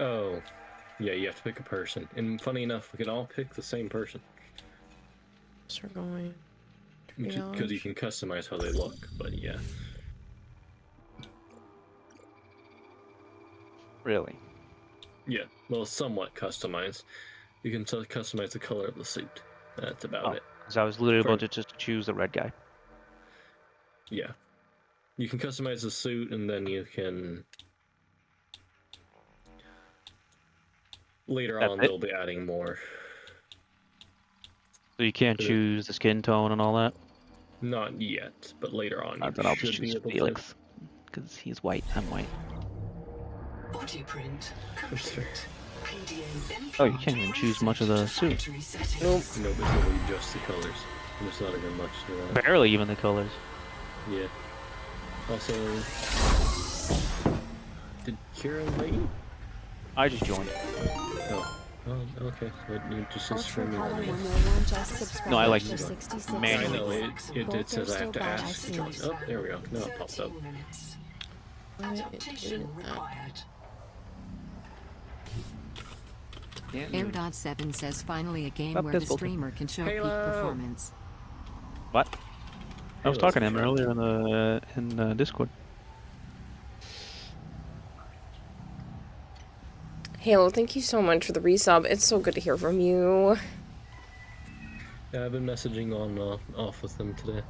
Oh, yeah, you have to pick a person. And funny enough, we can all pick the same person. So we're going... Because you can customize how they look, but yeah. Really? Yeah, well, somewhat customized. You can customize the color of the suit. That's about it. Because I was literally about to just choose the red guy. Yeah. You can customize the suit, and then you can... Later on, they'll be adding more. So you can't choose the skin tone and all that? Not yet, but later on Then I'll just choose Felix. Because he's white, I'm white. Body print complete. Oh, you can't even choose much of the suit. Nope. No, it's only just the colors. There's not even much to that. Barely even the colors. Yeah. Also... Did Kira invite you? I just joined. Oh. Oh, okay. You just streaming. No, I like manually. I know, it says I have to ask to join. Oh, there we go. No, it pops up. Air.7 says finally a game where the streamer can show peak performance. What? I was talking to him earlier in the Discord. Halo, thank you so much for the resub. It's so good to hear from you. Yeah, I've been messaging on off with him today.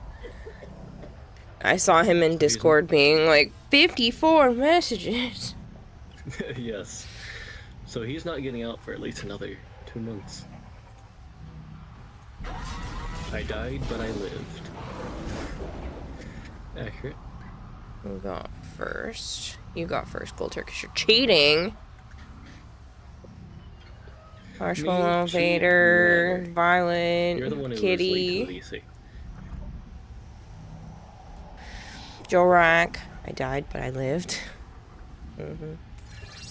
I saw him in Discord being like 54 messages. Yes. So he's not getting out for at least another 2 months. I died, but I lived. Accurate. Who got first? You got first, Coulter, because you're cheating. Marshmallow, Vader, Violet, Kitty, Jorak. I died, but I lived. Also,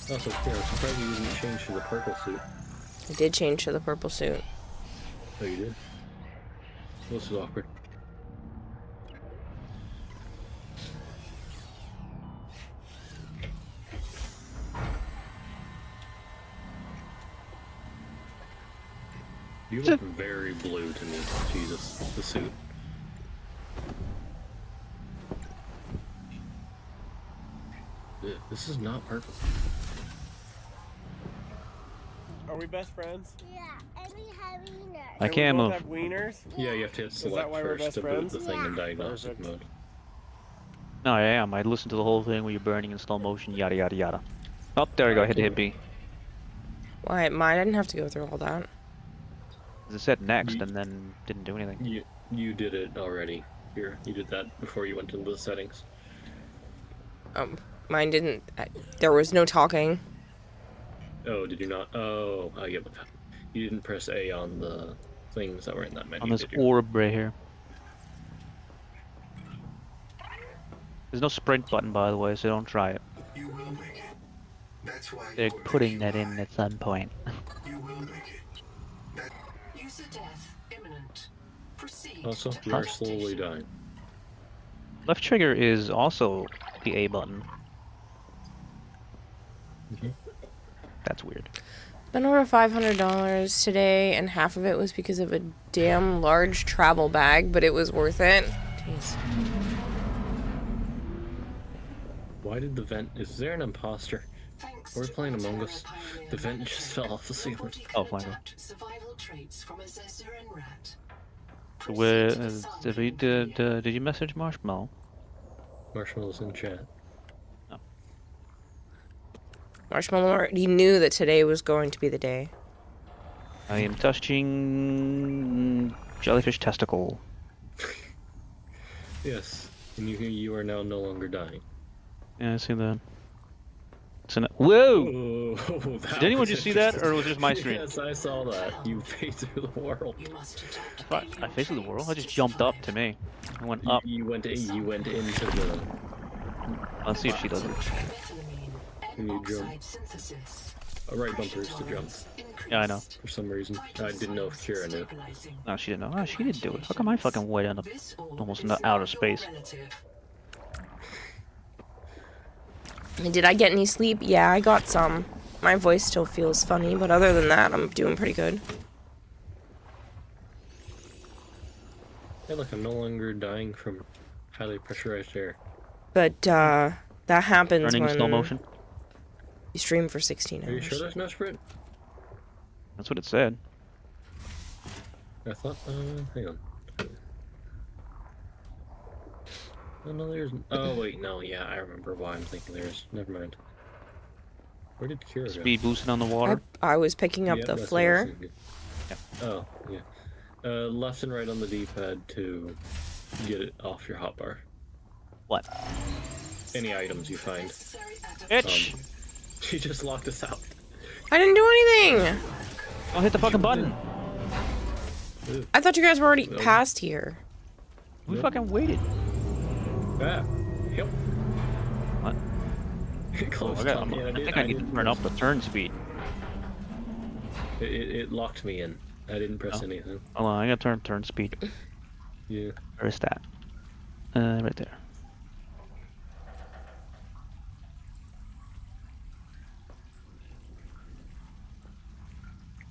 yeah, I'm surprised you didn't change to the purple suit. I did change to the purple suit. Oh, you did? This is awkward. You look very blue to me, Jesus, the suit. This is not purple. Are we best friends? Yeah, and we have wieners. I can't move. Have wieners? Yeah, you have to hit select first to boot the thing in diagnostic mode. No, I am. I listened to the whole thing where you're burning in slow motion, yada yada yada. Oh, there we go. Hit B. Why? Mine didn't have to go through all that. It said next and then didn't do anything. You did it already. Here, you did that before you went into the settings. Mine didn't. There was no talking. Oh, did you not? Oh, I get what that. You didn't press A on the things that were in that menu. On this orb right here. There's no sprint button, by the way, so don't try it. You will make it. That's why they're putting that in at some point. You will make it. User death imminent. Proceed. Also, you are slowly dying. Left trigger is also the A button. That's weird. Spent over $500 today, and half of it was because of a damn large travel bag, but it was worth it. Jeez. Why did the vent... Is there an imposter? We're playing Among Us. The vent just fell off the ceiling. Oh, flanker. Where did you message Marshmallow? Marshmallow's in chat. Oh. Marshmallow already knew that today was going to be the day. I am touching jellyfish testicle. Yes, and you are now no longer dying. Yeah, I see that. Whoa! Oh, did anyone just see that, or was it just my screen? Yes, I saw that. You fade through the world. I faced through the world? I just jumped up to me. I went up. You went into the... Let's see if she does it. And you jump. Right bumper is to jump. Yeah, I know. For some reason. I didn't know if Kira knew. No, she didn't know. Oh, she didn't do it. How come I fucking way on almost in the outer space? Did I get any sleep? Yeah, I got some. My voice still feels funny, but other than that, I'm doing pretty good. Yeah, look, I'm no longer dying from highly pressurized air. But that happens Burning in when slow motion. you stream for 16 hours. Are you sure there's no sprint? That's what it said. I thought, hang on. Oh, no, there's... Oh, wait, no, yeah, I remember why I'm thinking there's... Never mind. Where did Kira go? Speed boosting on the water. I was picking up Yep, the that's what I was flare. thinking. Oh, yeah. Left and right on the D-pad to get it off your hotbar. What? Any items you find. Bitch! She just locked us out. I didn't do anything! Don't hit the fucking button! I thought you guys were already past here. We fucking waited. Ah, yep. What? It closed I on me. think I need to turn up the turn speed. It locked me in. I didn't press anything. Hold on, I gotta turn speed. Yeah. Where is that? Right there.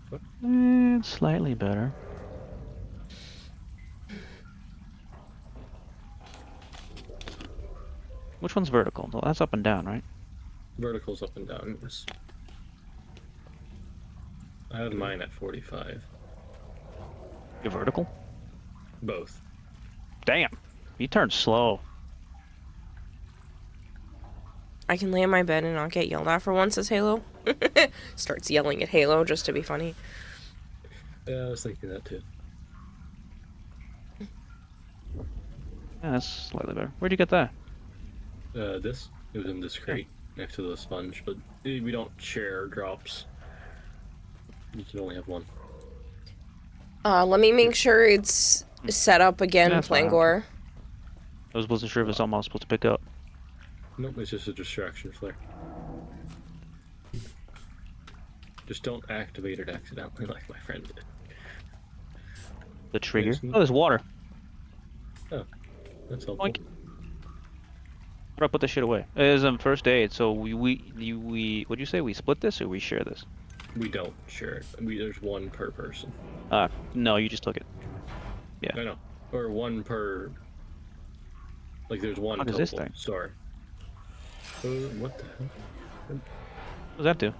What? It's slightly better. Which one's vertical? No, that's up and down, right? Vertical's up and down. Yes. I have mine at 45. You're vertical? Both. Damn! You turned slow. I can lay in my bed and not get yelled at for once, says Halo. Starts yelling at Halo just to be funny. Yeah, I was thinking that too. Yeah, that's slightly better. Where'd you get that? This? It was in this crate next to the sponge, but we don't share drops. You can only have one. Let me make sure it's set up again, That's fine. Plangor. I wasn't sure if it's something I was supposed to pick up. Nope, it's just a distraction flare. Just don't activate it accidentally like my friend did. The trigger. Yes, Oh, there's water. Oh, that's helpful. Boink. Where do I put this shit away? It is first aid, so we what'd you say? We split this or we share this? We don't share it. There's one per person. No, you just took it. Yeah. I know. Or one per... Like, there's one What is total. this thing? Sorry. What the hell? What does that do?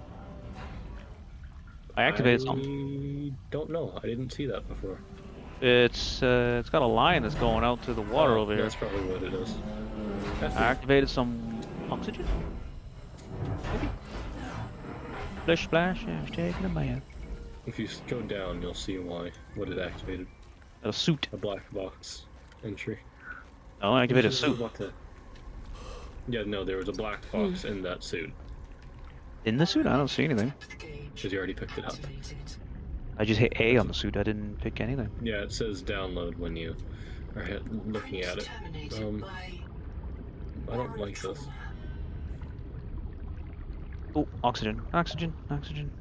I activated something. I don't know. I didn't see that before. It's got a line that's going out to the water over here. That's probably what it is. I activated some oxygen? Maybe? Splish splash, I was taking a bath. If you go down, you'll see why. What it activated. A suit. A black box entry. Oh, I activated a suit. What the... Yeah, no, there was a black box in that suit. In the suit? I don't see anything. Because you already picked it up. I just hit A on the suit, I didn't pick anything. Yeah, it says download when you are looking at it. I don't like this. Oh, oxygen. Oxygen. Oxygen.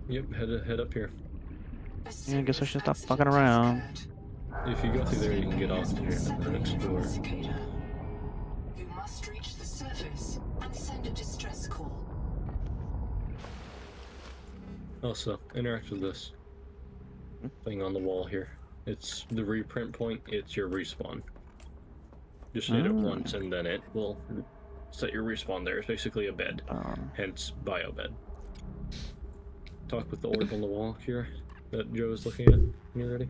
Yep, head up here. Yeah, I guess I should stop fucking around. If you go through there, you can get oxygen and explore. You must reach the surface and send a distress call. Also, interact with this thing on the wall here. It's the reprint point, it's your respawn. Just hit it once and then it will set your respawn there. It's basically a bed, hence bio bed. Talk with the orb on the wall here that Joe is looking at when you're ready.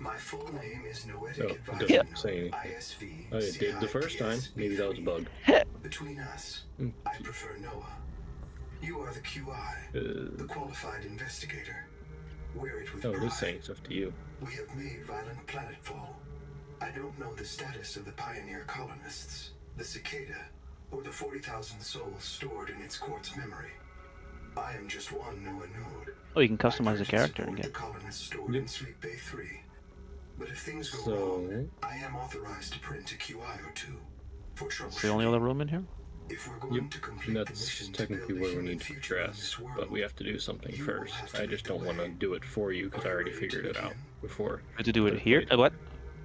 My full name is Noetic Oh, it Advisor doesn't say anything. ISV. Oh, it did the first time. Maybe that was a bug. Between us, I prefer Noah. You are the QI, the qualified investigator. Wear it with Oh, pride. it is saying stuff to you. We have made violent planetfall. I don't know the status of the pioneer colonists, the cicada, or the 40,000 souls stored in its quartz memory. I am just one Noah node. Oh, you can customize the character again. again. The colonists stored in Sweet Bay 3. But if things go So... wrong, I am authorized to print a QI02 for troubleshooting. It's the only other room in here? If we're going to complete the That's mission to technically build a where we human need to future in progress, this world, but we have to do something you will first. have to I just lead don't the want to way. do it for you because I already Are you figured ready it to out begin? before. We have to do it I here? played. What?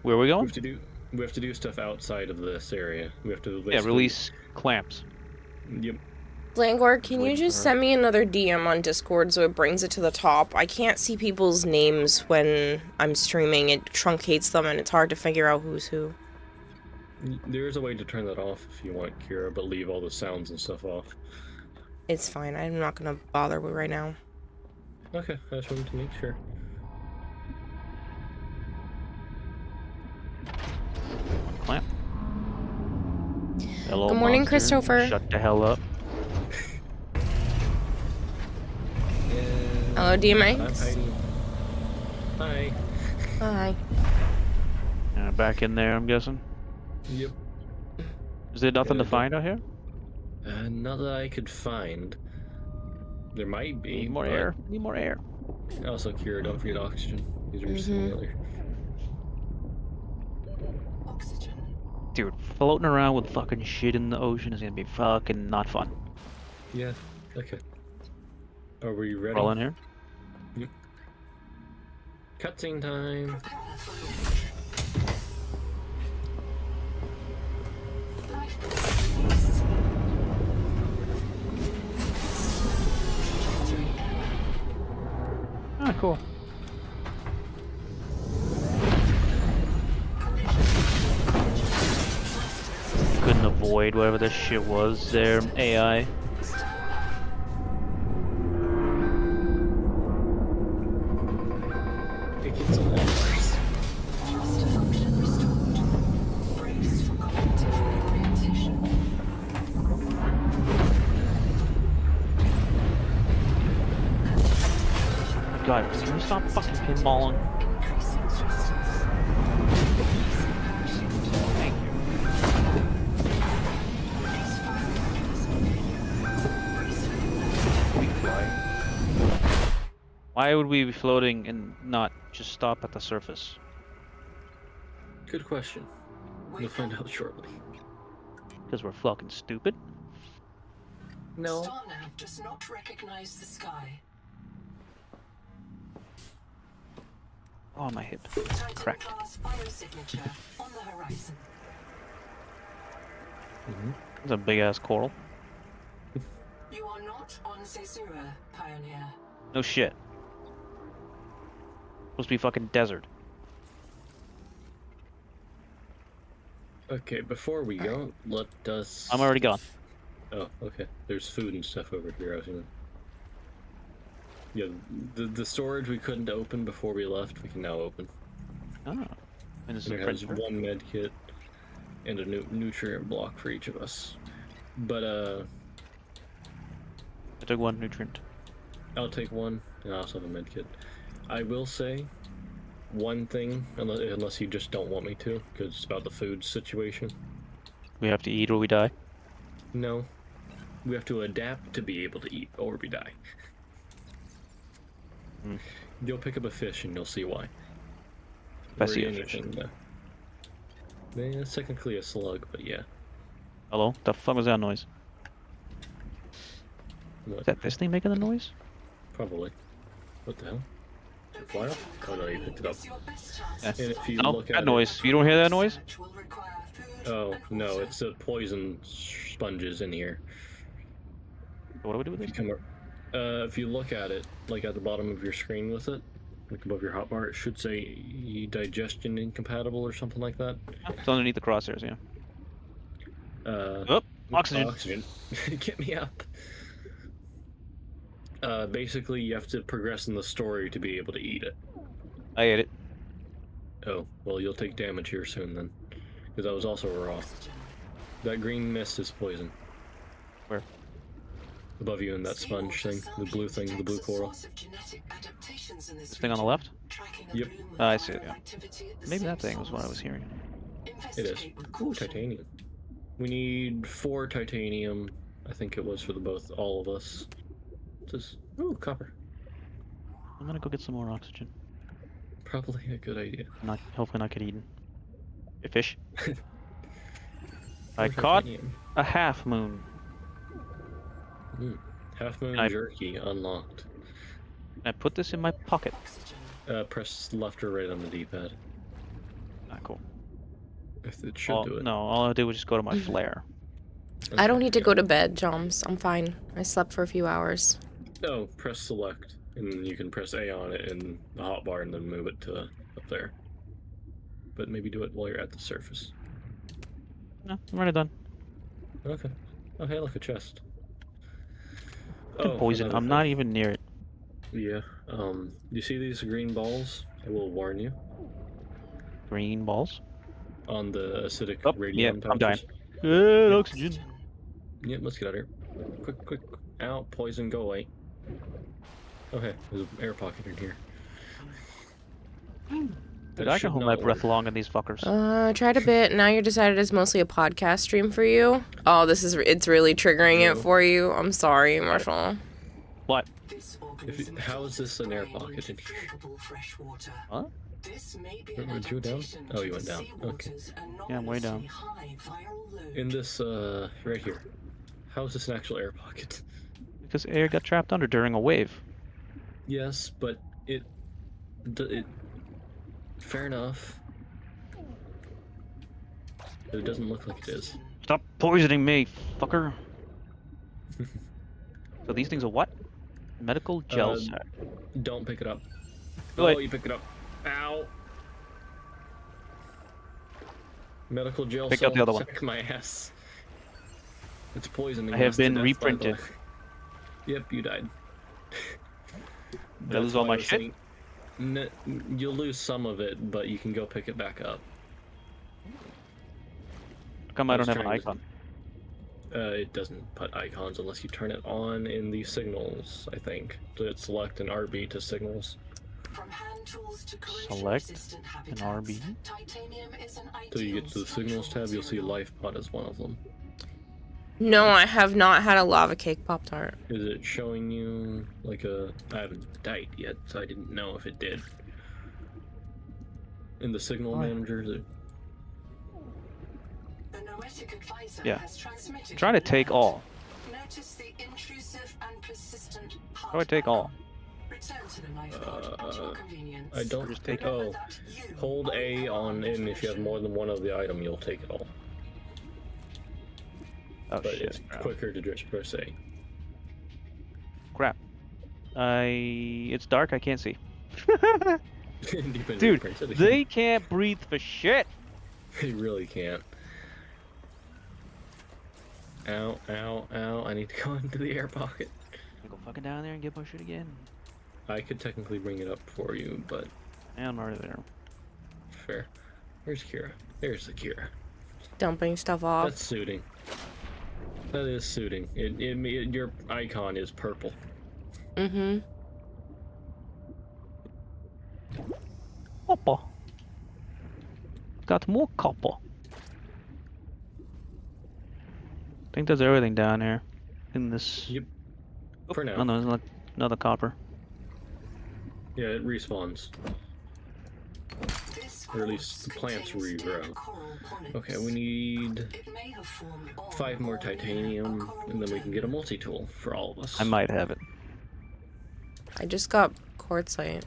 Where are we We going? have to do... We have to do stuff outside of this area. We have to Yeah, release clamps. Yep. Blangor, can you Waiting just for her. send me another DM on Discord so it brings it to the top? I can't see people's names when I'm streaming. It truncates them and it's hard to figure out who's who. There's a way to turn that off if you want, Kira, but leave all the sounds and stuff off. It's fine. I'm not gonna bother with right now. Okay, I just wanted to make sure. Clamp. Hello, Good morning, monster. Christopher. Shut the hell up. Hello, I'm DMX. hiding. Hi. Hi. Back in there, I'm guessing. Yep. Is there nothing to Yeah, find out here? Not that I could find. There might be. Need more but air. Need more air. Also, Kira, don't forget oxygen. These are similar. Oxygen. Dude, floating around with fucking shit in the ocean is gonna be fucking not fun. Yeah. Okay. Are we ready? Roll in here. Yep. Cutscene time. Prepare for launch. Lifeboat release. Trajectory error. Ah, cool. Couldn't avoid whatever this shit was there, AI. It gets a lot worse. Thruster function restored. Brace for collective reorientation. God, can you stop fucking pinballing? Increasing thrusters. Releasing parachute. Thank you. Release fire. Brace for impact. We fly. Why would we be floating and not just stop at the surface? Good question. We'll find out shortly. Because we're fucking stupid? No. Star nav does not recognize the sky. Oh, my hip. Titan Cracked. class biosignature on the horizon. That's a big ass coral. You are not on Caesura, Pioneer. No shit. Supposed to be fucking desert. Okay, before we go, let us... I'm already gone. Oh, okay. There's food and stuff over here, I was gonna... Yeah, the storage we couldn't open before we left, we can now open. Oh. And this is And a it has printer. one med kit and a nutrient block for each of us. But, I took one nutrient. I'll take one, and I also have a med kit. I will say one thing, unless you just don't want me to, because it's about the food situation. We have to eat or we die. No. We have to adapt to be able to eat, or we die. Hmm. You'll pick up a fish and you'll see why. If I Or see a fish. anything, it's technically a slug, but yeah. Hello? The fuck was that noise? What? Is that this thing making the noise? Probably. What the hell? Did it fly off? Oh no, you picked it up. Is your best chance Yeah. to And if you No, look that at noise. You don't hear that noise? Research will require food Oh, and no, water. it's the poison sponges in here. What do we do with If this? you if you look at it, like at the bottom of your screen with it, like above your hotbar, it should say digestion incompatible or something like that. It's underneath the crosshairs, yeah. Oh, Oxygen. Oxygen. Get me up. Basically, you have to progress in the story to be able to eat it. I ate it. Oh, well, you'll take damage here soon then. Because that was also raw. Oxygen. That green mist is poison. Where? Above you in that sponge thing, the blue thing, the blue coral. Source of genetic adaptations in this This thing on the region, left? tracking a Yep. bloom of Ah, I see it, viral yeah. activity at the Maybe that same thing was what I source. was hearing. It is. Investigate with Ooh, caution. titanium. We need 4 titanium. I think it was for all of us. Just ooh, copper. I'm gonna go get some more oxygen. Probably a good idea. Hopefully not get eaten. A fish. I More caught titanium. a half moon. Half moon I- jerky unlocked. I put this in my pocket. Oxygen. Press left or right on the D-pad. Ah, cool. It should do it. No, all I did was just go to my flare. I don't need to yeah. go to bed, Joms. I'm fine. I slept for a few hours. No, press select, and you can press A on it in the hotbar and then move it to up there. But maybe do it while you're at the surface. No, I'm already done. Okay. Oh, hey, look, a chest. Poison. another I'm thing. not even near it. Yeah. You see these green balls? I will warn you. Green balls. On the acidic Oh, radium yeah, I'm dying. pouches. Good oxygen. Yep, let's get out of here. Quick. Ow, poison, go away. Okay, there's an air pocket in here. Dude, I can hold my breath long in these fuckers. Tried a bit. Now you're decided it's mostly a podcast stream for you. Oh, it's really triggering it for you. I'm sorry, Marshall. What? How is this an air pocket in here? What? Went you down? Oh, you went down. Okay. Yeah, I'm way down. In this, right here. How is this an actual air pocket? Because air got trapped under during a wave. Yes, but it fair enough. But it doesn't look like it is. Stop poisoning me, fucker. So these things are what? Medical gel sack. Don't pick it up. Go ahead. Oh, you picked it up. Ow. Medical gel Pick up the other one. sack my ass. It's poisoning. I have us to been death, by the reprinted. way. Yep, you died. Did I lose all why my was shit? saying- you'll lose some of it, but you can go pick it back up. How come I don't was have an trying to- icon? It doesn't put icons unless you turn it on in the signals, I think. So it's select an RB to signals. Select an RB. So you get to the signals tab, you'll see life pod as one of them. No, I have not had a lava cake Pop-Tart. Is it showing you like a... I haven't died yet, so I didn't know if it did. In the signal manager, is it... Yeah. I'm trying to take all. How do I take all? I don't Just take it. Oh, hold A on, and if you have more than one of the item, you'll take it all. Oh But shit. it's quicker to just press A. Crap. It's dark, I can't see. Depending Dude, on print setting. they can't breathe for shit. They really can't. Ow, ow, ow. I need to go into the air pocket. I go fucking down there and get my shit again. I could technically bring it up for you, but And I'm already there. fair. Where's Kira? There's the Kira. Dumping stuff off. That's suiting. That is suiting. Your icon is purple. Mm-hmm. Copper. Got more copper. I think there's everything down here. In this. Yep. Oh, For now. Oh no, there's another copper. Yeah, it respawns. Or at least the plants regrow. Okay, we need 5 more titanium, and then we can get a multi-tool for all of us. I might have it. I just got quartzite.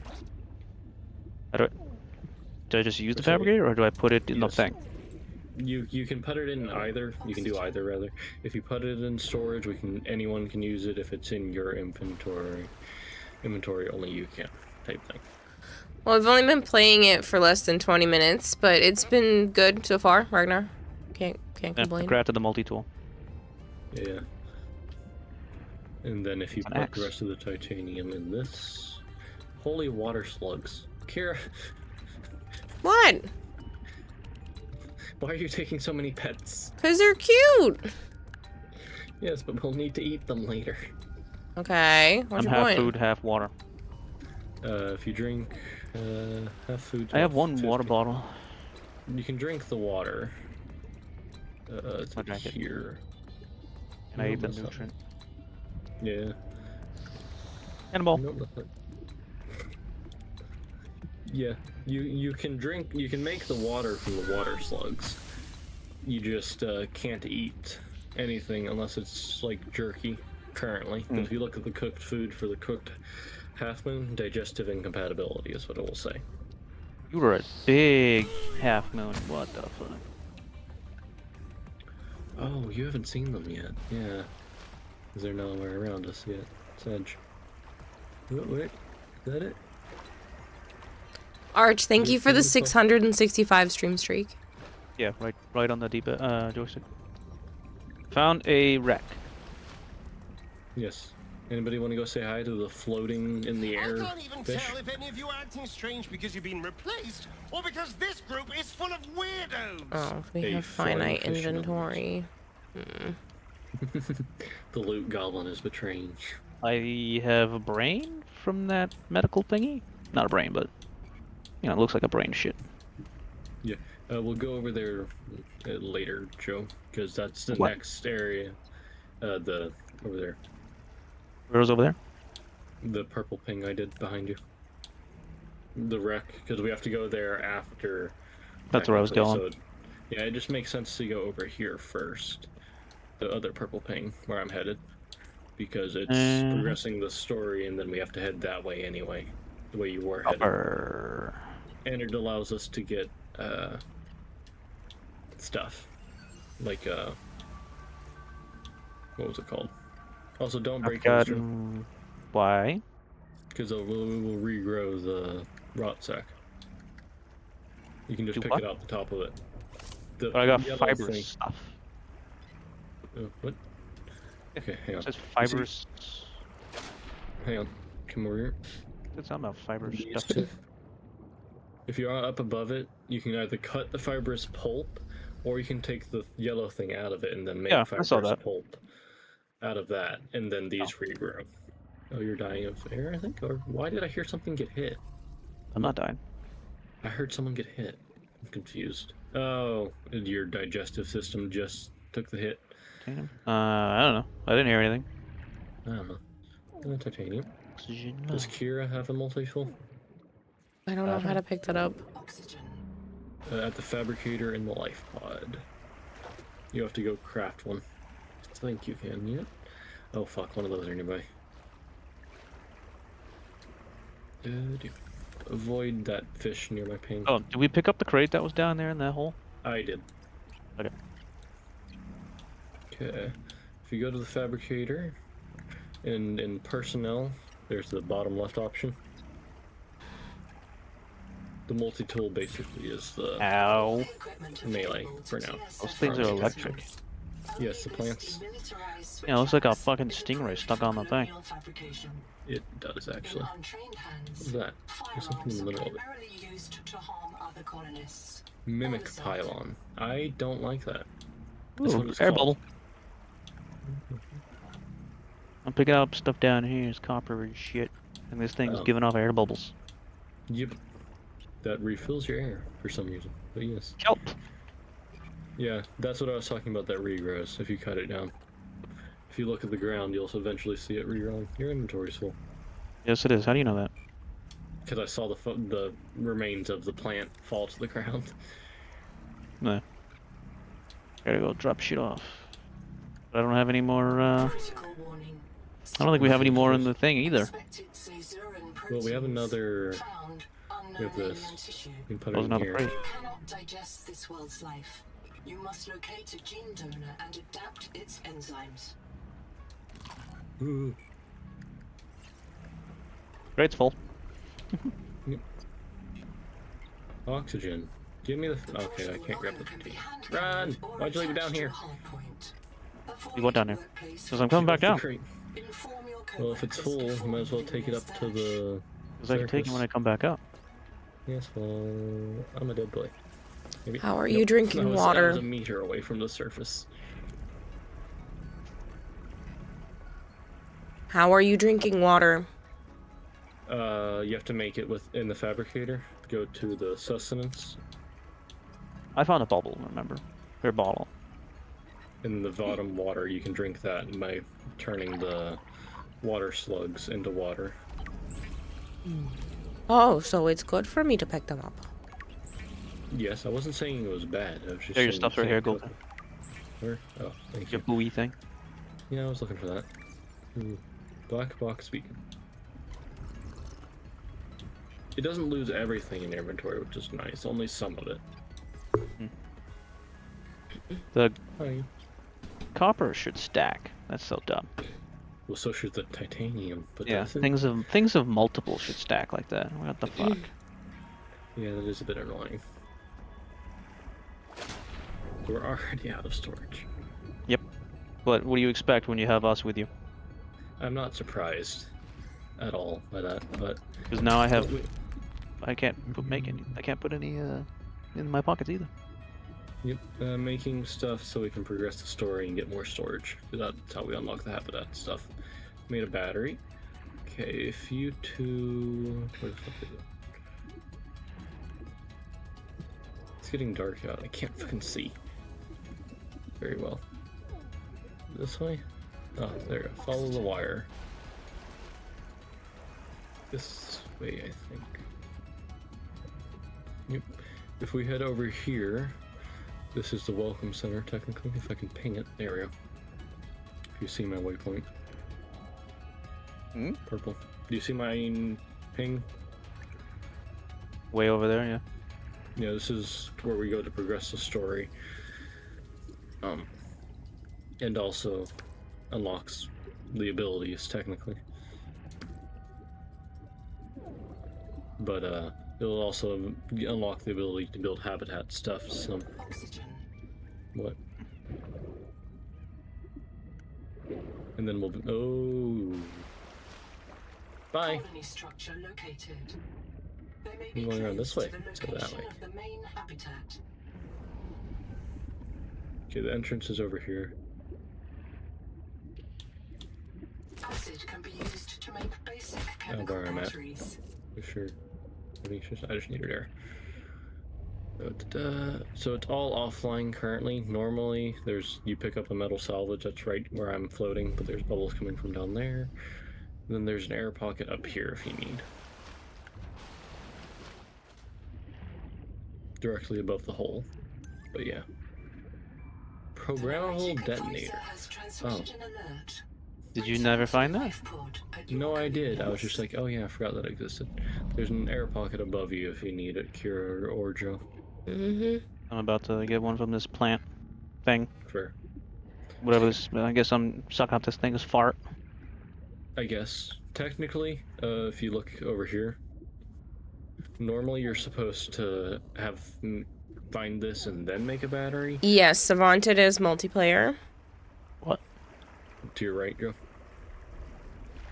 Do I just use the Sorry. fabricator, or do I put it in the Yes. thing? You can put it in either. You can do either rather. If you put it in storage, anyone can use it. If it's in your inventory, only you can. Type thing. Well, I've only been playing it for less than 20 minutes, but it's been good so far, Ragnar. Can't Yeah, I complain. crafted the multi-tool. Yeah. And then if you An put axe. the rest of the titanium in this, holy water slugs, Kira, What? why are you taking so many pets? 'Cause they're cute. Yes, but we'll need to eat them later. Okay, what's I'm your half point? food, half water. If you drink half food. I have one 50. water bottle. You can drink the water. It's I drank it. here. And I No, ate the that's not- nutrient. Yeah. Cannonball. No, that's not- Yeah, you can drink. You can make the water from the water slugs. You just can't eat anything unless it's like jerky. Currently, but if you look at the cooked food for the cooked half moon, digestive incompatibility is what it will say. You were a big half moon. What the fuck? Oh, you haven't seen them yet. Yeah. Because they're nowhere around us yet. Sedge. Wait, is that it? Arch, thank you for the 665 stream streak. Yeah, right on the joystick. Found a wreck. Yes. Anybody want to go say hi to the floating in the air I can't even fish? tell if any of you are acting strange because you've been replaced, or because this group is full of weirdos. Oh, we A have flying finite fish inventory. The loot goblin is betraying. I have a brain from that medical thingy. Not a brain, but you know, it looks like a brain shit. Yeah. We'll go over there later, Joe, because that's the What? next area. Over there. Where's over there? The purple ping I did behind you. The wreck, because we have to go there after. That's where I was technically, going. So yeah, it just makes sense to go over here first. The other purple ping, where I'm headed. Because it's progressing the story, and then we have to head that way anyway. The way you were headed. And it allows us to get, stuff. Like, what was it called? Also, don't break it. Why? Because we will regrow the rot sack. You can just Do pick what? it off the top of it. But I got yellow fibrous thing. stuff. What? Okay, hang on. It says fibrous. Hang on. Come over here. It's not about fibrous These stuff. two. If you're up above it, you can either cut the fibrous pulp, or you can take the yellow thing out of it and then make Yeah, I fibrous saw that. pulp out of that, and then these regrow. Oh, you're dying of air, I think? Or why did I hear something get hit? I'm not dying. I heard someone get hit. I'm confused. Oh, your digestive system just took the hit. Titanium? I don't know. I didn't hear anything. I don't know. Titanium. Oxygen. Does Kira have a multi-tool? I don't know how to pick that up. Oxygen. At the fabricator in the life pod. You have to go craft one. I think you can, yeah. Oh fuck, one of those are nearby. Avoid that fish near my ping. Oh, did we pick up the crate that was down there in that hole? I did. Okay. Okay. If you go to the fabricator, and in personnel, there's the bottom left option. The multi-tool basically is the Ow. melee for now. Those things are electric. Yes, the plants. Yeah, it looks like a fucking stingray stuck on the thing. It does actually. What's that? There's something in the middle of it. Mimic pylon. I don't like that. That's what Ooh, it's air called. bubble. I'm picking up stuff down here. It's copper and shit. And this thing's giving off air bubbles. Yep. That refills your air for some reason. But yes. Kelp! Yeah, that's what I was talking about, that regrows, if you cut it down. If you look at the ground, you'll eventually see it regrowing. Your inventory's full. Yes, it is. How do you know that? Because I saw the remains of the plant fall to the ground. No. Gotta go drop shit off. But I don't have any more, I don't think we have any more in the thing either. Well, we have another... We have this. We can put it in Another here. crate. You cannot digest this world's life. You must locate a gene donor and adapt its enzymes. Ooh. Crate's full. Yep. Oxygen. Give me the... Okay, I can't grab the tea. Run! Why'd you leave it down here? You went down there. Because I'm coming back down. Crate. Well, if it's full, you might as well take it up to the... Because I can take it when I come back up. Yes, well... I'm a dead boy. Maybe. How are you drinking I was water? a meter away from the surface. How are you drinking water? You have to make it in the fabricator. Go to the sustenance. I found a bubble, remember? Or bottle. In the bottom water, you can drink that by turning the water slugs into water. Oh, so it's good for me to pick them up. Yes, I wasn't saying it was bad. I was just There, your saying stuff's you right here, can't Golden. Where? Oh, thank Your you. buoy thing. Yeah, I was looking for that. Ooh. Black box beacon. It doesn't lose everything in inventory, which is nice. Only some of it. The Hi. copper should stack. That's so dumb. Well, so should the titanium. But Yeah, that's things of multiple should stack like that. What the fuck? Yeah, that is a bit annoying. We're already out of storage. Yep. But what do you expect when you have us with you? I'm not surprised at all by that, but Because now I can't put any in my pockets either. Yep, making stuff so we can progress the story and get more storage. That's how we unlock the habitat stuff. Made a battery. Okay, if you two... Where the fuck is it? It's getting dark out. I can't fucking see very well. This way? Oh, there you go. Follow the wire. This way, I think. Yep. If we head over here... This is the welcome center, technically, if I can ping it. There we go. If you see my waypoint. Purple. Do you see my ping? Way over there, yeah. Yeah, this is where we go to progress the story. And also unlocks the abilities, technically. But, it'll also unlock the ability to build habitat stuff, so... Oxygen. What? And then we'll... Oh... Bye! Colony structure located. They may I'm be going around this way, traced so to the that location way. of the main habitat. Okay, the entrance is over here. Acid can be used to make basic chemical where I'm at. batteries. For sure. I just needed air. So it's all offline currently. Normally, you pick up a metal salvage, that's right where I'm floating, but there's bubbles coming from down there. And then there's an air pocket up here if you need. Directly above the hole. But yeah. Programmable detonator. Oh. Did you never find that? No, I did. I was just like, oh yeah, I forgot that existed. There's an air pocket above you if you need it, Kira or Joe. I'm about to get one from this plant thing. Fair. Whatever this, I guess I'm sucking up this thing's fart. I guess. Technically, if you look over here, normally you're supposed to find this and then make a battery. Yes, Savant it is multiplayer. What? To your right, Joe.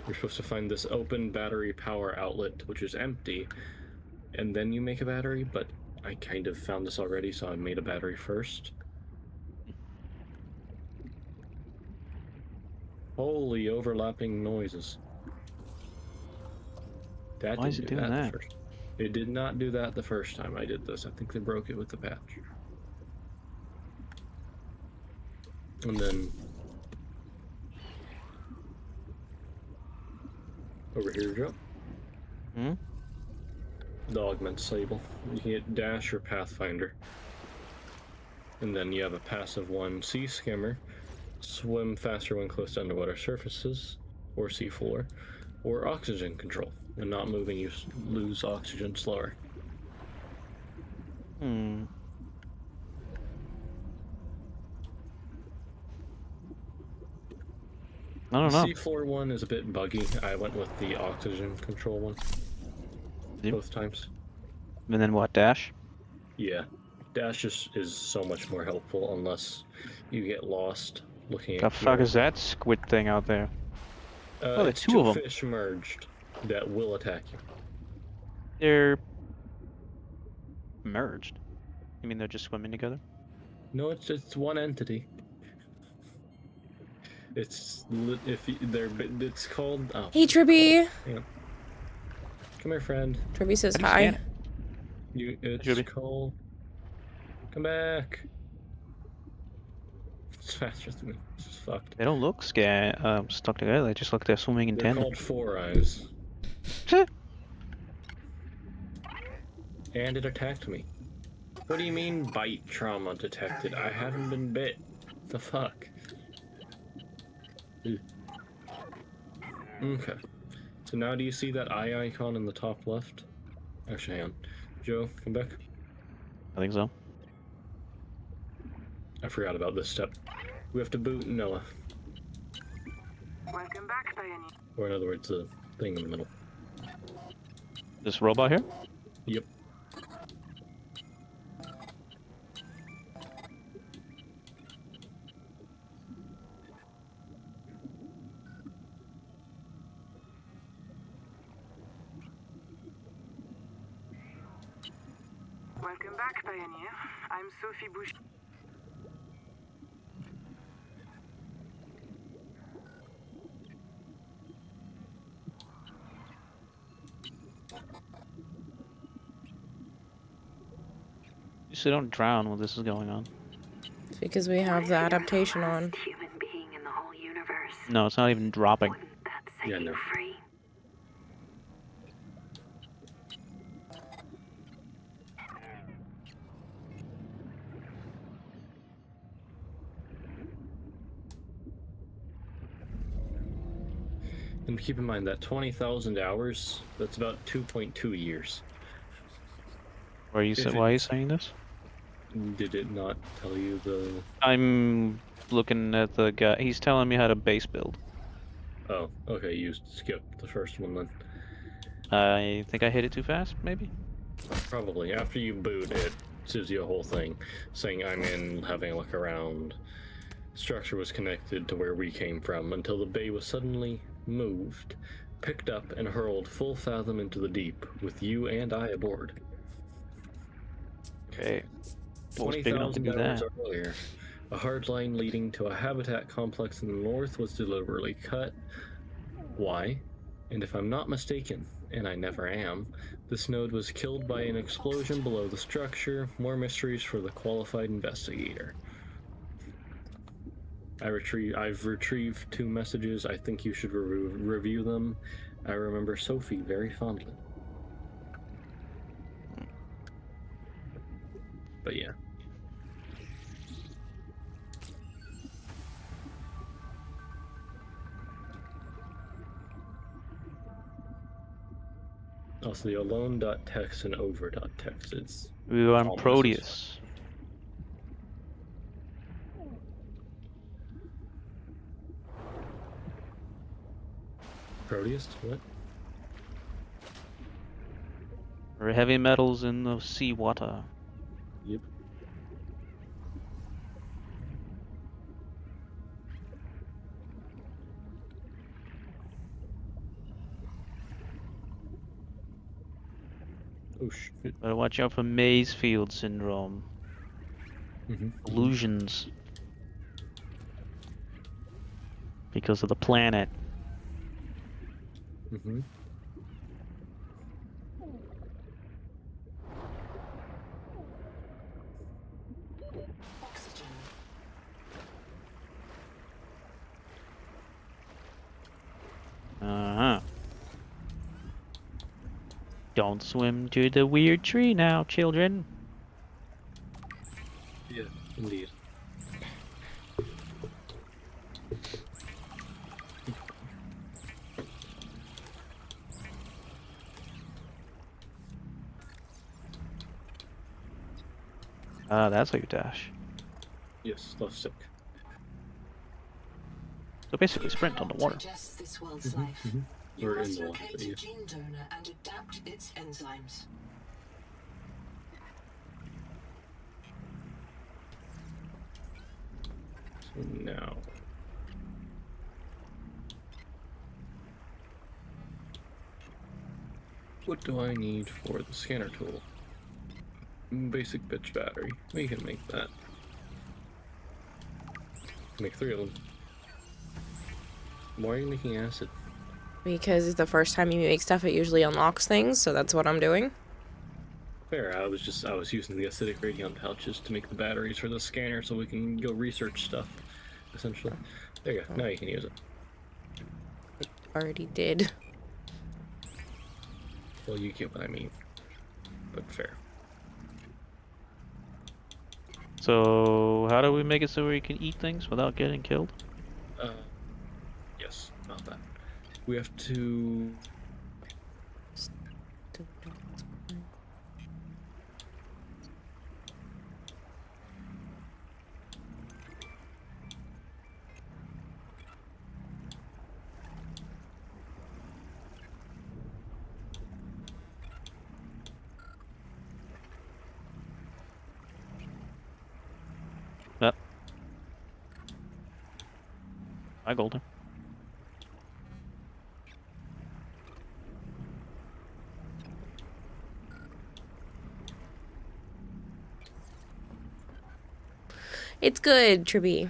You're supposed to find this open battery power outlet, which is empty, and then you make a battery, but I kind of found this already, so I made a battery first. Holy overlapping noises. That Why is didn't it do doing that? first. It did not do that the first time I did this. I think they broke it with the patch. And then over here, Joe. The augment label. You can get dash or pathfinder. And then you have a passive one, sea skimmer. Swim faster when close to underwater surfaces, or seafloor, or oxygen control. When not moving, you lose oxygen slower. I don't know. Seafloor one is a bit buggy. I went with the oxygen control one. Both times. And then what, dash? Yeah. Dash just is so much more helpful unless you get lost looking at The fuck is that squid thing out there? Oh, there's it's two two of them. fish merged that will attack you. They're merged. You mean they're just swimming together? No, it's one entity. It's called. Oh, Hey, Tribby. yeah. Come here, friend. Tribby says How do you scan hi. it? It's called. Come back. It's faster than me. This is fucked. They don't look stuck together. They just look they're swimming in They're tandem. called Four Eyes. And it attacked me. What do you mean bite trauma detected? I haven't been bit. The fuck? Ew. Okay. So now do you see that eye icon in the top left? Actually, hang on. Joe, come back. I think so. I forgot about this step. We have to boot Noah. Welcome back, Pioneer. Or in other words, the thing in the middle. This robot here? Yep. Welcome back, Pioneer. I'm Sophie Bush. You say don't drown while this is going on. It's because we have the adaptation on. Human being in the whole universe. No, it's not even dropping. Wouldn't that set Yeah, you no. free? And keep in mind that 20,000 hours, that's about 2.2 years. Why are you saying this? Did it not tell you the... I'm looking at the guy. He's telling me how to base build. Oh, okay, you skipped the first one then. I think I hit it too fast, maybe? Probably. After you boot, it gives you a whole thing saying I'm in, having a look around. Structure was connected to where we came from until the bay was suddenly moved, picked up, and hurled full fathom into the deep, with you and I aboard. Okay. What was big enough to 20,000 do hours that? earlier, a hard line leading to a habitat complex in the north was deliberately cut. Why? And if I'm not mistaken, and I never am, this node was killed by an explosion below the structure. More mysteries for the qualified investigator. I've retrieved 2 messages. I think you should review them. I remember Sophie very fondly. But yeah. Also, the alone.txt and over.txt is... We were on almost Proteus. Proteus? What? Or heavy metals in the seawater. Yep. Oh shit. Better watch out for maze field syndrome. Illusions. Because of the planet. Oxygen. Uh-huh. Don't swim to the weird tree now, children. Yeah, indeed. That's how you dash. Yes, left stick. So basically sprint on the water. Digest this world's life. You We're in must the water, locate yeah. a gene donor and adapt its enzymes. So now... what do I need for the scanner tool? Basic bitch battery. We can make that. Make 3 of them. Why are you making acid? Because it's the first time you make stuff, it usually unlocks things, so that's what I'm doing. Fair, I was using the acidic radion pouches to make the batteries for the scanner so we can go research stuff, essentially. There you go, now you can use it. Already did. Well, you get what I mean. But fair. So, how do we make it so we can eat things without getting killed? Yes, about that. We have to... Hi, Golden. It's good, Tribby.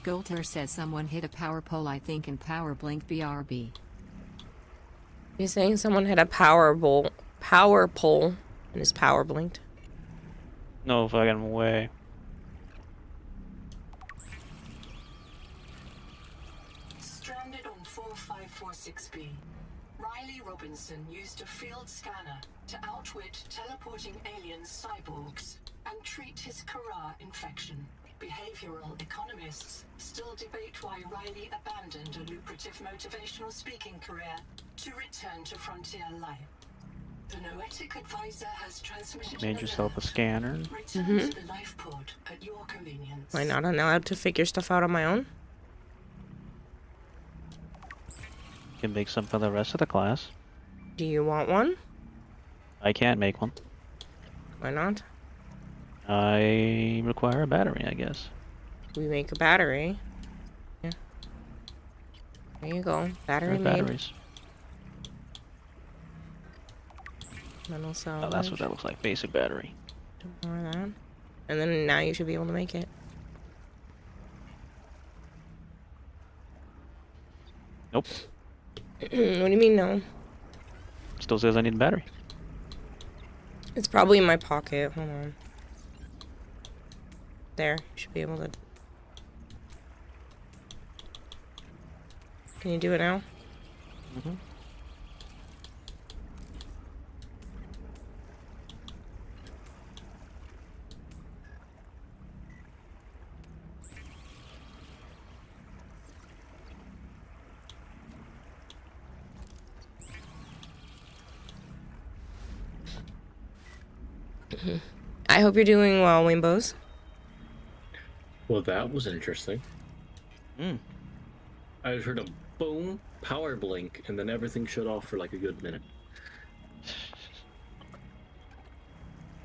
Golter says someone hit a power pole, I think, in Power Blink BRB. You're saying someone had a power pole, and his power blinked? No fucking way. Stranded on 4546B, Riley Robinson used a field scanner to outwit teleporting alien cyborgs and treat his Kara infection. Behavioral economists still debate why Riley abandoned a lucrative motivational speaking career to return to frontier life. The Noetic advisor has transmitted. Made yourself a scanner. Return to the life pod at your convenience. Am I not allowed to figure stuff out on my own? You can make some for the rest of the class. Do you want one? I can't make one. Why not? I require a battery, I guess. We make a battery. Yeah. There you go. Battery made. Batteries. Metal salvage. Oh, that's what that looks like. Basic battery. More of that. And then now you should be able to make it. Nope. What do you mean no? Still says I need a battery. It's probably in my pocket. Hold on. There. You should be able to. Can you do it now? Mm-hmm. I hope you're doing well, Wimbos. Well, that was interesting. Mm. I heard a boom, power blink, and then everything shut off for like a good minute.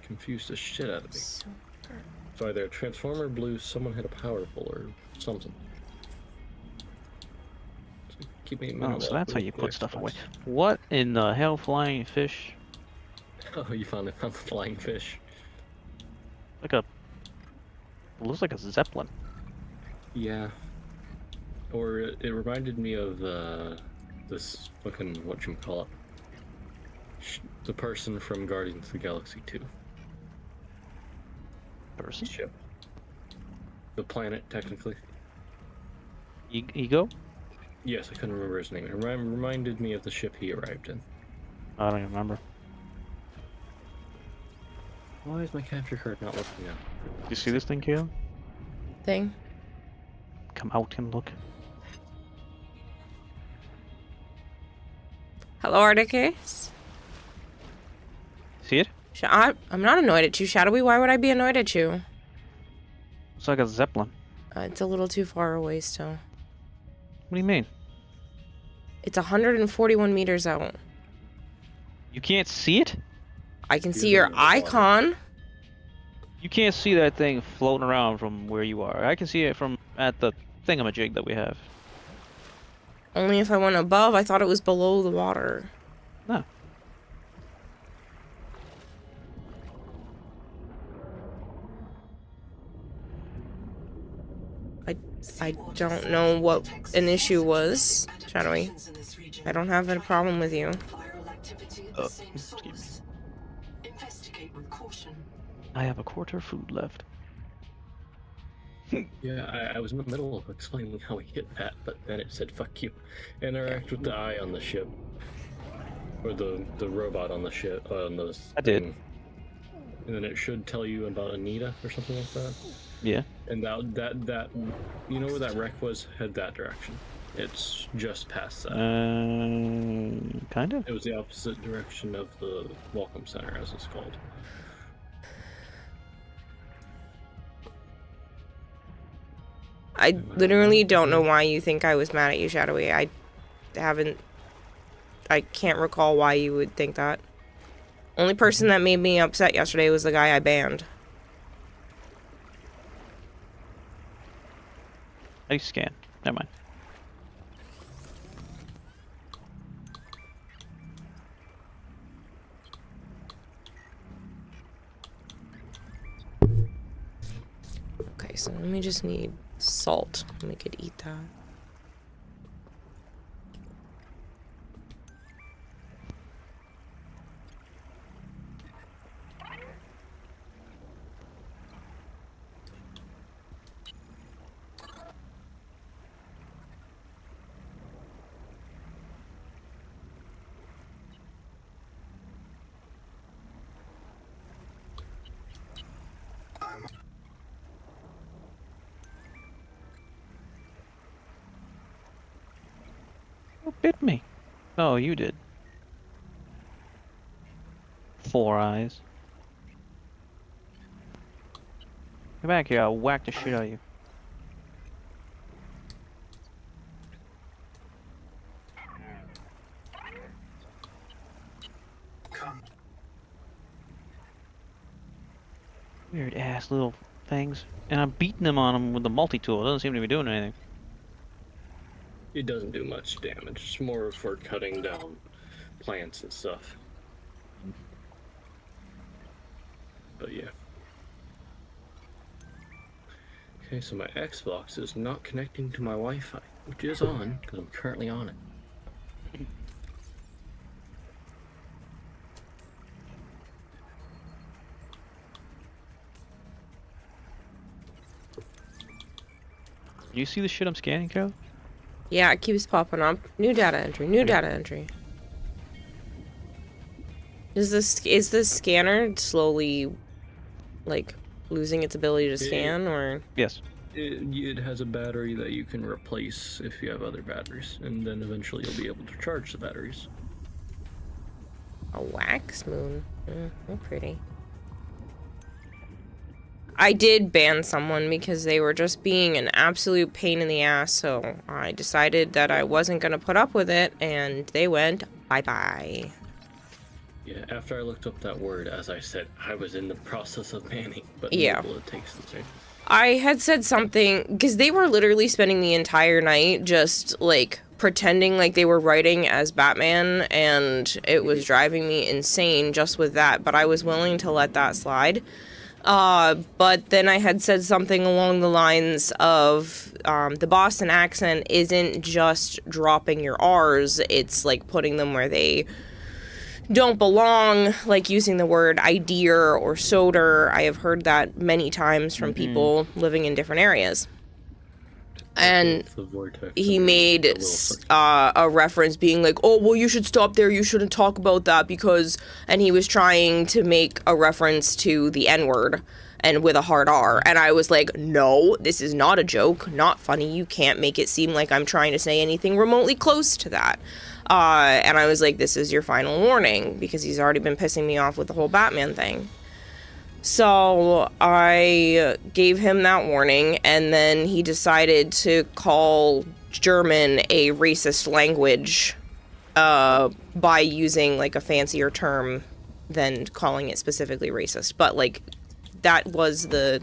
Confused the shit out of me. So either a transformer blew, someone hit a power pole, or something. So keep me Oh, so that's how you put stuff away. What in the hell, flying fish? Oh, you found the flying fish. Like a... It looks like a zeppelin. Yeah. Or it reminded me of this fucking whatchamacallit. The person from Guardians of the Galaxy 2. Person? Ship. The planet, technically. Ego? Yes, I couldn't remember his name. It reminded me of the ship he arrived in. I don't even remember. Why is my capture card not working now? Do you see this thing, Kayla? Thing? Come out and look. Hello, Articus. See it? I'm not annoyed at you, Shadowy. Why would I be annoyed at you? It's like a zeppelin. It's a little too far away still. What do you mean? It's 141 meters out. You can't see it? I can see your icon. You can't see that thing floating around from where you are. I can see it from at the thingamajig that we have. Only if I went above. I thought it was below the water. No. I don't know what an issue was, Shadowy. I don't have a problem with you. Investigate with caution. I have a quarter food left. Yeah, I was in the middle of explaining how we hit that, but then it said "fuck you." Interact with the eye on the ship, or the robot on the ship on the. I did. And then it should tell you about Anita or something like that. Yeah. And that you know where that wreck was? Head that direction. It's just past that. Kind of. It was the opposite direction of the Welcome Center, as it's called. I literally don't know why you think I was mad at you, Shadowy. I can't recall why you would think that. Only person that made me upset yesterday was the guy I banned. I scan. Never mind. Okay, so let me just need salt. We could eat that. Who bit me? Oh, you did. 4 eyes. Come back here, I'll whack the shit out of you. Weird ass little things. And I'm beating them on them with the multi-tool. It doesn't seem to be doing anything. It doesn't do much damage. It's more for cutting down plants and stuff. But yeah. Okay, so my Xbox is not connecting to my Wi-Fi, which is on, because I'm currently on it. You see the shit I'm scanning, Carol? Yeah, it keeps popping up. New data entry, new data entry. Is this scanner slowly, like, losing its ability to scan, or? Yes. It has a battery that you can replace if you have other batteries, and then eventually you'll be able to charge the batteries. A wax moon. How pretty. I did ban someone because they were just being an absolute pain in the ass, so I decided that I wasn't going to put up with it, and they went bye-bye. Yeah, after I looked up that word, as I said, I was in the process of banning, but yeah. it takes the same. I had said something, because they were literally spending the entire night just, like, pretending like they were writing as Batman, and it was driving me insane just with that, but I was willing to let that slide. But then I had said something along the lines of, the Boston accent isn't just dropping your R's, it's like putting them where they don't belong, like using the word idea or soder. I have heard that many times from people living in different areas. And he made a reference being like, oh, well, you should stop there, you shouldn't talk about that because... And he was trying to make a reference to the N-word and with a hard R. And I was like, no, this is not a joke, not funny. You can't make it seem like I'm trying to say anything remotely close to that. And I was like, this is your final warning, because he's already been pissing me off with the whole Batman thing. So I gave him that warning, and then he decided to call German a racist language by using like a fancier term than calling it specifically racist. But like that was the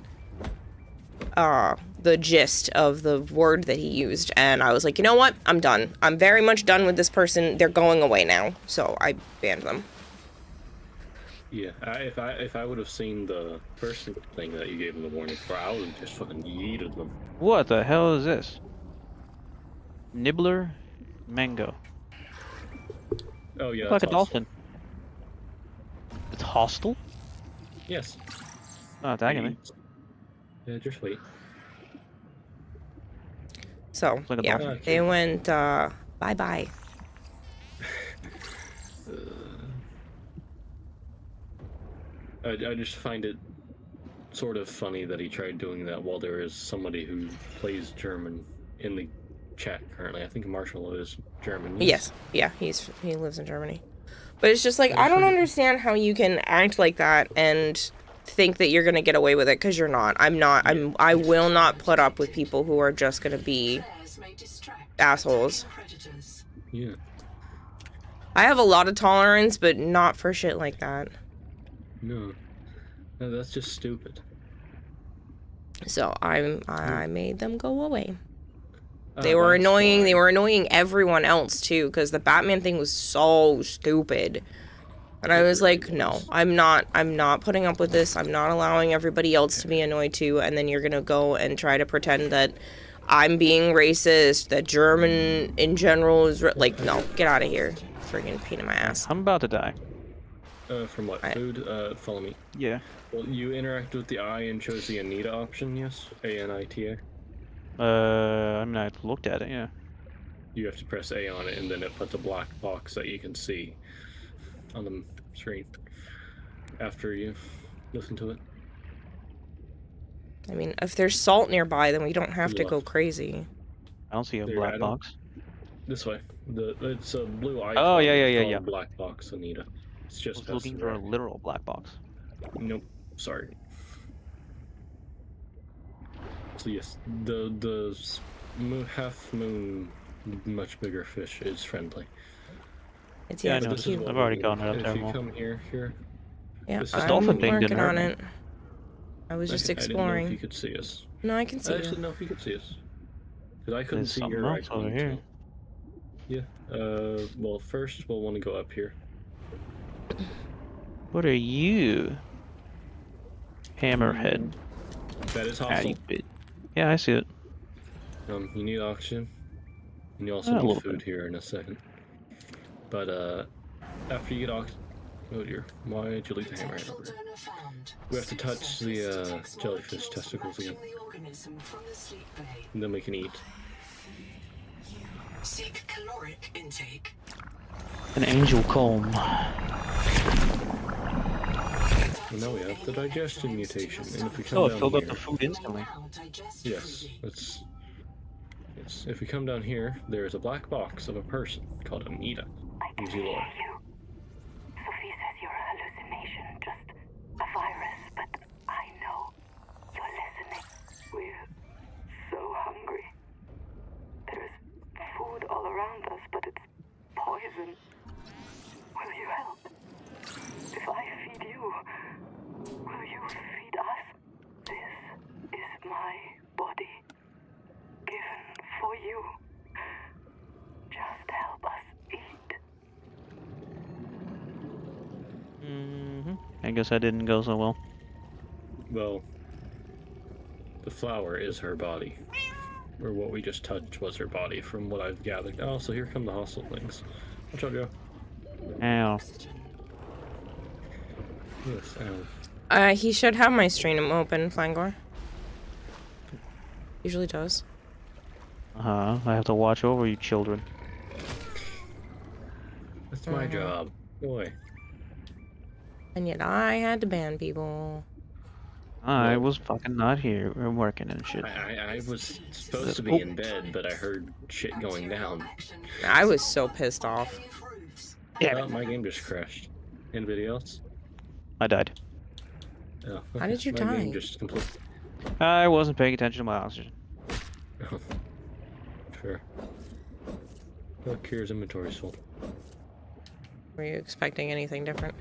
the gist of the word that he used, and I was like, you know what? I'm done. I'm very much done with this person. They're going away now, so I banned them. Yeah, if I would have seen the person thing that you gave him the warning for, I would have just fucking yeeted them. What the hell is this? Nibbler mango. Oh yeah, Looks like a that's hostile. dolphin. It's hostile? Yes. Not attacking me. Yeah, just wait. So, Like a yeah, dolphin. they went, bye-bye. I just find it sort of funny that he tried doing that while there is somebody who plays German in the chat currently. I think Marshall is German. Yes, yeah, he lives in Germany. But it's just like, I don't understand how you can act like that and think that you're gonna get away with it, because you're not. I will not put up with people who are just gonna be assholes. Yeah. I have a lot of tolerance, but not for shit like that. No, that's just stupid. So I made them go away. They Oh, were that's annoying. fine. They were annoying everyone else too, because the Batman thing was so stupid. And I was like, no, I'm not putting up with this. I'm not allowing everybody else to be annoyed too. And then you're gonna go and try to pretend that I'm being racist, that German in general is like, no, get out of here, friggin' pain in my ass. I'm about to die. From what? Food? Follow me. Yeah. Well, you interacted with the eye and chose the Anita option, yes? A-N-I-T-A. I mean, I looked at it, yeah. You have to press A on it, and then it puts a black box that you can see on the screen after you listen to it. I mean, if there's salt nearby, then we don't have to go Left. crazy. I don't see a There, black box. This way. It's a blue icon. Oh, yeah, called yeah. Black box, Anita. It's I just was past looking the for a rack. literal black box. Nope. Sorry. So yes, the half moon, much bigger fish is friendly. It's Yeah, I it's know. cute. I've already gone right up If there you more. come here, Yeah, this is I'm dolphin thing working didn't hurt on me. it. I was just I didn't know exploring. if you could see us. No, I can see I just you. didn't know if you could see us. Because I couldn't There's see something your else icon. over here. So. Yeah. Well, first we'll want to go up here. What are you? Hammerhead. That is Ah, hostile. you bit. Yeah, I see it. You need oxygen. And you also A need little food bit. here in a second. But after you get oxygen... Oh dear, why did you leave the hammerhead over here? We have to touch the jellyfish testicles again. And then we can eat. Seek caloric intake. An angel comb. And now we have the digestion mutation. And if we come Oh, down it filled here... up the food instantly. Yes, that's... Yes, if we come down here, there is a black box of a person called Anita. Easy lore. Sophie says you're a hallucination, just a virus, but I know you're listening. We're so hungry. There's food all around us, but it's poison. Will you help? If I feed you, will you feed us? This is my body, given for you. Just help us eat. I guess that didn't go so well. Well, the flower is her body. Or what we just touched was her body, from what I've gathered. Oh, so here come the hostile things. Watch out, Joe. Ow. Yes, ow. He should have my stream open, Flangor. Usually does. I have to watch over you children. That's my job. Go away. And yet I had to ban people. I was fucking not here. We're working and shit. I was supposed to be in bed, but I heard shit going down. I was so pissed off. Yeah. Well, my game just crashed. Anybody else? I died. Oh, How did you my die? game just completely... I wasn't paying attention to my oxygen. Oh. Sure. Look, Kira's inventory's full. Were you expecting anything different?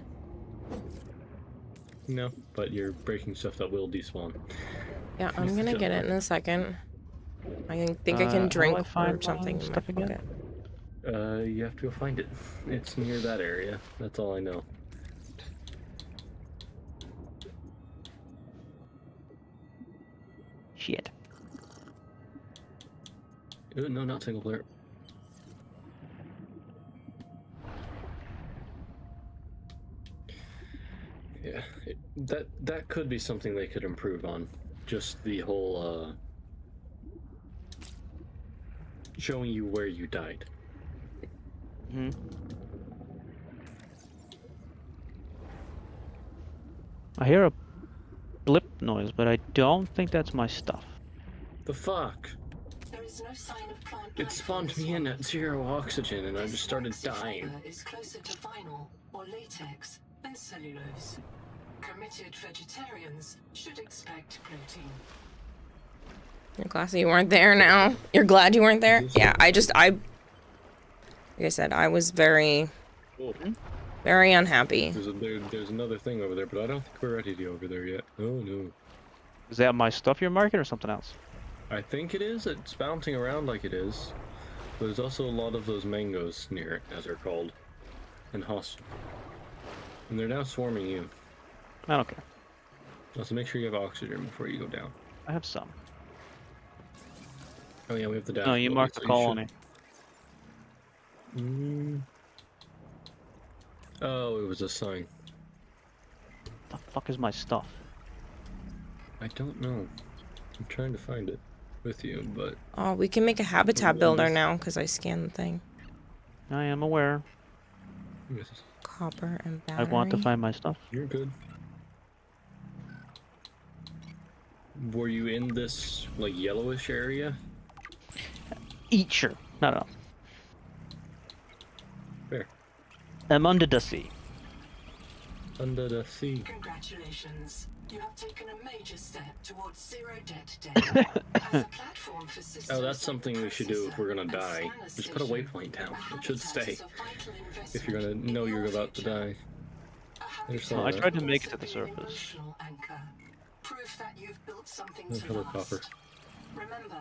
No, but you're breaking stuff that will despawn. Yeah, I'm gonna get it in a second. I think I can drink or something in my pocket. You have to go find it. It's near that area. That's all I know. Shit. Ooh, no, not single player. Yeah, that could be something they could improve on. Just the whole showing you where you died. Hmm. I hear a blip noise, but I don't think that's my stuff. The fuck? There is no sign of plant It spawned me in at 0 oxygen and I just started dying. is closer to vinyl or latex than cellulose. Committed vegetarians should expect protein. You're glad you weren't there now. You're glad you weren't there? Yeah, like I said, I was very unhappy. There's another thing over there, but I don't think we're ready to go over there yet. Oh no. Is that my stuff you're marking or something else? I think it is. It's bouncing around like it is. But there's also a lot of those mangoes near it, as they're called. And hostile. And they're now swarming you. I don't care. Also, make sure you have oxygen before you go down. I have some. Oh yeah, we have the dash. No, you marked the colony. Oh, it was a sign. The fuck is my stuff? I don't know. I'm trying to find it with you, but... Oh, we can make a habitat builder now, because I scanned the thing. I am aware. Yes. Copper and battery. I want to find my stuff. You're good. Were you in this, like, yellowish area? Sure. No. Where? I'm under the sea. Under the sea. Congratulations. You have taken a major step towards zero debt day. As a platform for systems Oh, that's something we should do if we're gonna die. Just put a waypoint down. It should stay. If you're gonna know you're about to die. Well, I tried to make it to the surface. Proof that you've built something There's to another last. copper. Remember,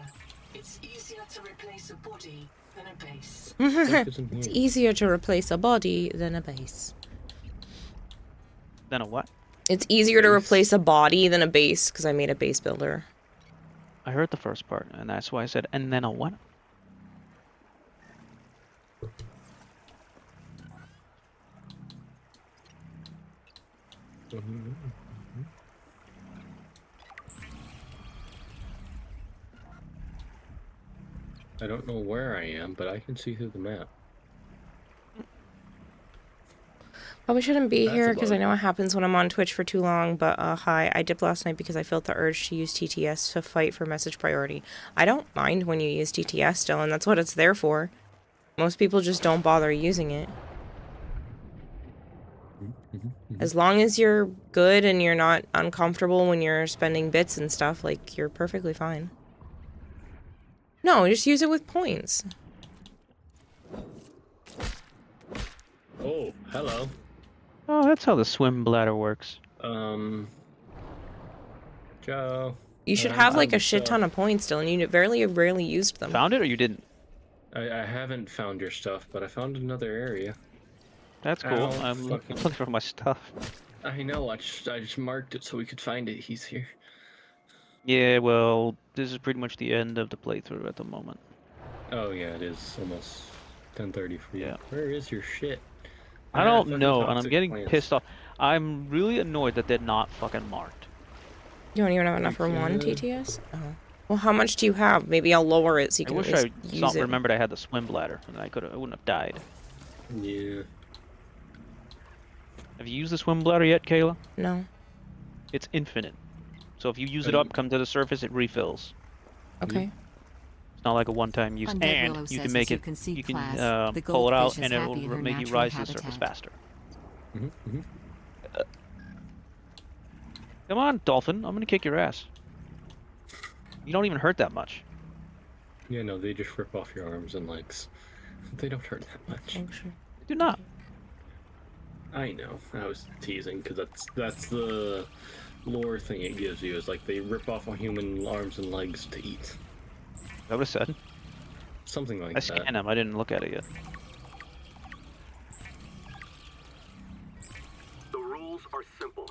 it's easier to replace a body than a base. It's easier to replace a body than a base. Then a what? It's easier to replace a body than a base, because I made a base builder. I heard the first part, and that's why I said, and then a what? I don't know where I am, but I can see through the map. Probably shouldn't be That's here because I know about what happens when I'm on Twitch for too long, but hi, I dipped last night because I felt the urge to use TTS to fight for message priority. I don't mind when you use TTS still, and that's what it's there for. Most people just don't bother using it. As long as you're good and you're not uncomfortable when you're spending bits and stuff, like, you're perfectly fine. No, just use it with points. Oh, hello. Oh, that's how the swim bladder works. Ciao. You should have, like, a shit ton of points still, and you rarely used them. Found it or you didn't? I haven't found your stuff, but I found another area. That's cool. Ow, I'm looking for my stuff. I know, I just marked it so we could find it. He's here. Yeah, well, this is pretty much the end of the playthrough at the moment. Oh yeah, it is almost 10:30 for you. Yeah. Where is your shit? I don't fucking know, and I'm toxic getting plants. pissed off. I'm really annoyed that they're not fucking marked. You don't even have enough for one TTS? Oh. Well, how much do you have? Maybe I'll lower it so you I can wish at I least use it. remembered I had the swim bladder, and I wouldn't have died. Yeah. Have you used the swim bladder yet, Kayla? No. It's infinite. So if you use it up, come to the surface, it refills. Okay. It's not like a one-time use, Undead Willow and you says, can as make you it. can see, You can class, the pull it out, goldfish and is it happy in will her make you natural rise to the surface habitat. faster. Mm-hmm. Come on, dolphin! I'm gonna kick your ass. You don't even hurt that much. Yeah, no, they just rip off your arms and legs. They don't hurt that much. Oh, sure. Do not. I know. I was teasing because that's the lore thing it gives you is like they rip off on human arms and legs to eat. Is that what it said? Something like I that. scanned them. I didn't look at it yet. The rules are simple.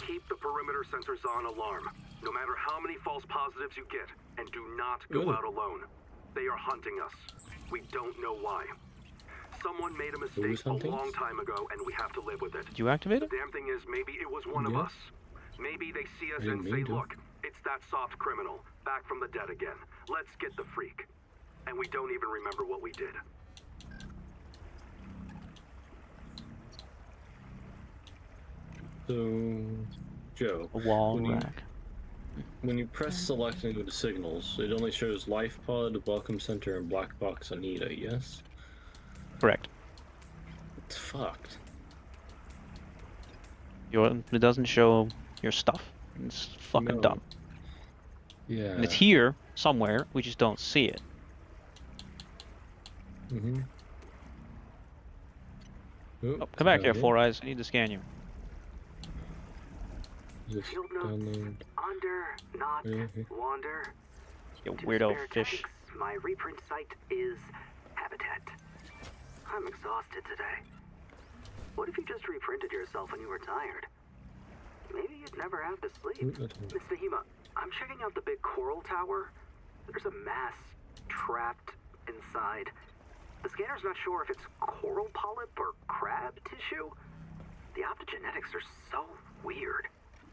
Keep the perimeter sensors on alarm, no matter how many false positives you get, and do not go out alone. They are hunting us. We don't know why. Someone made a mistake a long time ago, and we have to live with it. Did you activate it? The damn thing is, maybe it was one of us. Maybe they see us and say, look, it's that soft criminal, back from the dead again. Let's get the freak. And we don't even remember what we did. So, Joe, A wall rack. when you press select into the signals, it only shows Life Pod, Welcome Center, and Black Box Anita, yes? Correct. It's fucked. It doesn't show your stuff. It's fucking dumb. Yeah. And it's here somewhere. We just don't see it. Mm-hmm. Oh, come back here, Four Eyes. I need to scan you. Just Field notes, download. under, not, wander. You To weirdo spare fish. tanks, my reprint site is habitat. I'm exhausted today. What if you just reprinted yourself when you were tired? Maybe you'd never have to sleep. Miss Nahima, I'm checking out the big coral tower. There's a mass trapped inside. The scanner's not sure if it's coral polyp or crab tissue. The optogenetics are so weird.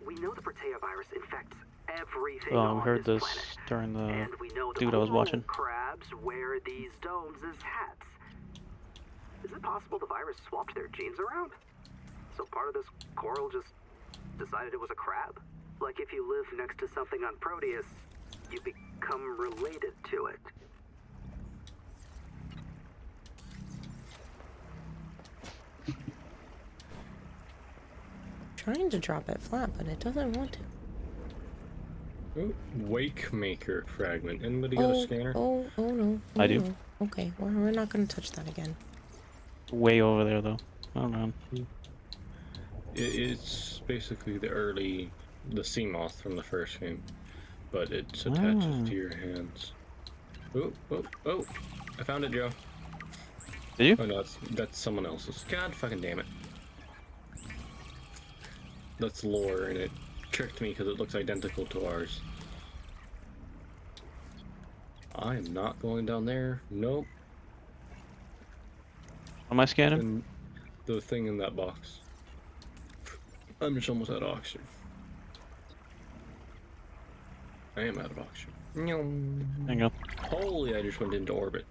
We know the Protea virus infects everything Oh, on we heard this this planet. during the And we know the dude I was coral watching. crabs wear these domes as hats. Is it possible the virus swapped their genes around? So part of this coral just decided it was a crab? Like if you live next to something on Proteus, you become related to it. Trying to drop it flat, but it doesn't want to. Oh, Wake Maker fragment. Anybody got a scanner? Oh no. I do. No. Okay, we're not gonna touch that again. Way over there, though. I don't know. It's basically the sea moth from the first game, but it's attached to your hands. Oh! I found it, Joe. Did you? Oh no, that's someone else's. God fucking damn it. That's lore, and it tricked me because it looks identical to ours. I am not going down there. Nope. Am I scanning? And the thing in that box. I'm just almost out of oxygen. I am out of oxygen. Hang on. Holy, I just went into orbit.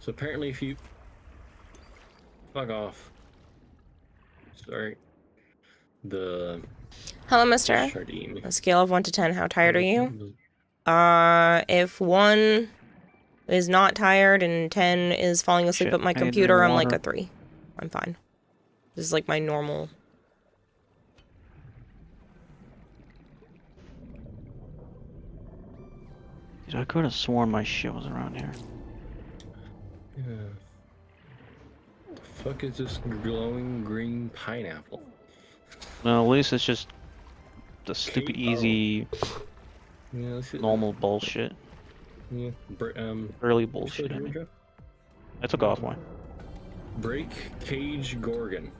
So apparently if you... Fuck off. Sorry. Hello, mister. Sardine. A scale of 1 to 10, how tired are you? If 1 is not tired and 10 is falling asleep Shit, at my I need computer, more I'm like water. a 3. I'm fine. This is like my normal. Dude, I could have sworn my shit was around here. Yeah. The fuck is this glowing green pineapple? No, at least it's just the stupid easy Yeah, let's see. normal bullshit. Yeah. Early bullshit. I mean. I took off one. Break Cage Gorgon.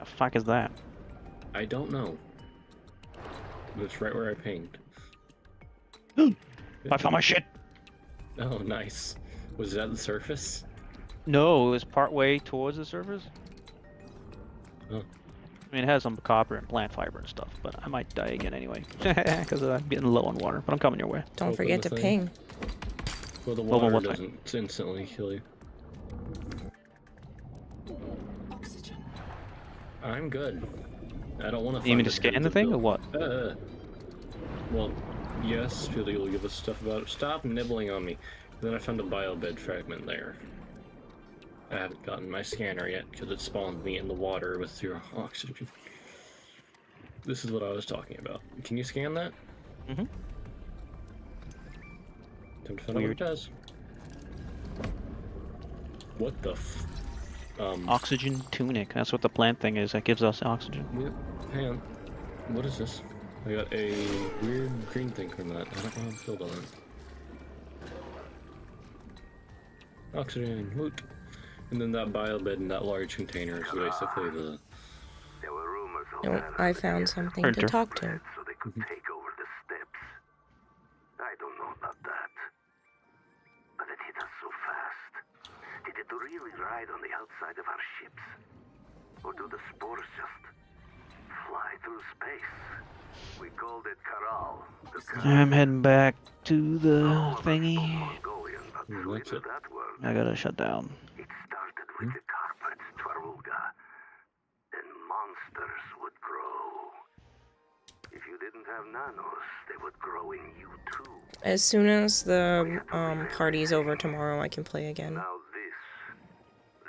The fuck is that? I don't know. But it's right where I pinged. I found my shit! Oh, nice. Was it at the surface? No, it was part way towards the surface. Oh. I mean, it has some copper and plant fiber and stuff, but I might die again anyway. Because I'm getting low on water, but I'm coming your way. Don't Open forget the to thing. ping. Well, the Open water what doesn't instantly kill you. Oxygen. I'm good. I don't want to. You mean to scan the thing or what? Well, yes, you'll give us stuff about it. Stop nibbling on me. Then I found a biobed fragment there. I haven't gotten my scanner yet because it spawned me in the water with 0 oxygen. This is what I was talking about. Can you scan that? Mm-hmm. Time to find out what it does. What the f... Oxygen tunic. That's what the plant thing is. That gives us oxygen. Yep. Hang on. What is this? I got a weird green thing from that. I don't know how I'm filled on it. Oxygen. Woot. And then that biobed in that large container is basically the... There were rumors of No, I found something to talk to. so they could take over the steppes. I don't know about that. But it hit us so fast. Did it really ride on the outside of our ships? Or do the spores just fly through space? We called it Karal. I'm heading back to the thingy. That's it. I gotta shut down. It started with the carpets, Twaruga. Then monsters would grow. If you didn't have nanos, they would grow in you too. As soon as the party's over tomorrow, I can play again.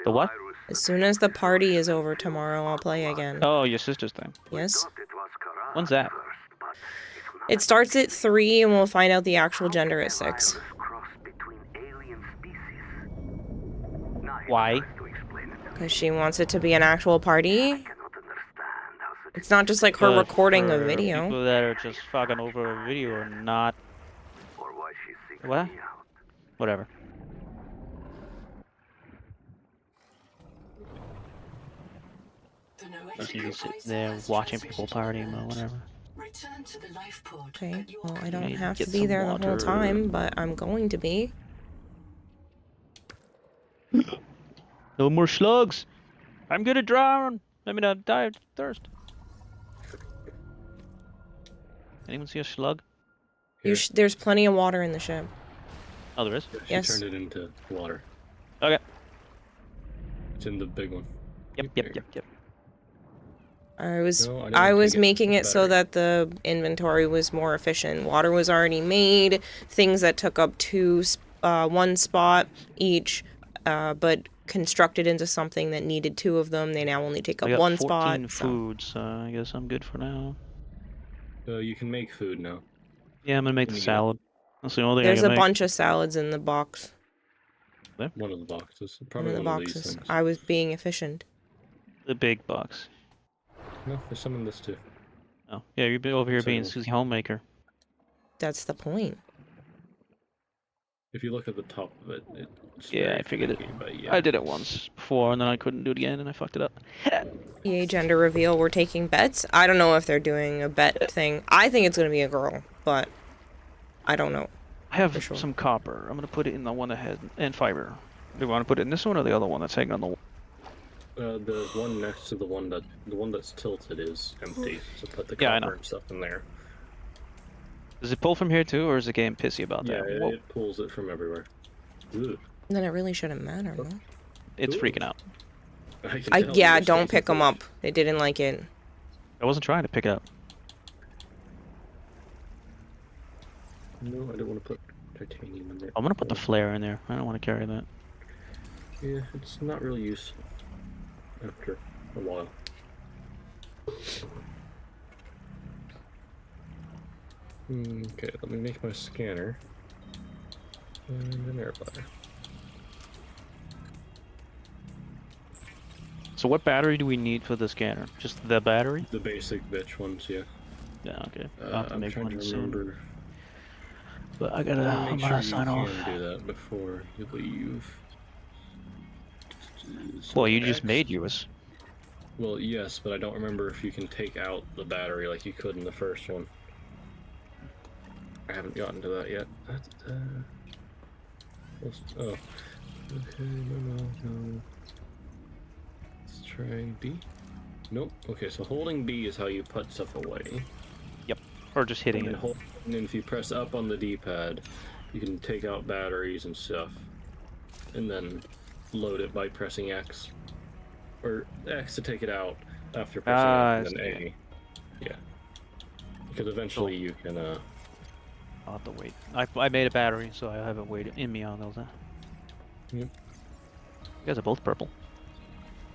The what? As soon as the party is over tomorrow, I'll play again. Oh, your sister's thing. Yes. When's that? It starts at 3 and we'll find out the actual gender at 6. Why? Because she wants it to be an actual party. It's not just like her recording a video. People that are just fucking over a video or not. What? Whatever. Just you sit there watching people partying or whatever. Okay, well I don't have to be there the whole time, but I'm going to be. No more slugs! I'm gonna drown! I mean, die of thirst. Anyone see a slug? There's plenty of water in the ship. Oh, there is? Yeah, she Yes. turned it into water. Okay. It's in the big one. Yep. I was No, I didn't I was take it. making it so that the inventory was more efficient. Water was already made. Things that took up one spot each, but constructed into something that needed 2 of them. They now only take up I got one 14 spot. So. food, so I guess I'm good for now. You can make food now. Yeah, I'm gonna make the Can you salad. That's the only thing There's I a can make. bunch of salads in the box. One of the boxes. One Probably of the one of these boxes. things. I was being efficient. The big box. No, there's some in this too. Oh, yeah, you've been over here being Sorry. Susie Homemaker. That's the point. If you look at the top of it, it's Yeah, very I figured it. finicky, but yeah. I did it once before, and then I couldn't do it again, and I fucked it up. EA gender reveal. We're taking bets. I don't know if they're doing a bet thing. I think it's gonna be a girl, but I don't know. I have sure. some copper. I'm gonna put it in the one that has and fiber. Do you want to put it in this one or the other one that's hanging on the wall? The one next to the one that's tilted is empty. So put the Yeah, I copper know. and stuff in there. Does it pull from here too, or is the game pissy about Yeah, that? Whoa, it pulls it from everywhere. Ooh. Then it really shouldn't matter, no? it's Ooh. freaking out. I can tell Yeah, you're don't so pick them confused. up. They didn't like it. I wasn't trying to pick it up. No, I don't want to put titanium in there. I'm gonna put the flare in there. I don't want to carry that. Yeah, it's not really useful after a while. Okay, let me make my scanner. And an air bladder. So what battery do we need for the scanner? Just the battery? The basic bitch ones, yeah. Yeah, okay. I'll have to I'm make trying one to soon. remember. But I gotta, I'm Make gonna sure sign you off. can do that before you leave. Well, you just X- made yours. Well, yes, but I don't remember if you can take out the battery like you could in the first one. I haven't gotten to that yet. Oh. Okay, no. Let's try B. Nope. Okay, so holding B is how you put stuff away. Yep. Or just hitting And it. then, and then if you press up on the D-pad, you can take out batteries and stuff. And then load it by pressing X. Or X to take it out after pressing X, and then A. Yeah. Because eventually you can, I'll have to wait. I made a battery, so I haven't waited in me on those. Yep. You guys are both purple.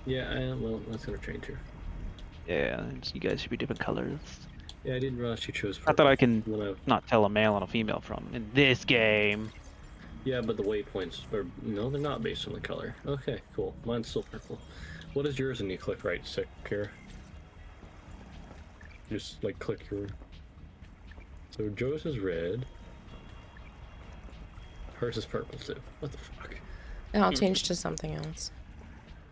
Yeah, well, that's gonna change here. Yeah, you guys should be different colors. Yeah, I didn't realize you chose Not that I can when I... not tell a male and a female from in this game. Yeah, but the waypoints are no, they're not based on the color. Okay, cool. Mine's still purple. What is yours when you click right stick, Kara? Just like click your. So Joe's is red. Hers is purple too. What the fuck? And I'll change to something else.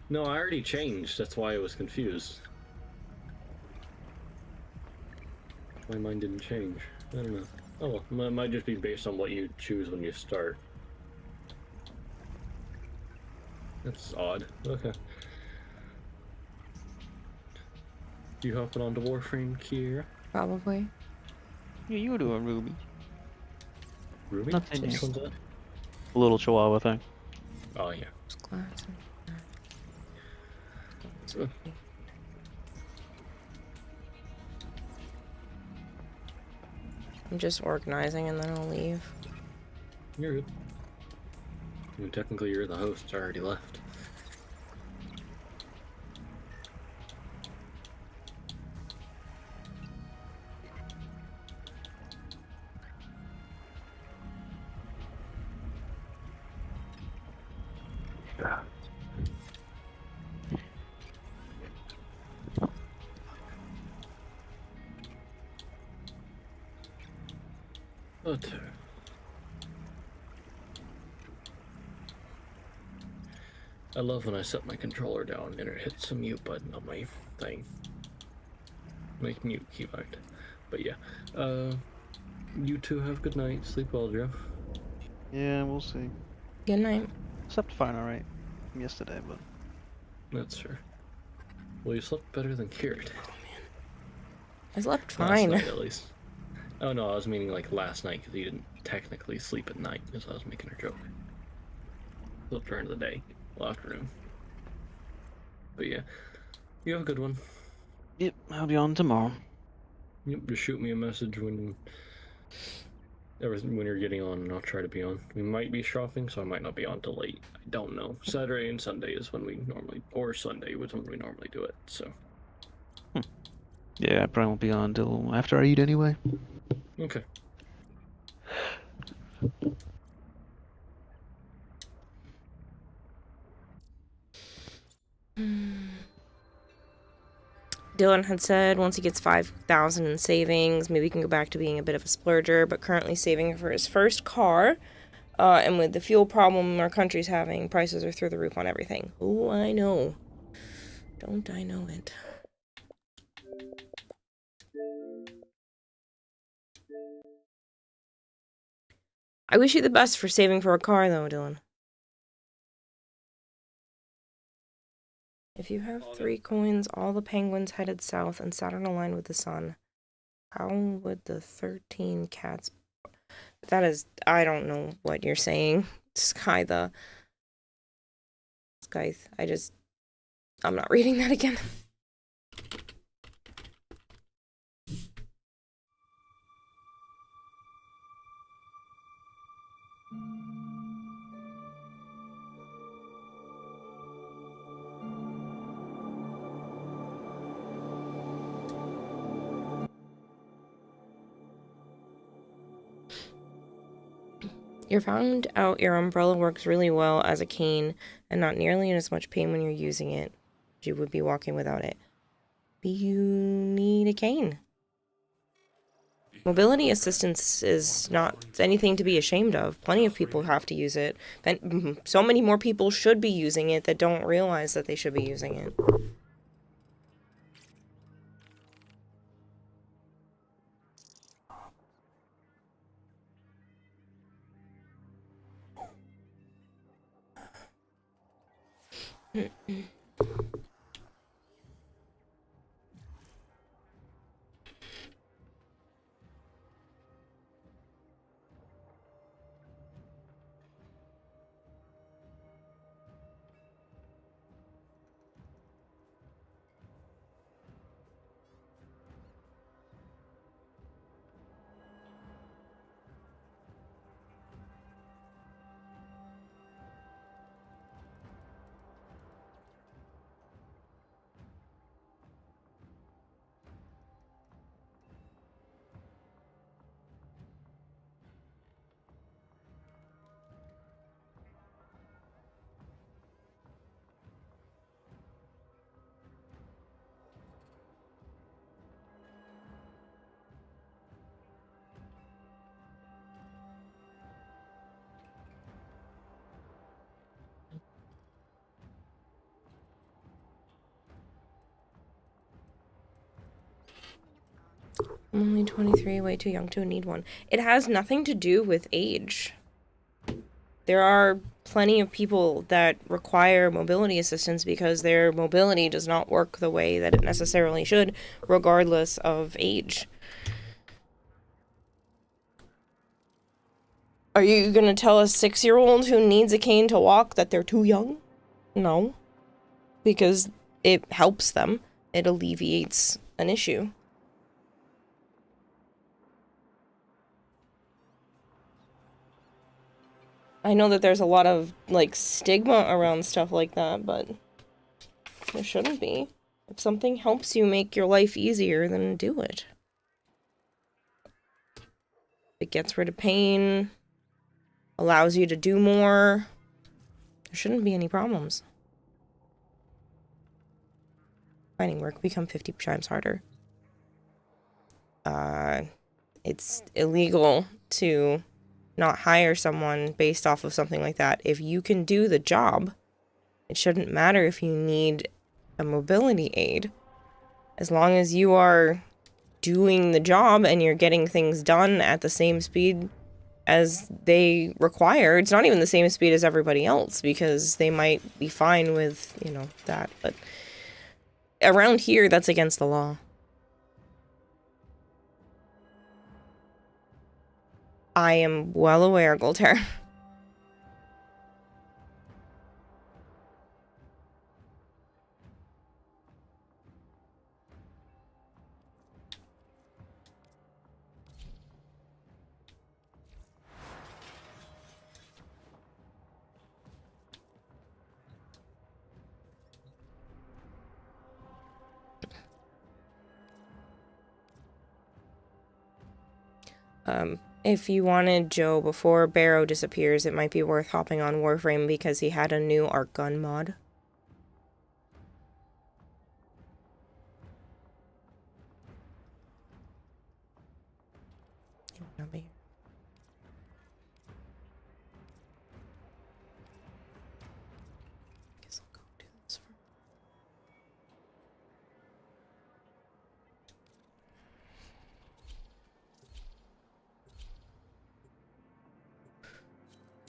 No, I already changed. That's why I was confused. My mind didn't change. I don't know. Oh, well, it might just be based on what you choose when you start. That's odd. Okay. You hopping onto Warframe, Kira? Probably. Yeah, you do a Ruby. Ruby? Nothing Which new. one's that? A little Chihuahua thing. Oh, yeah. I'm just organizing and then I'll leave. You're good. I mean, technically you're the host. I already left. But I love when I set my controller down and it hits the mute button on my thing. Make mute keybind. But yeah. You two have good night. Sleep well, Jeff. Yeah, we'll see. Good night. Slept fine, alright. From yesterday, but. That's fair. Well, you slept better than Kira did. I slept Last fine. night, at least. Oh no, I was meaning like last night because you didn't technically sleep at night because I was making a joke. Slept during the day, well, afternoon. But yeah, you have a good one. Yep, I'll be on tomorrow. Yep, just shoot me a message when you're getting on, and I'll try to be on. We might be shopping, so I might not be on till late. I don't know. Saturday and Sunday is when we normally, or Sunday was when we normally do it. So. Yeah, I probably won't be on until after I eat anyway. Okay. Dylan had said once he gets 5,000 in savings, maybe he can go back to being a bit of a splurger, but currently saving for his first car. And with the fuel problem our country's having, prices are through the roof on everything. Oh, I know. Don't I know it? I wish you the best for saving for a car, though, Dylan. If you have 3 coins, all the penguins headed south, and Saturn aligned with the sun, how would the 13 cats... That is... I don't know what you're saying. Sky, I'm not reading that again. You found out your umbrella works really well as a cane and not nearly in as much pain when you're using it as you would be walking without it. But you need a cane. Mobility assistance is not anything to be ashamed of. Plenty of people have to use it. And so many more people should be using it that don't realize that they should be using it. I'm only 23, way too young to need one. It has nothing to do with age. There are plenty of people that require mobility assistance because their mobility does not work the way that it necessarily should, regardless of age. Are you gonna tell a 6-year-old who needs a cane to walk that they're too young? No. Because it helps them. It alleviates an issue. I know that there's a lot of, like, stigma around stuff like that, but there shouldn't be. If something helps you make your life easier, then do it. It gets rid of pain, allows you to do more. There shouldn't be any problems. Finding work become 50 times harder. It's illegal to not hire someone based off of something like that. If you can do the job, it shouldn't matter if you need a mobility aid. As long as you are doing the job and you're getting things done at the same speed as they require. It's not even the same speed as everybody else because they might be fine with, you know, that. But around here, that's against the law. I am well aware, Golter. If you wanted Joe before Barrow disappears, it might be worth hopping on Warframe because he had a new arc gun mod.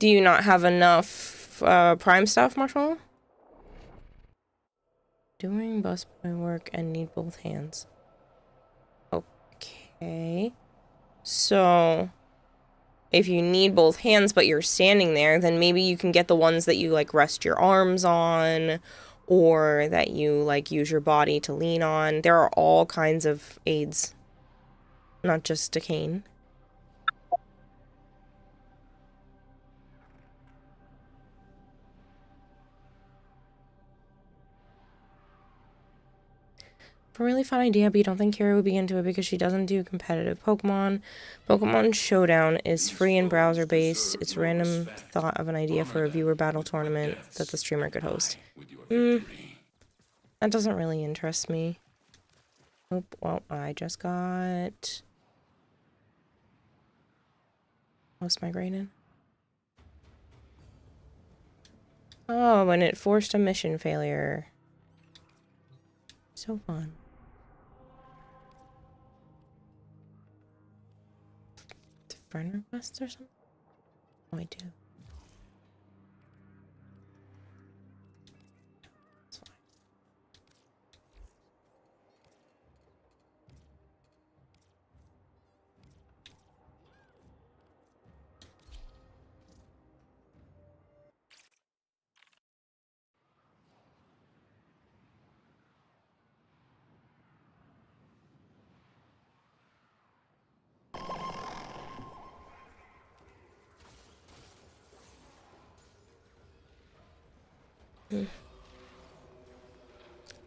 Do you not have enough prime stuff, Marshall? Doing busboy work and need both hands. Okay. So, if you need both hands but you're standing there, then maybe you can get the ones that you, like, rest your arms on, or that you, like, use your body to lean on. There are all kinds of aids. Not just a cane. A really fun idea, but you don't think Kira would be into it because she doesn't do competitive Pokemon. Pokemon Showdown is free and browser based. It's a random thought of an idea for a viewer battle tournament that the streamer could host. That doesn't really interest me. Oh, well, I just got most migrated. Oh, and it forced a mission failure. So fun. Friend requests or something? Oh, I do. That's fine.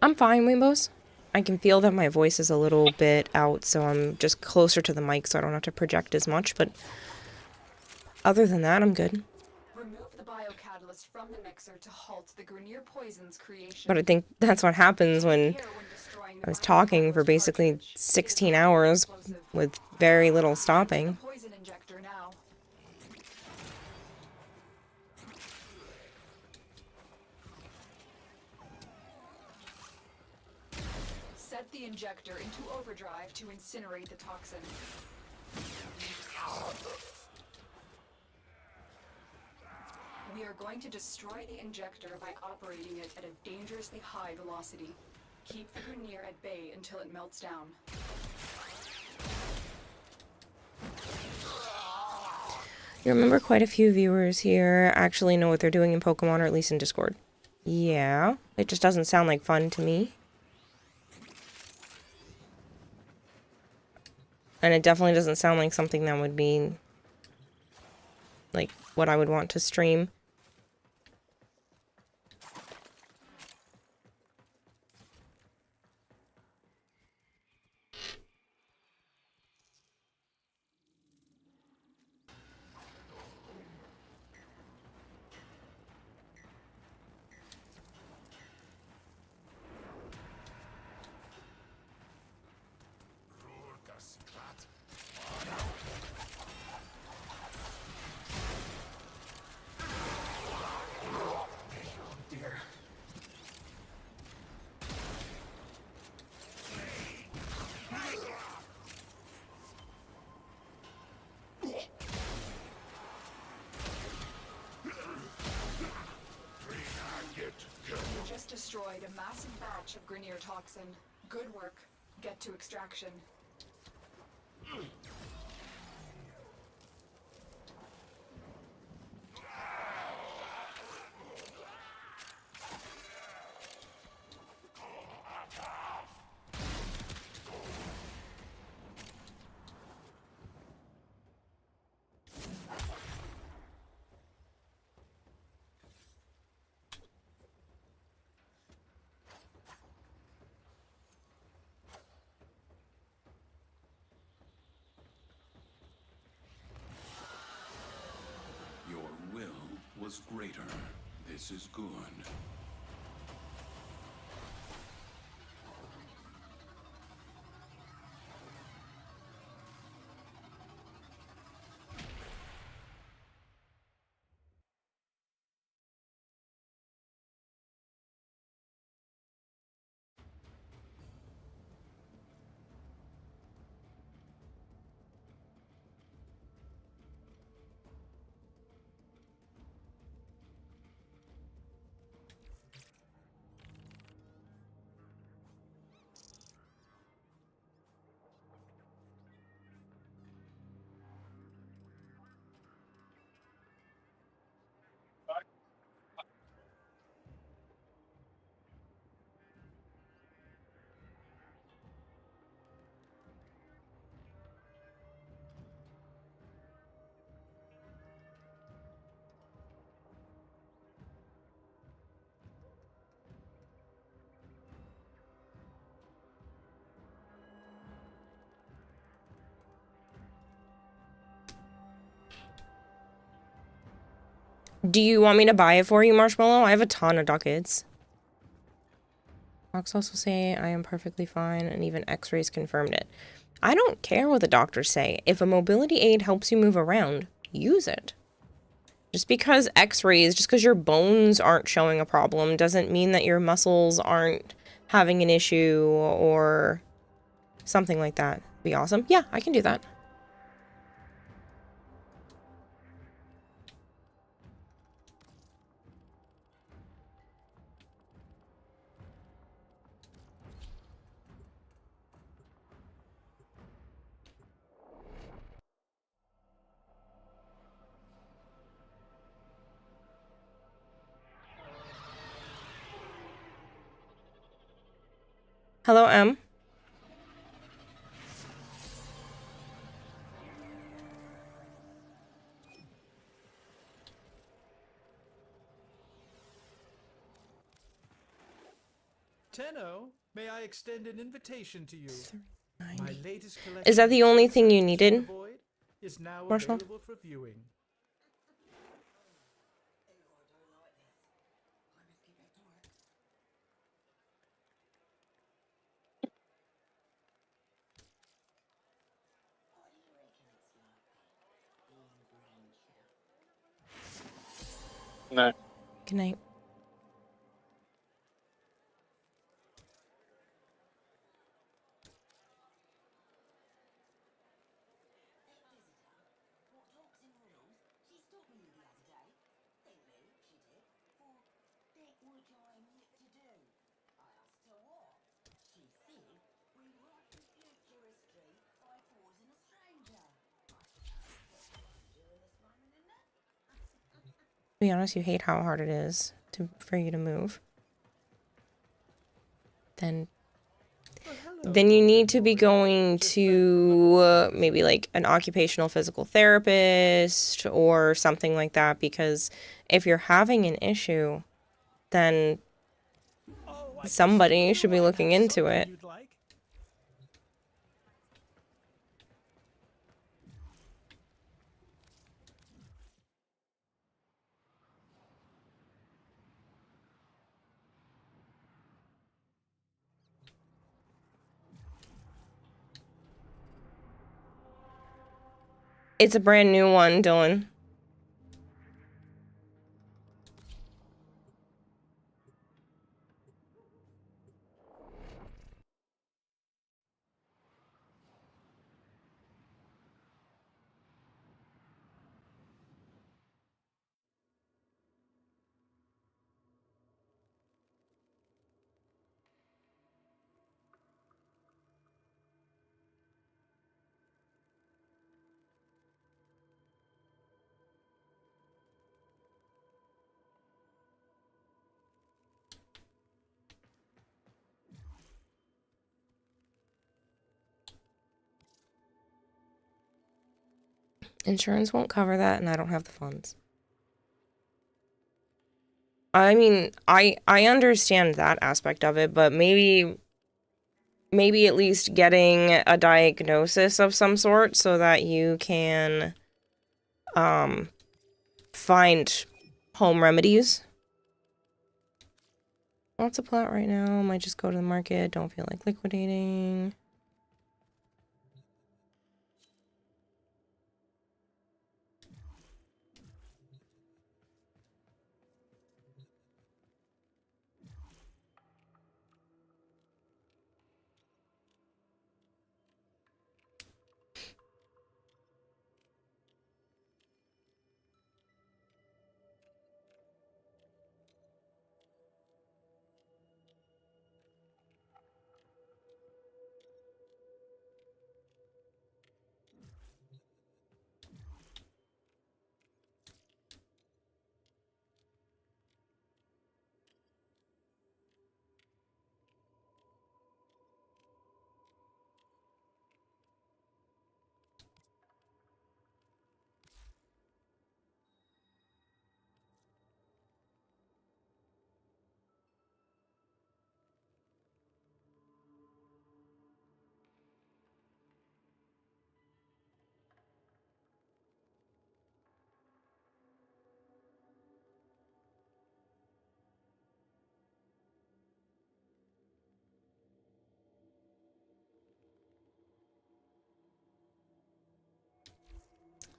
I'm fine, Rainbows. I can feel that my voice is a little bit out, so I'm just closer to the mic so I don't have to project as much, but other than that, I'm good. Remove the biocatalyst from the mixer to halt the Grenier poison's creation. But I think that's what happens when I was talking for basically 16 hours with very little stopping. the injector into overdrive to incinerate the toxin. We are going to destroy the injector by operating it at a dangerously high velocity. Keep the Grineer at bay until it melts down. You remember quite a few viewers here actually know what they're doing in Pokemon, or at least in Discord. Yeah, it just doesn't sound like fun to me. And it definitely doesn't sound like something that would be like what I would want to stream. Just destroyed a massive batch of Grineer toxin. Good work. Get to extraction. Was greater. This is good. Do you want me to buy it for you, Marshmallow? I have a ton of ducats. Docs also say I am perfectly fine, and even x-rays confirmed it. I don't care what the doctors say. If a mobility aid helps you move around, use it. Just because x-rays, just because your bones aren't showing a problem, doesn't mean that your muscles aren't having an issue or something like that. Be awesome. Yeah, I can do that. Hello, M. Tenno, may I extend an invitation to you? My latest collection Is that the only thing you needed, is now Marshall? available for viewing. No. Good night. be honest, you hate how hard it is for you to move, then you need to be going to maybe like an occupational physical therapist or something like that, because if you're having an issue, then somebody should be looking into it. It's a brand new one, Dylan. Insurance won't cover that, and I don't have the funds. I mean, I understand that aspect of it, but maybe at least getting a diagnosis of some sort so that you can find home remedies. Lots of plot right now. Might just go to the market. Don't feel like liquidating.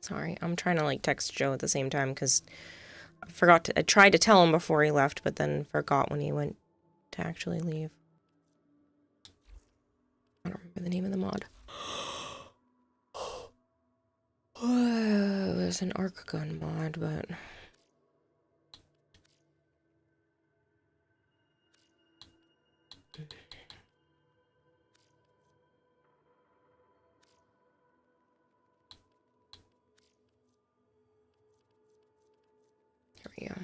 Sorry, I'm trying to like text Joe at the same time because I tried to tell him before he left, but then forgot when he went to actually leave. I don't remember the name of the mod. It was an arc gun mod, but here we go.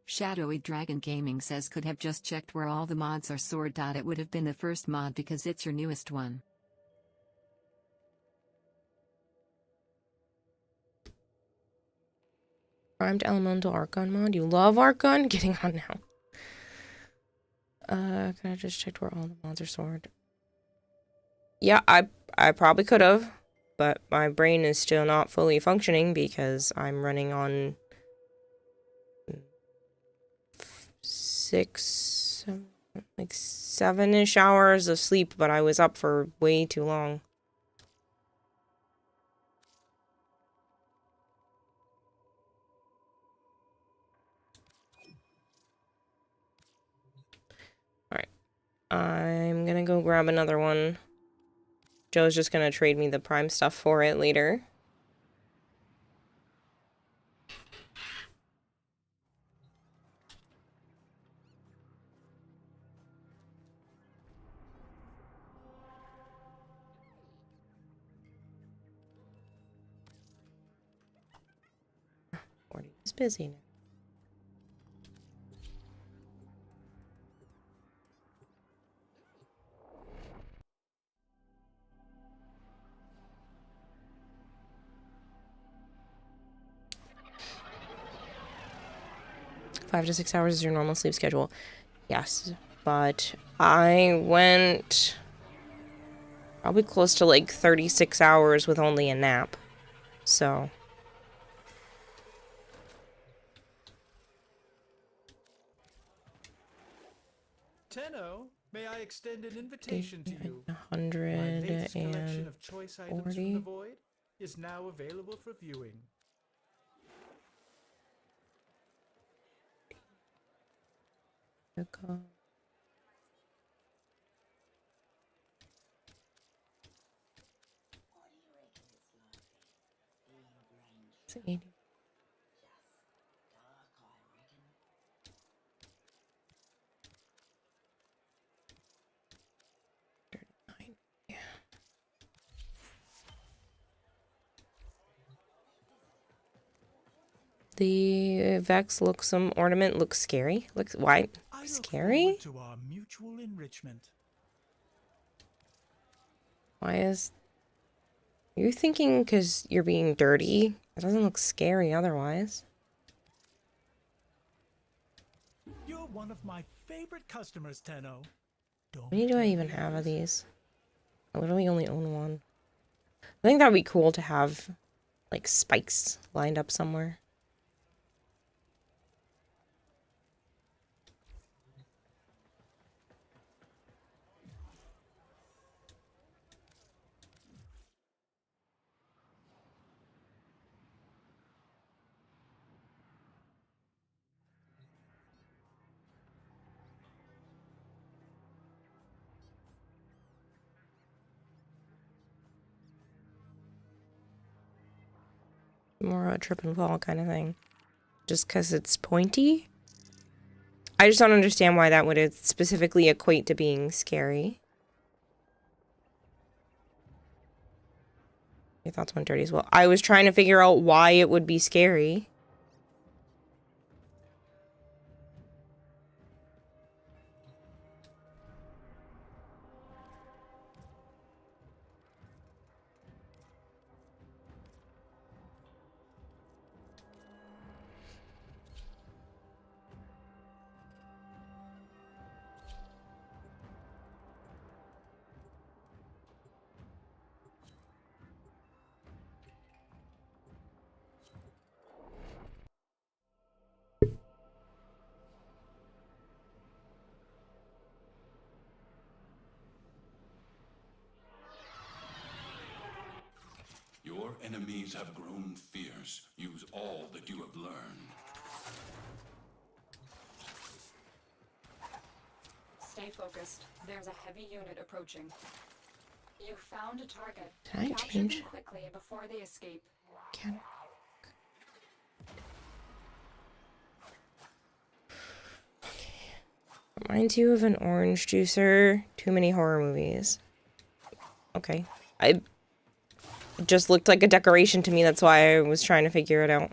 Shadowy Dragon Gaming says could have just checked where all the mods are stored. It would have been the first mod because it's your newest one. Primed Elemental Arc Gun mod. You love Arc Gun? Getting on now. Could I just checked where all the mods are stored? Yeah, I probably could have, but my brain is still not fully functioning because I'm running on 7-ish hours of sleep, but I was up for way too long. gonna go grab another one. Joe's just gonna trade me the prime stuff for it later. He's busy now. Five to 6 hours is your normal sleep schedule. Yes, but I went probably close to like 36 hours with only a nap. So Tenno, may I extend an invitation to you? 100 My latest collection and of choice items 40. from the void is now available for viewing. Okay. It's 80. The Vex Luxum ornament looks scary. Looks why? Scary? To our mutual enrichment. Why is... Are you thinking because you're being dirty? It doesn't look scary otherwise. You're one of my favorite customers, Tenno. How many do I even have of these? I literally only own one. I think that would be cool to have, like, spikes lined up somewhere. More a trip and fall kind of thing. Just because it's pointy? I just don't understand why that would specifically equate to being scary. Your thoughts went dirty as well. I was trying to figure out why it would be scary. Your enemies have grown fierce. Use all that you have learned. Stay focused. There's a heavy unit approaching. You found a target. Can I Capture change? them quickly before they escape. Can Reminds you of an orange juicer. Too many horror movies. Okay. It just looked like a decoration to me. That's why I was trying to figure it out.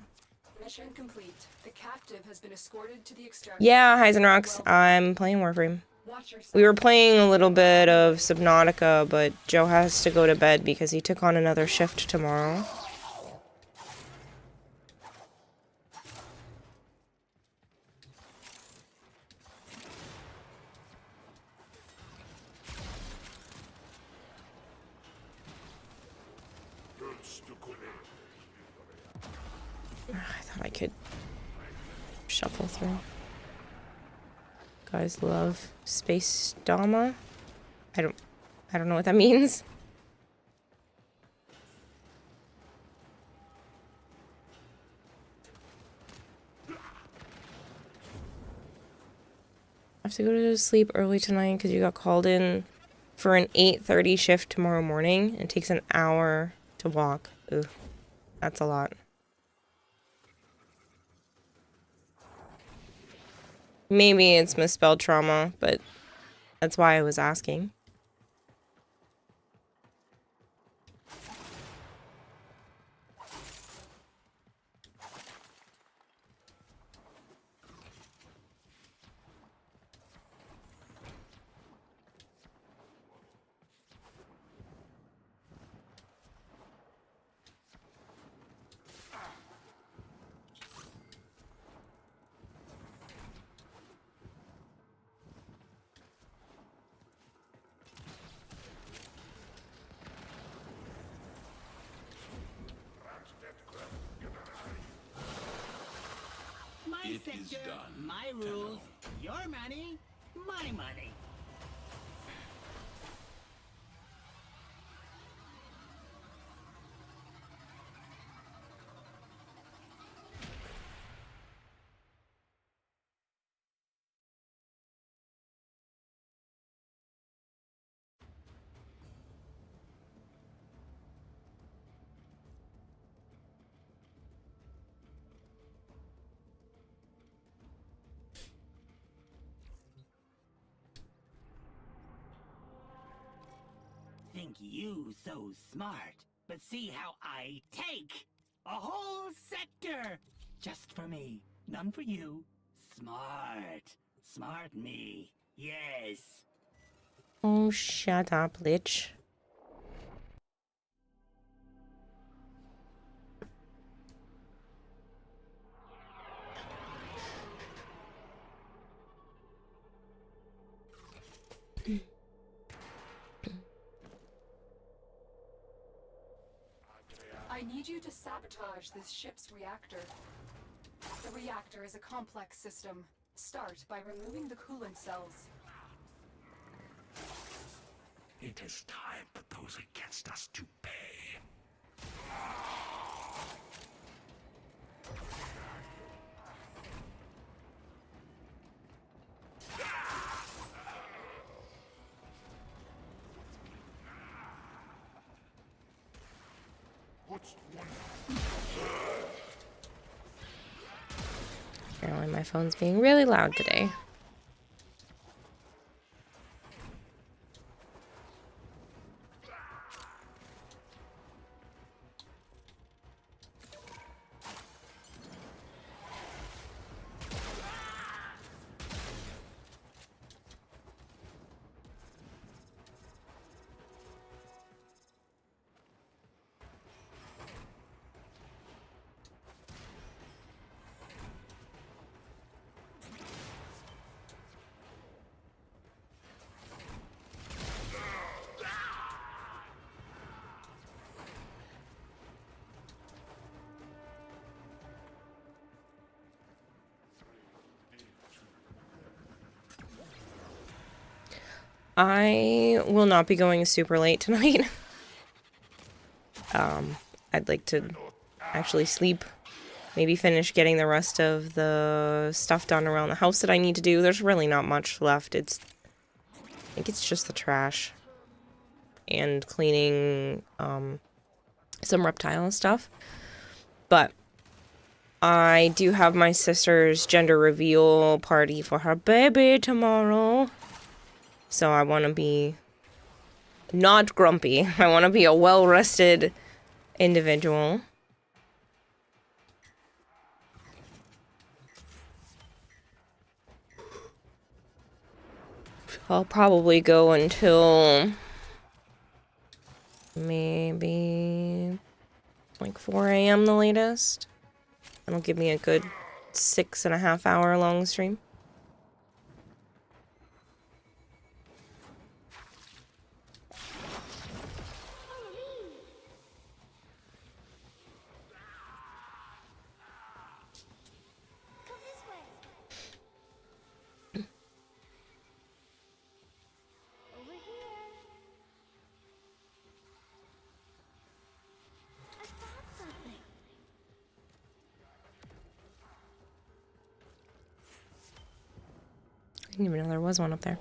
Mission complete. The captive has been escorted to the extraction. Yeah, Heisenrocks. I'm playing Warframe. We were playing a little bit of Subnautica, but Joe has to go to bed because he took on another shift tomorrow. I thought I could shuffle through. Guys love space dama. I don't know what that means. I have to go to sleep early tonight because you got called in for an 8:30 shift tomorrow morning. It takes an hour to walk. Ooh, that's a lot. Maybe it's misspelled trauma, but that's why I was asking. My sector, my rules, your money, my money. Think you so smart, but see how I take a whole sector just for me, none for you. Smart, smart me, yes. Oh, shut up, Lich. I need you to sabotage this ship's reactor. The reactor is a complex system. Start by removing the coolant cells. It is time for those against us to pay. Apparently my phone's being really loud today. I will not be going super late tonight. I'd like to actually sleep. Maybe finish getting the rest of the stuff done around the house that I need to do. There's really not much left. I think it's just the trash. And cleaning, some reptile stuff. But I do have my sister's gender reveal party for her baby tomorrow. So I want to be not grumpy. I want to be a well-rested individual. I'll probably go until maybe like 4 a.m. the latest. That'll give me a good 6.5 hour long stream. I didn't even know there was one up there.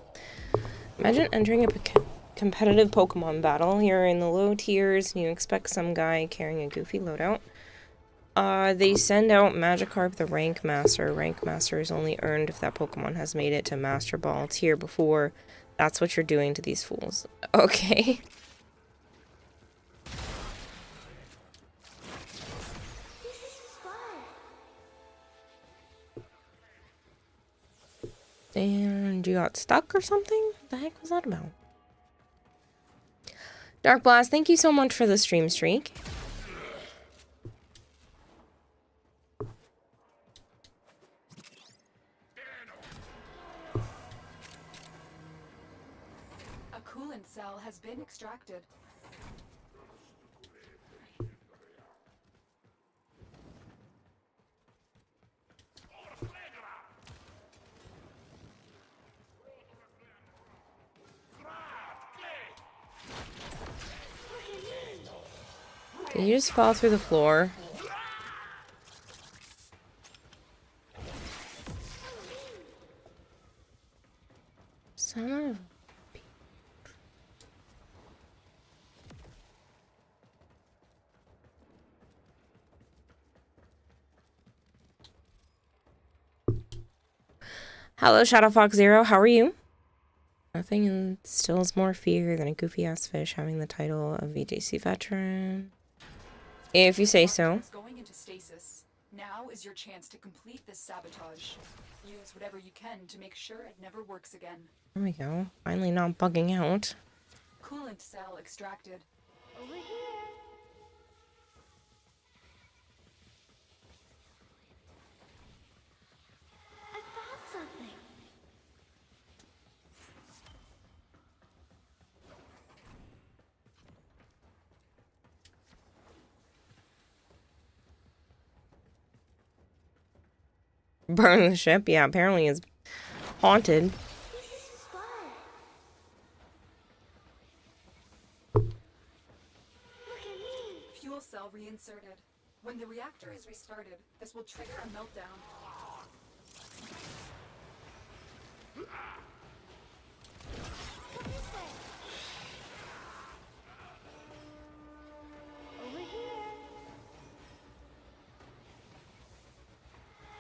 Imagine entering a competitive Pokemon battle. You're in the low tiers, and you expect some guy carrying a goofy loadout. They send out Magikarp the Rank Master. Rank Master is only earned if that Pokemon has made it to Master Ball tier before. That's what you're doing to these fools. Okay. And you got stuck or something? What the heck was that about? Dark Blast, thank you so much for the stream streak. A coolant cell has been extracted. Did you just fall through the floor? Son of... Hello, Shadowfox Zero. How are you? Nothing instills more fear than a goofy-ass fish having the title of VJC veteran. If you say so. It's going into stasis. Now is your chance to complete this sabotage. Use whatever you can to make sure it never works again. There we go. Finally not bugging out. Coolant cell extracted. Over here. I found something. Burn the ship? Yeah, apparently it's haunted. Fuel cell reinserted. When the reactor is restarted, this will trigger a meltdown. Over here.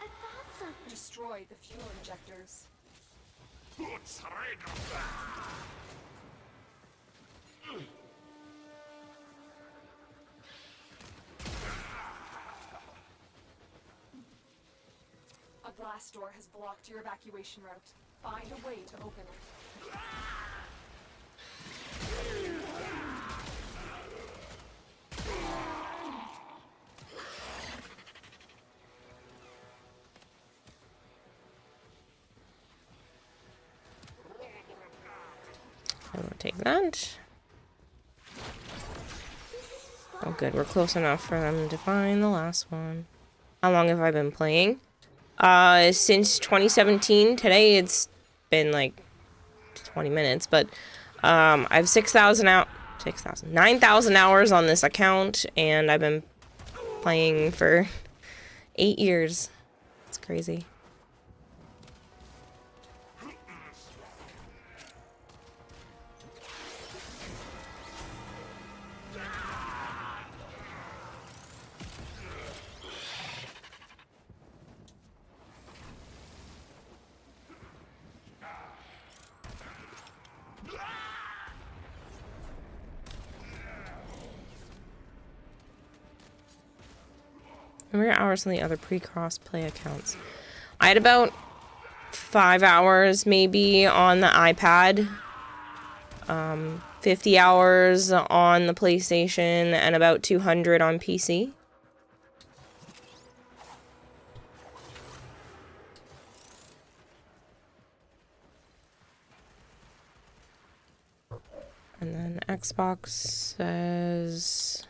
I found something. Destroy the fuel injectors. A blast door has blocked your evacuation route. Find a way to open it. I will take that. Oh good, we're close enough for them to find the last one. How long have I been playing? Since 2017. Today it's been like 20 minutes, but I have 9,000 hours on this account, and I've been playing for 8 years. It's crazy. How many hours on the other pre-cross play accounts? I had about 5 hours maybe on the iPad, 50 hours on the PlayStation, and about 200 on PC. And then Xbox says...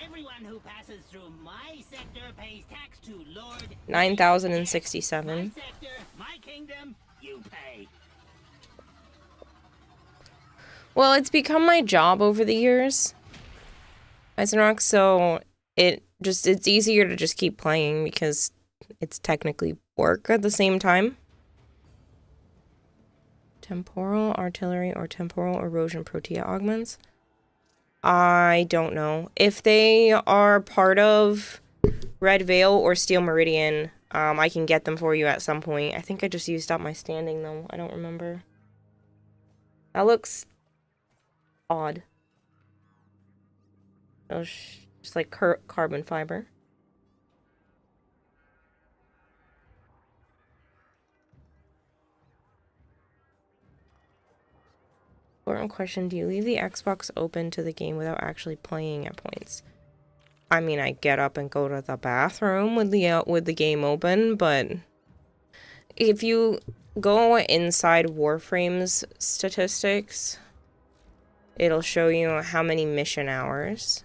Everyone who passes through my sector pays tax to Lord 9,067. My sector, my kingdom, you pay. Well, it's become my job over the years, Eisenrock, so it's easier to just keep playing because it's technically work at the same time. Temporal artillery or temporal erosion protea augments? I don't know. If they are part of Red Veil or Steel Meridian, I can get them for you at some point. I think I just used up my standing, though. I don't remember. That looks odd. Oh, just like carbon fiber. Important question, do you leave the Xbox open to the game without actually playing at points? I mean, I get up and go to the bathroom with the game open, but if you go inside Warframe's statistics, it'll show you how many mission hours.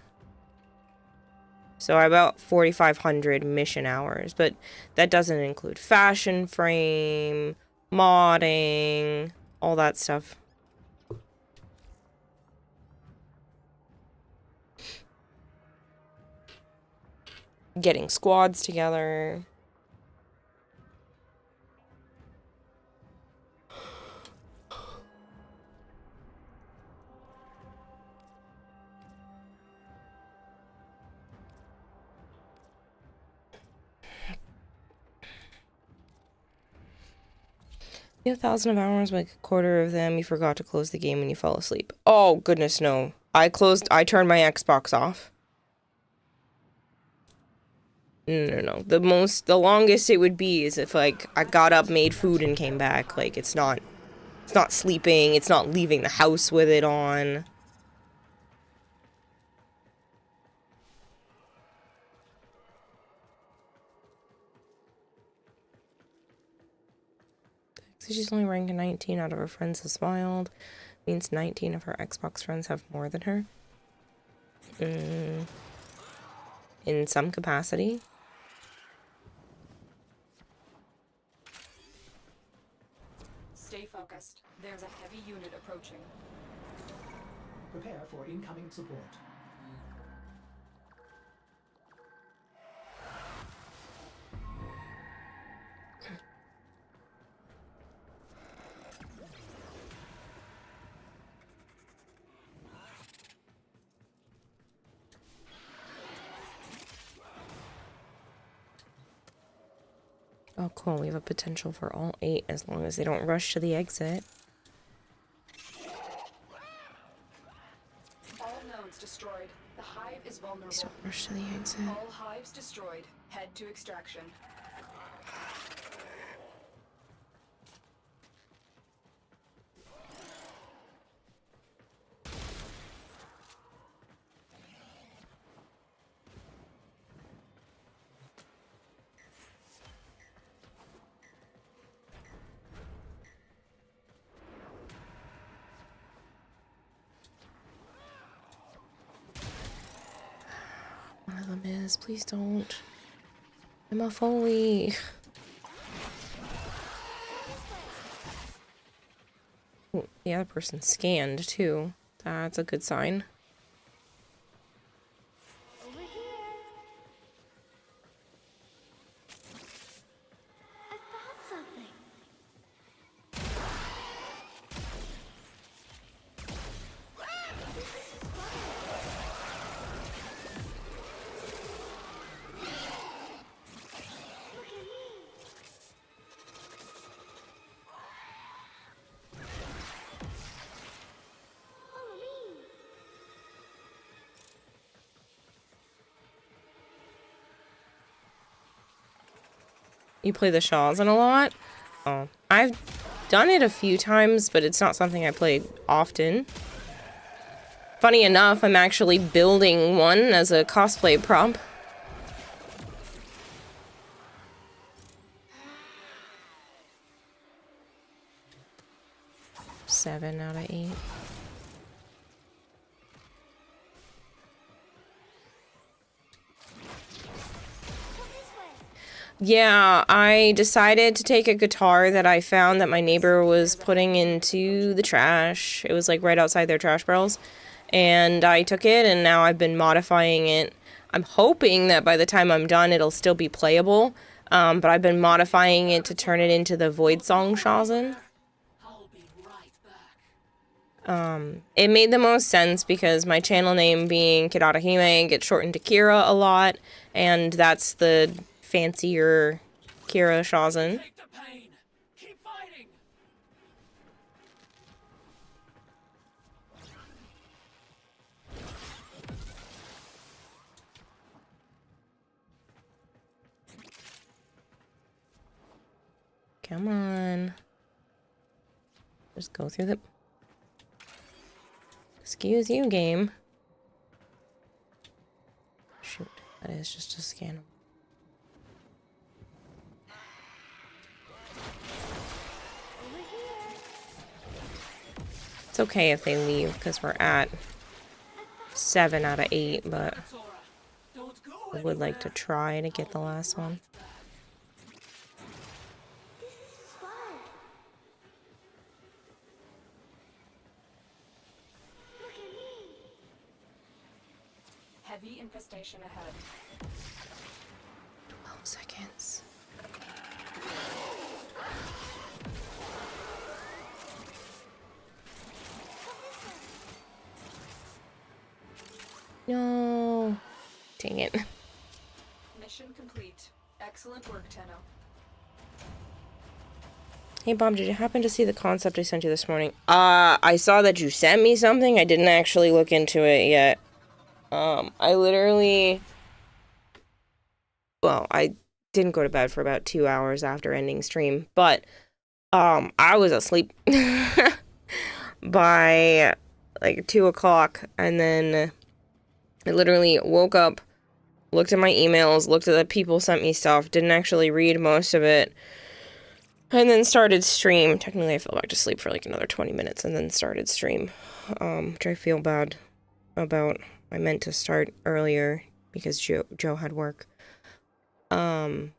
So about 4,500 mission hours, but that doesn't include fashion frame, modding, all that stuff. Getting squads together. You have 1,000 of hours, like a quarter of them you forgot to close the game when you fell asleep. Oh, goodness, no. I turned my Xbox off. No. The longest it would be is if, like, I got up, made food, and came back. Like, it's not sleeping, it's not leaving the house with it on. So she's only ranking 19 out of her friends as wild. Means 19 of her Xbox friends have more than her. In some capacity. Stay focused. There's a heavy unit approaching. Prepare for incoming support. Oh, cool. We have a potential for all 8 as long as they don't rush to the exit. All nodes destroyed. The hive is vulnerable. Please don't rush to the exit. All hives destroyed. Head to extraction. One of them is. Please don't. I'm a Foley. Ooh, the other person scanned too. That's a good sign. Over here. I found something. You play the Shawzen a lot? Oh, I've done it a few times, but it's not something I play often. Funny enough, I'm actually building one as a cosplay prop. Seven out of 8. Yeah, I decided to take a guitar that I found that my neighbor was putting into the trash. It was like right outside their trash barrels. And I took it and now I've been modifying it. I'm hoping that by the time I'm done it'll still be playable. But I've been modifying it to turn it into the Void Song Shazen. It made the most sense because my channel name being Kidarahime gets shortened to Kira a lot, and that's the fancier Kira Shazen. Come on. Just go through the... Excuse you, game. Shoot, that is just a scan. It's okay if they leave, because we're at 7 out of 8, but I would like to try to get the last one. Heavy infestation ahead. 12 seconds. No. Dang it. Mission complete. Excellent work, Tenno. Hey Bob, did you happen to see the concept I sent you this morning? I saw that you sent me something. I didn't actually look into it yet. I literally... Well, I didn't go to bed for about 2 hours after ending stream, but, I was asleep by, like, 2 o'clock, and then I literally woke up, looked at my emails, looked at the people sent me stuff, didn't actually read most of it, and then started stream. Technically, I fell back to sleep for, like, another 20 minutes, and then started stream, which I feel bad about. I meant to start earlier because Joe had work. I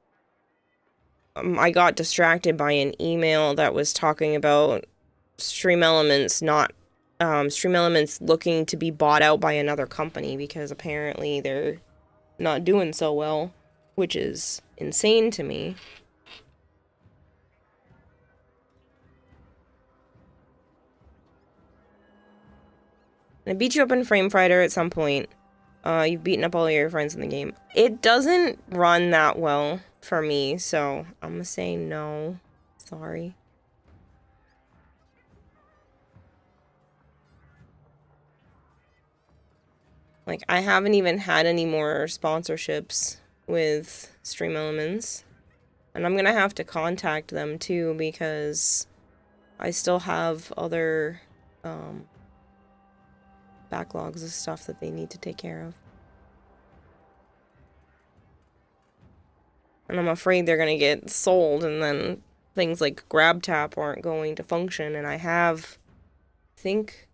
got distracted by an email that was talking about Stream Elements looking to be bought out by another company because apparently they're not doing so well, which is insane to me. I beat you up in Frame Fighter at some point. You've beaten up all your friends in the game. It doesn't run that well for me, so I'm gonna say no. Sorry. Like, I haven't even had any more sponsorships with Stream Elements. And I'm gonna have to contact them too because I still have other, backlogs of stuff that they need to take care of. And I'm afraid they're gonna get sold and then things like GrabTap aren't going to function, and I have, I think,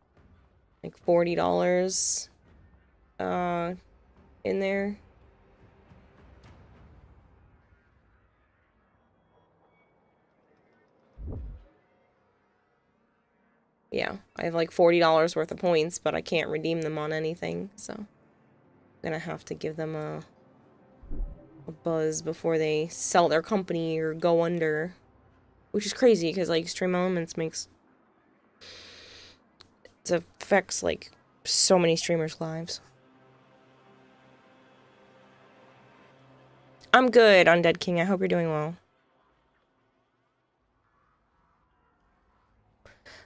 like $40 in there. Yeah, I have like $40 worth of points, but I can't redeem them on anything, so I'm gonna have to give them a buzz before they sell their company or go under. Which is crazy, because like Stream Elements it affects like so many streamers' lives. I'm good, Undead King. I hope you're doing well.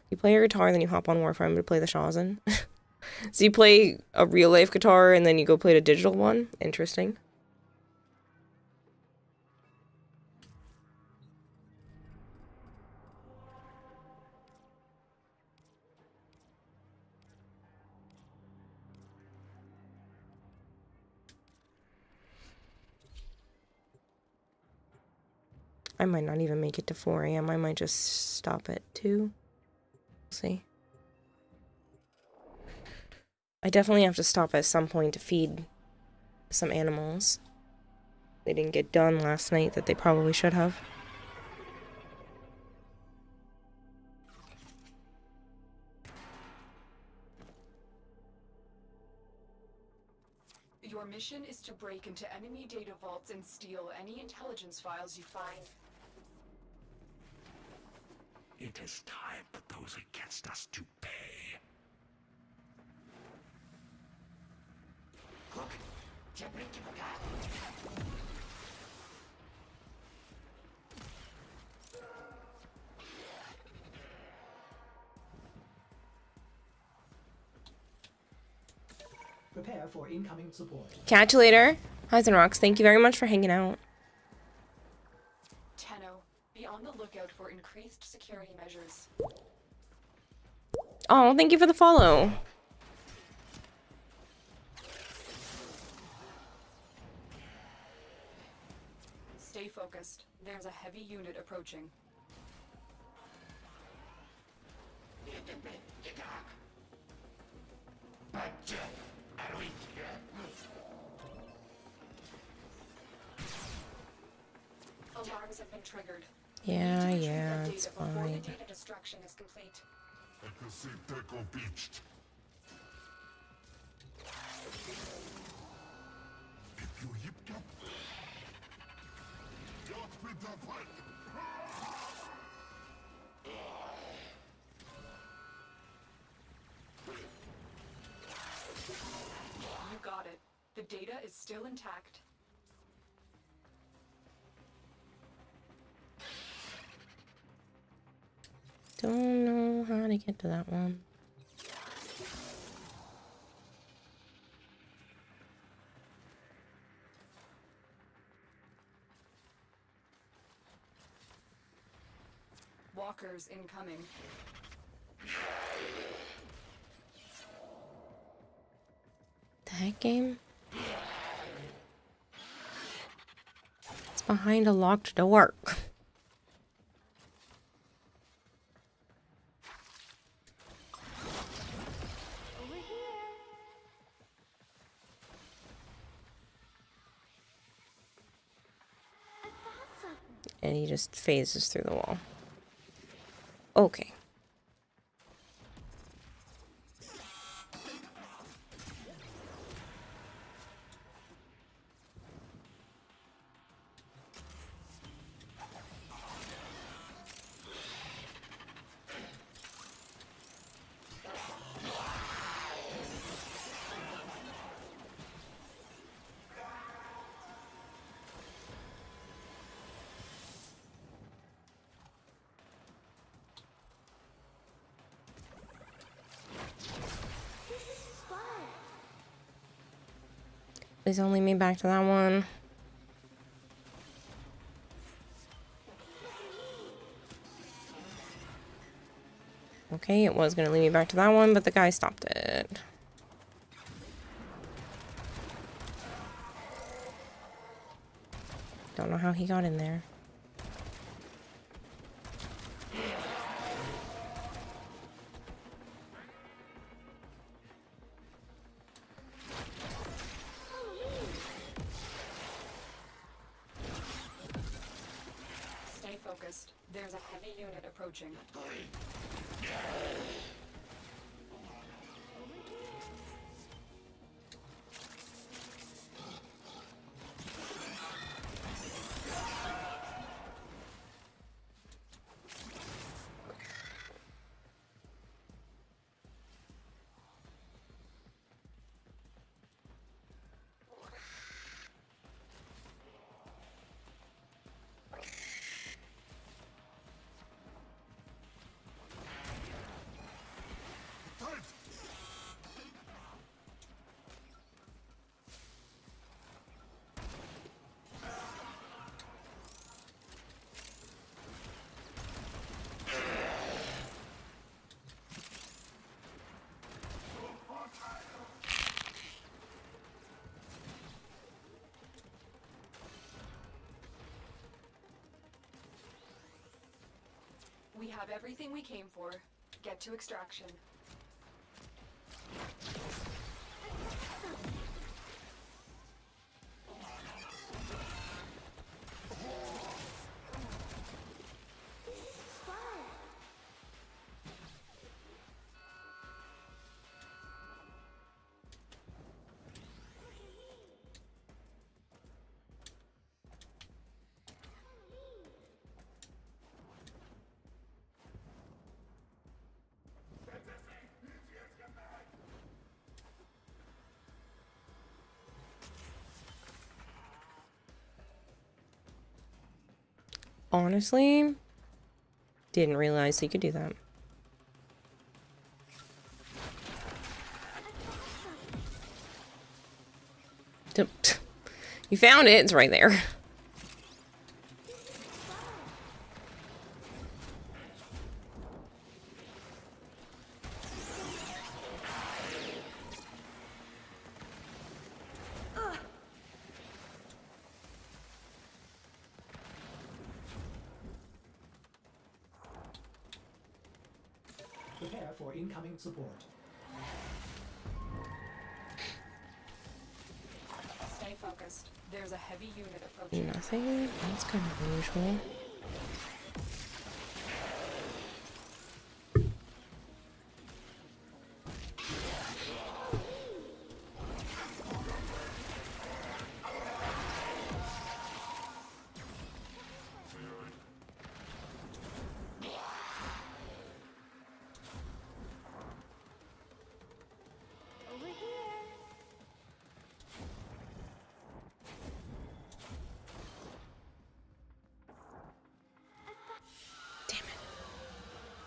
You play your guitar, then you hop on Warframe to play the Shazen. So you play a real-life guitar, and then you go play the digital one? Interesting. I might not even make it to 4 AM. I might just stop at 2. We'll see. I definitely have to stop at some point to feed some animals. They didn't get done last night that they probably should have. Your mission is to break into enemy data vaults and steal any intelligence files you find. It is time for those against us to pay. Look, Prepare for incoming support. Catch you later. Highs and Rocks, thank you very much for hanging out. Tenno, be on the lookout for increased security measures. Oh, thank you for the follow. Stay focused. There's a heavy unit approaching. Alarms have been triggered. Yeah, it's before fine. the data destruction is complete. You got it. The data is still intact. Don't know how to get to that one. Walkers incoming. The heck game? It's behind a locked door. Over here. I found something. And he just phases through the wall. Okay. Please only me back to that one. Okay, it was gonna lead me back to that one, but the guy stopped it. Don't know how he got in there. Stay focused. There's a heavy unit approaching. We have everything we came for. Get to extraction. Honestly, didn't realize you could do that. You found it, it's right there. Prepare for incoming support. Stay focused. There's a heavy unit approaching. Nothing? That's kind of unusual. Over here.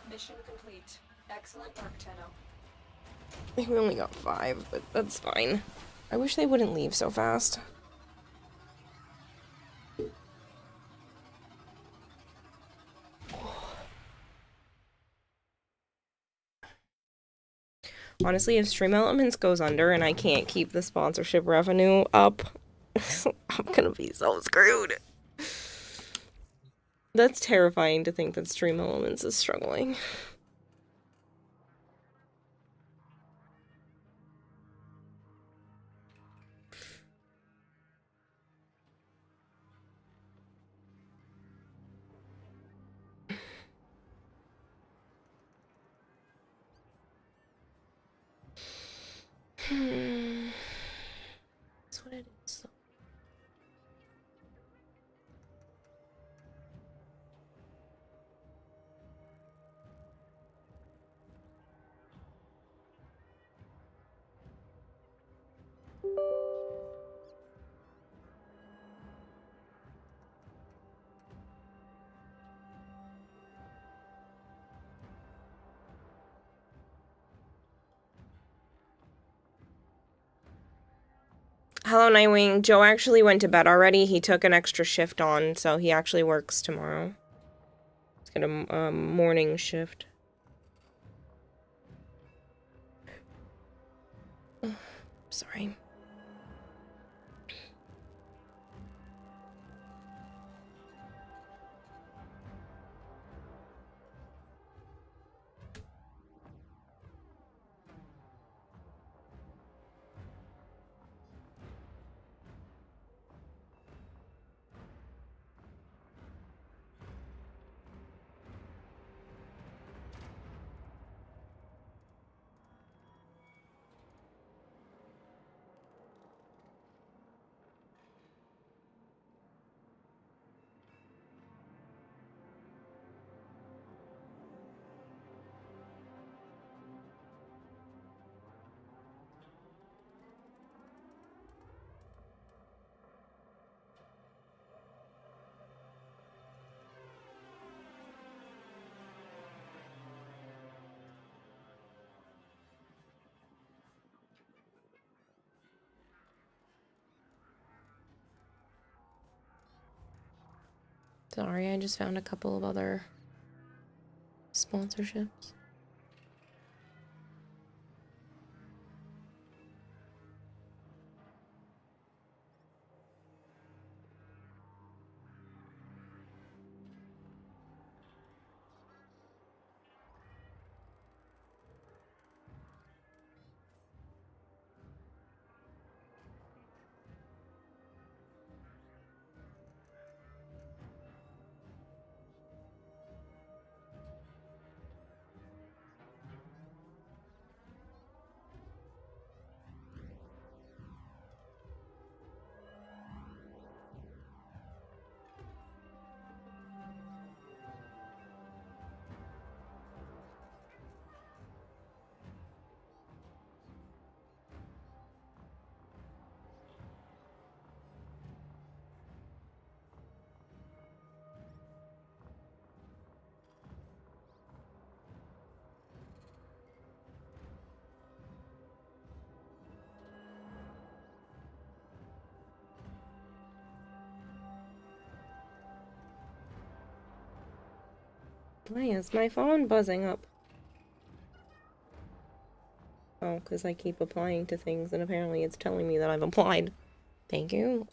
Mission complete. Excellent work, Tenno. I think we only got 5, but that's fine. I wish they wouldn't leave so fast. Honestly, if Stream Elements goes under and I can't keep the sponsorship revenue up, I'm gonna be so screwed. That's terrifying to think that Stream Elements is struggling. That's what it is. Hello, Nightwing. Joe actually went to bed already. He took an extra shift on, so he actually works tomorrow. He's got a morning shift. Sorry. Sorry, I just found a couple of other sponsorships. Why is my phone buzzing up? Oh, because I keep applying to things and apparently it's telling me that I've applied. Thank you.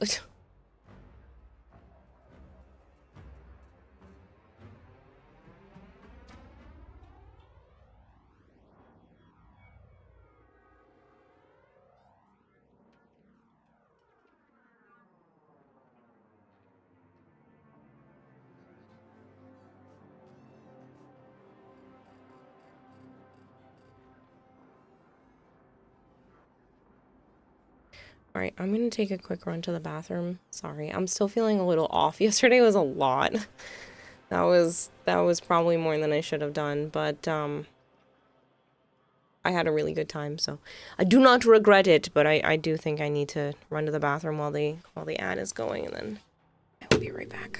Alright, I'm gonna take a quick run to the bathroom. Sorry, I'm still feeling a little off. Yesterday was a lot. That was probably more than I should have done, but I had a really good time, so I do not regret it, but I do think I need to run to the bathroom while the ad is going, and then I will be right back.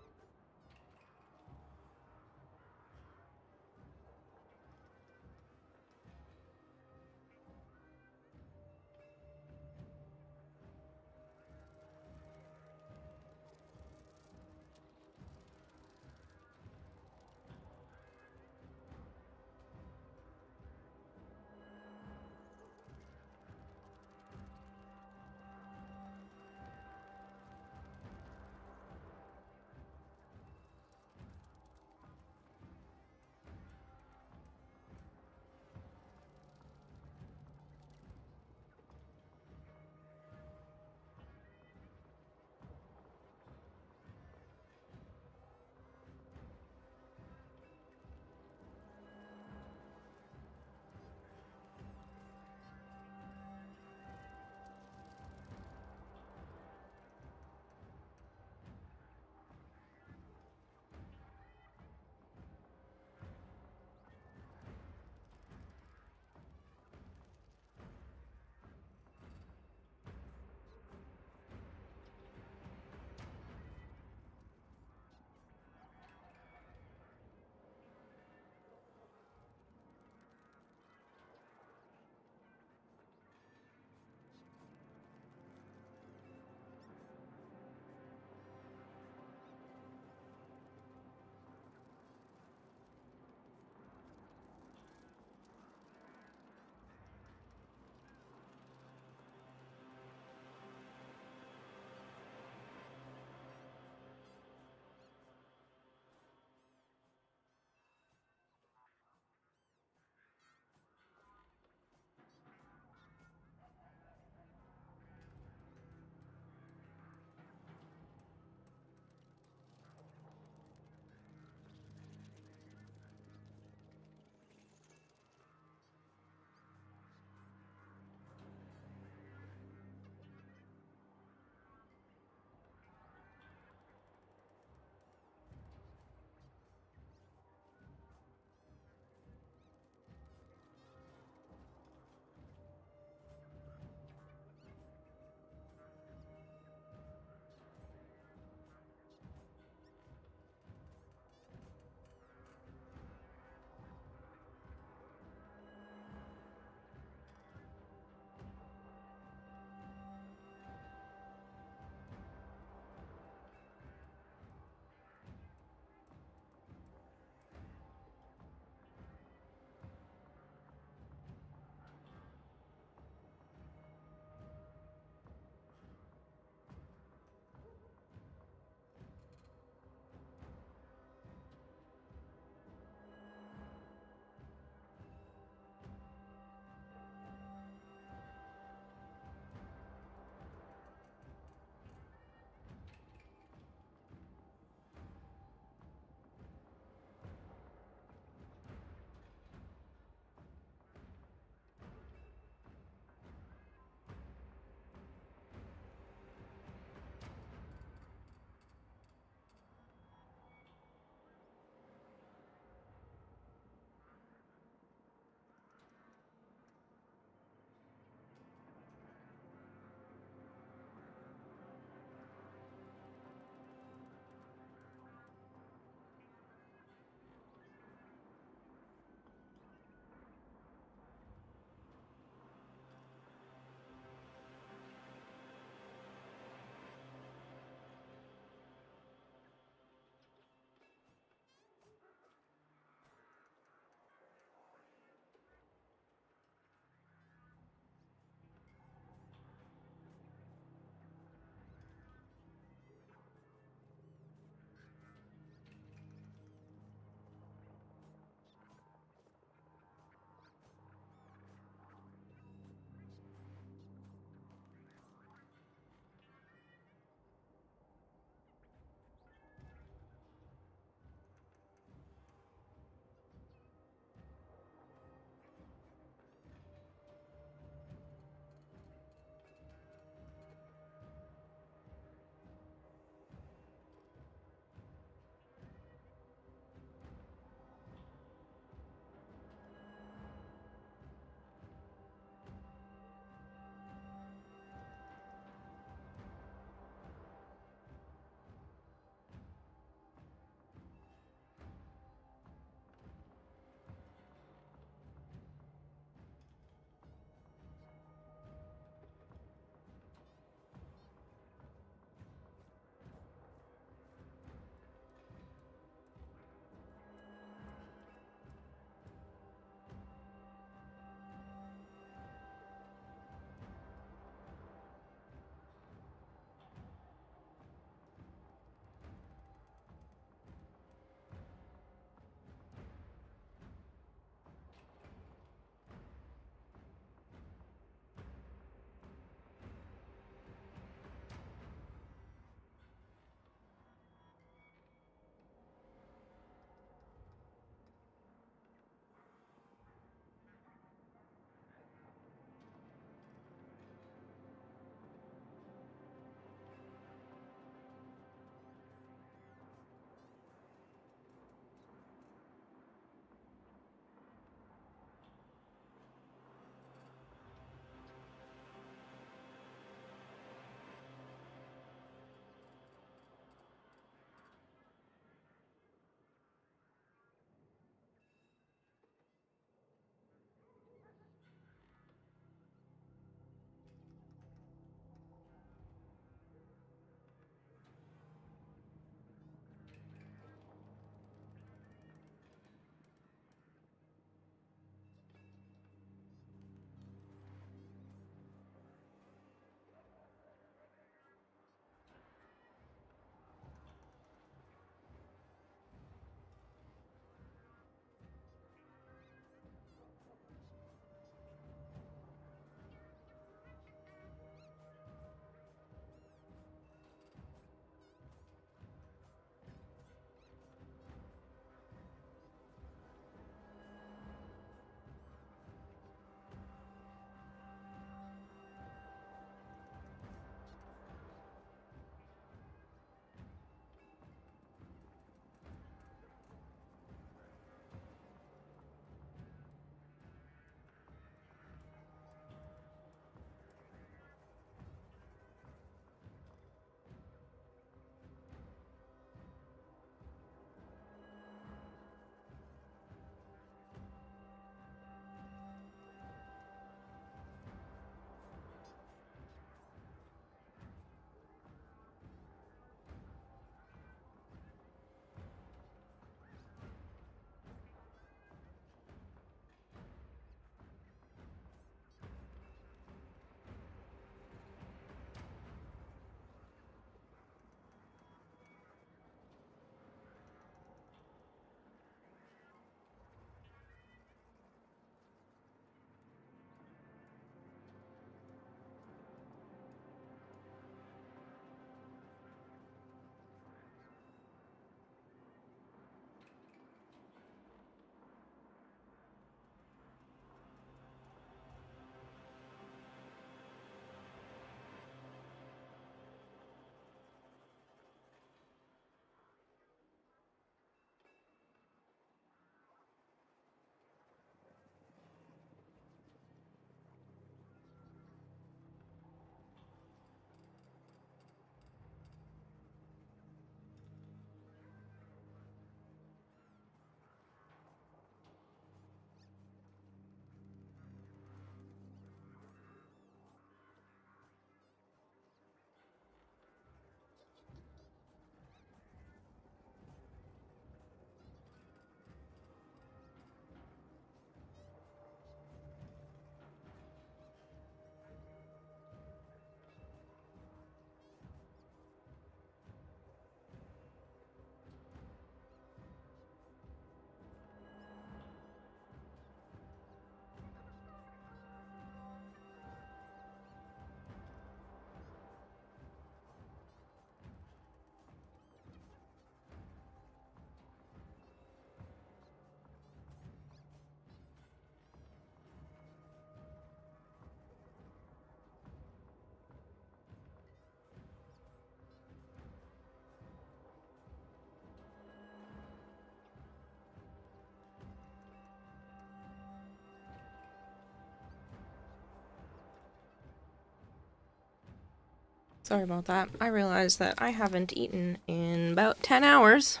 Sorry about that. I realized that I haven't eaten in about 10 hours.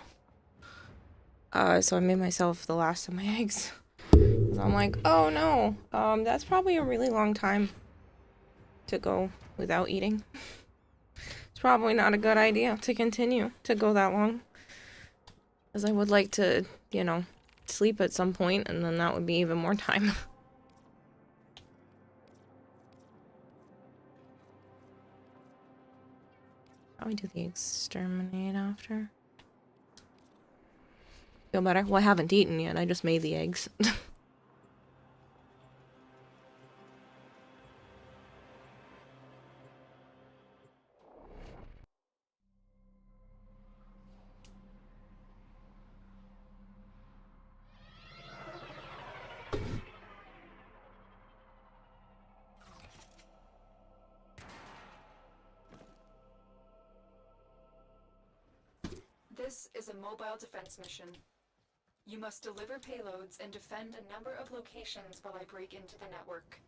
So I made myself the last of my eggs. So I'm like, oh no, that's probably a really long time to go without eating. It's probably not a good idea to continue to go that long. Because I would like to, you know, sleep at some point, and then that would be even more time. How do we do the exterminate after? Feel better? Well, I haven't eaten yet. I just made the eggs. This is a mobile defense mission. You must deliver payloads and defend a number of locations while I break into the network.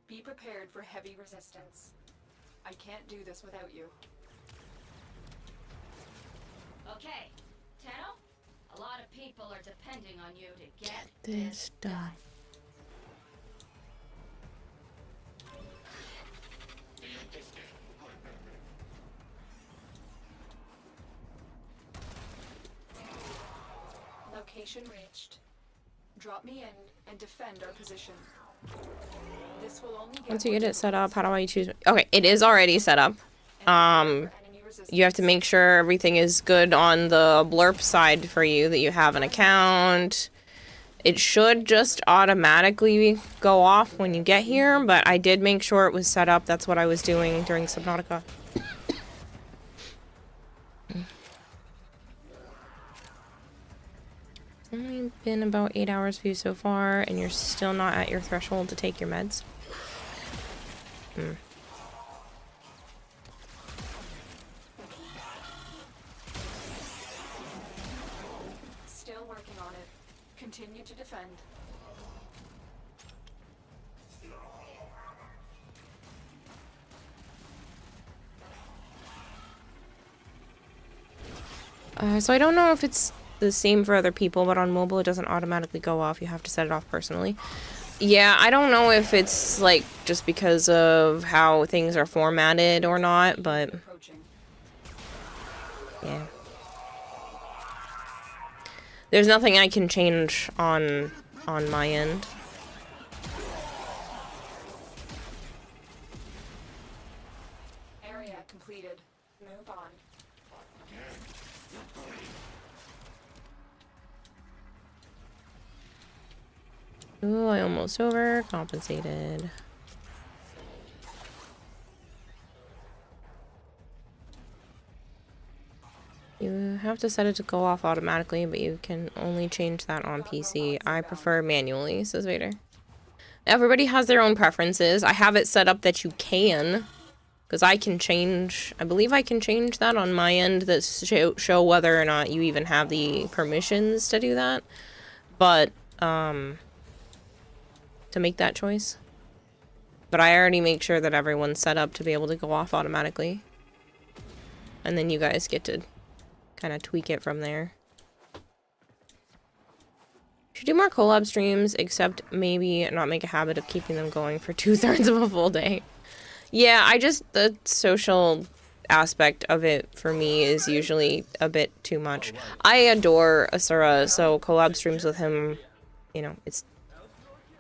Be prepared for heavy resistance. I can't do this without you. Okay, Tenno, a lot of people are depending on you to get This done. Location reached. Drop me in and defend our position. This will only get Once you get it set up, how do I choose? Okay, it is already set up. You have to make sure everything is good on the blurb side for you, that you have an account. It should just automatically go off when you get here, but I did make sure it was set up. That's what I was doing during Subnautica. It's only been about 8 hours for you so far, and you're still not at your threshold to take your meds. Still working on it. Continue to defend. So I don't know if it's the same for other people, but on mobile it doesn't automatically go off. You have to set it off personally. Yeah, I don't know if it's like just because of how things are formatted or not, but yeah. There's nothing I can change on my end. Area completed. Move on. Ooh, I almost overcompensated. You have to set it to go off automatically, but you can only change that on PC. I prefer manually, says Vader. Everybody has their own preferences. I have it set up that you can, because I can change, I believe I can change that on my end that show whether or not you even have the permissions to do that. But, to make that choice. But I already make sure that everyone's set up to be able to go off automatically. And then you guys get to kind of tweak it from there. Should do more collab streams, except maybe not make a habit of keeping them going for 2/3 of a full day. Yeah, the social aspect of it for me is usually a bit too much. I adore Asura, so collab streams with him, you know, it's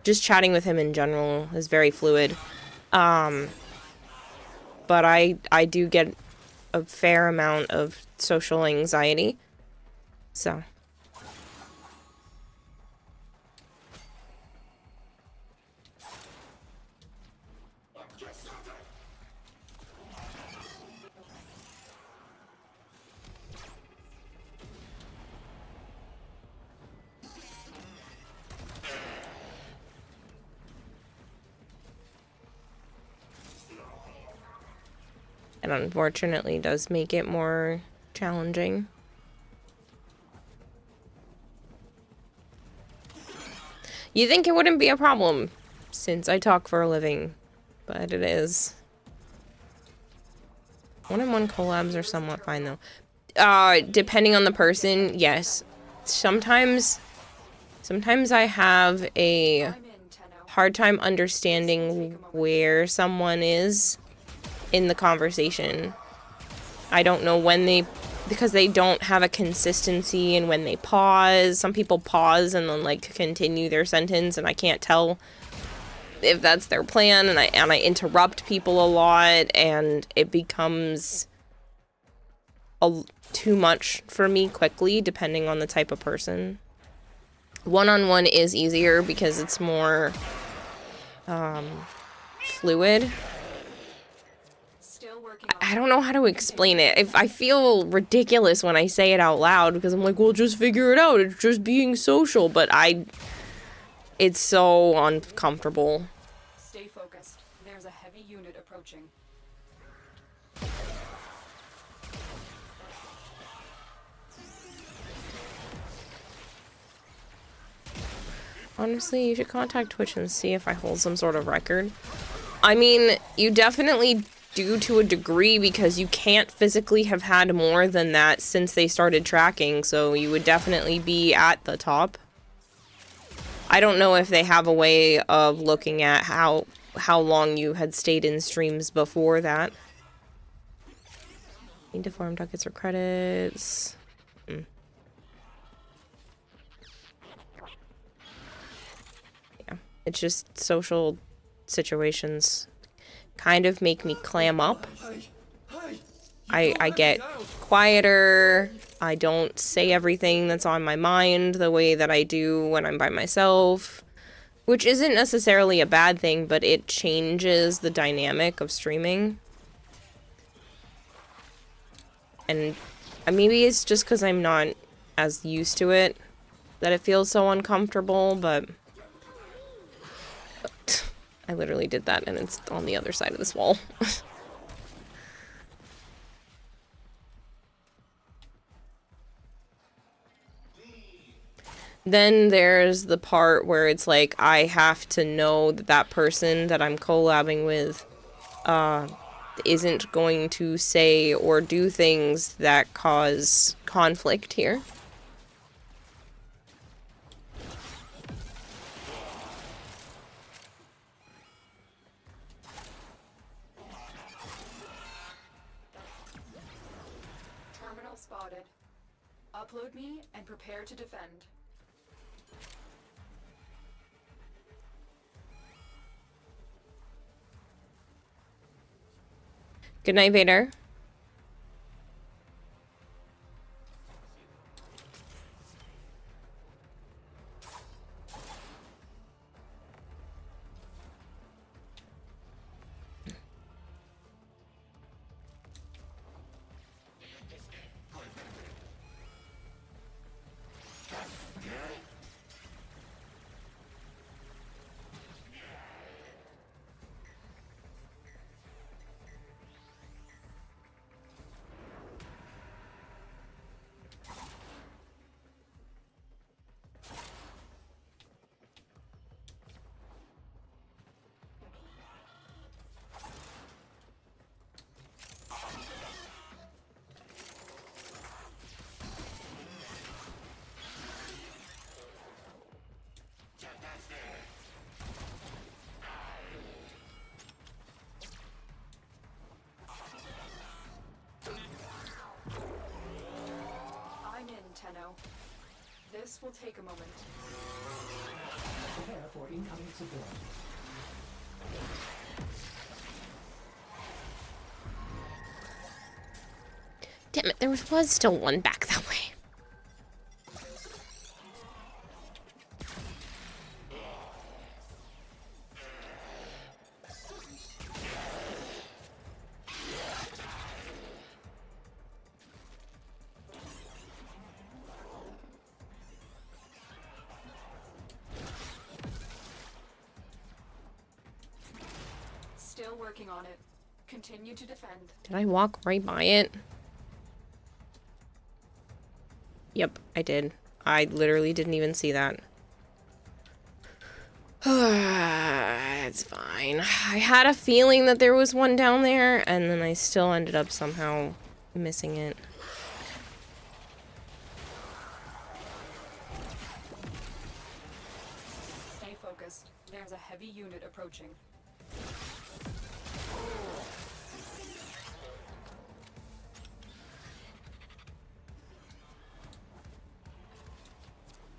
just chatting with him in general is very fluid. But I do get a fair amount of social anxiety. So. It unfortunately does make it more challenging. You think it wouldn't be a problem since I talk for a living, but it is. One-on-one collabs are somewhat fine though. Depending on the person, yes. Sometimes I have a hard time understanding where someone is in the conversation. I don't know when because they don't have a consistency in when they pause. Some people pause and then like continue their sentence, and I can't tell if that's their plan, and I interrupt people a lot, and it becomes too much for me quickly, depending on the type of person. One-on-one is easier because it's more fluid. I don't know how to explain it. I feel ridiculous when I say it out loud because I'm like, well, just figure it out. It's just being social, but it's so uncomfortable. Stay focused. There's a heavy unit approaching. Honestly, you should contact Twitch and see if I hold some sort of record. I mean, you definitely do to a degree because you can't physically have had more than that since they started tracking, so you would definitely be at the top. I don't know if they have a way of looking at how long you had stayed in streams before that. Need to farm ducats or credits. Yeah, it's just social situations kind of make me clam up. I get quieter. I don't say everything that's on my mind the way that I do when I'm by myself, which isn't necessarily a bad thing, but it changes the dynamic of streaming. And maybe it's just because I'm not as used to it that it feels so uncomfortable, but I literally did that and it's on the other side of this wall. Then there's the part where it's like I have to know that that person that I'm collabing with isn't going to say or do things that cause conflict here. Terminal spotted. Upload me and prepare to defend. Good night, Vader. This will take a moment. Prepare for incoming support. Damn it, there was still one back that way. Still working on it. Continue to defend. Did I walk right by it? Yep, I did. I literally didn't even see that. It's fine. I had a feeling that there was one down there, and then I still ended up somehow missing it. Stay focused. There's a heavy unit approaching.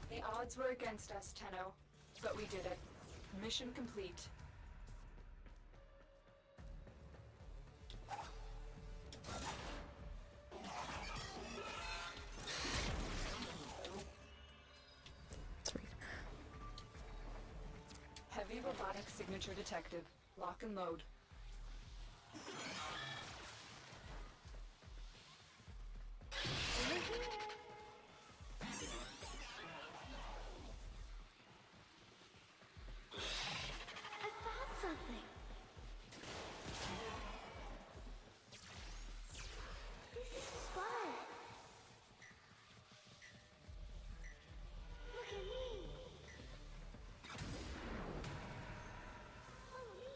The odds were against us, Tenno, but we did it. Mission complete. Heavy robotic signature detected. Lock and load. Something. This is fun. Look at me. Follow me.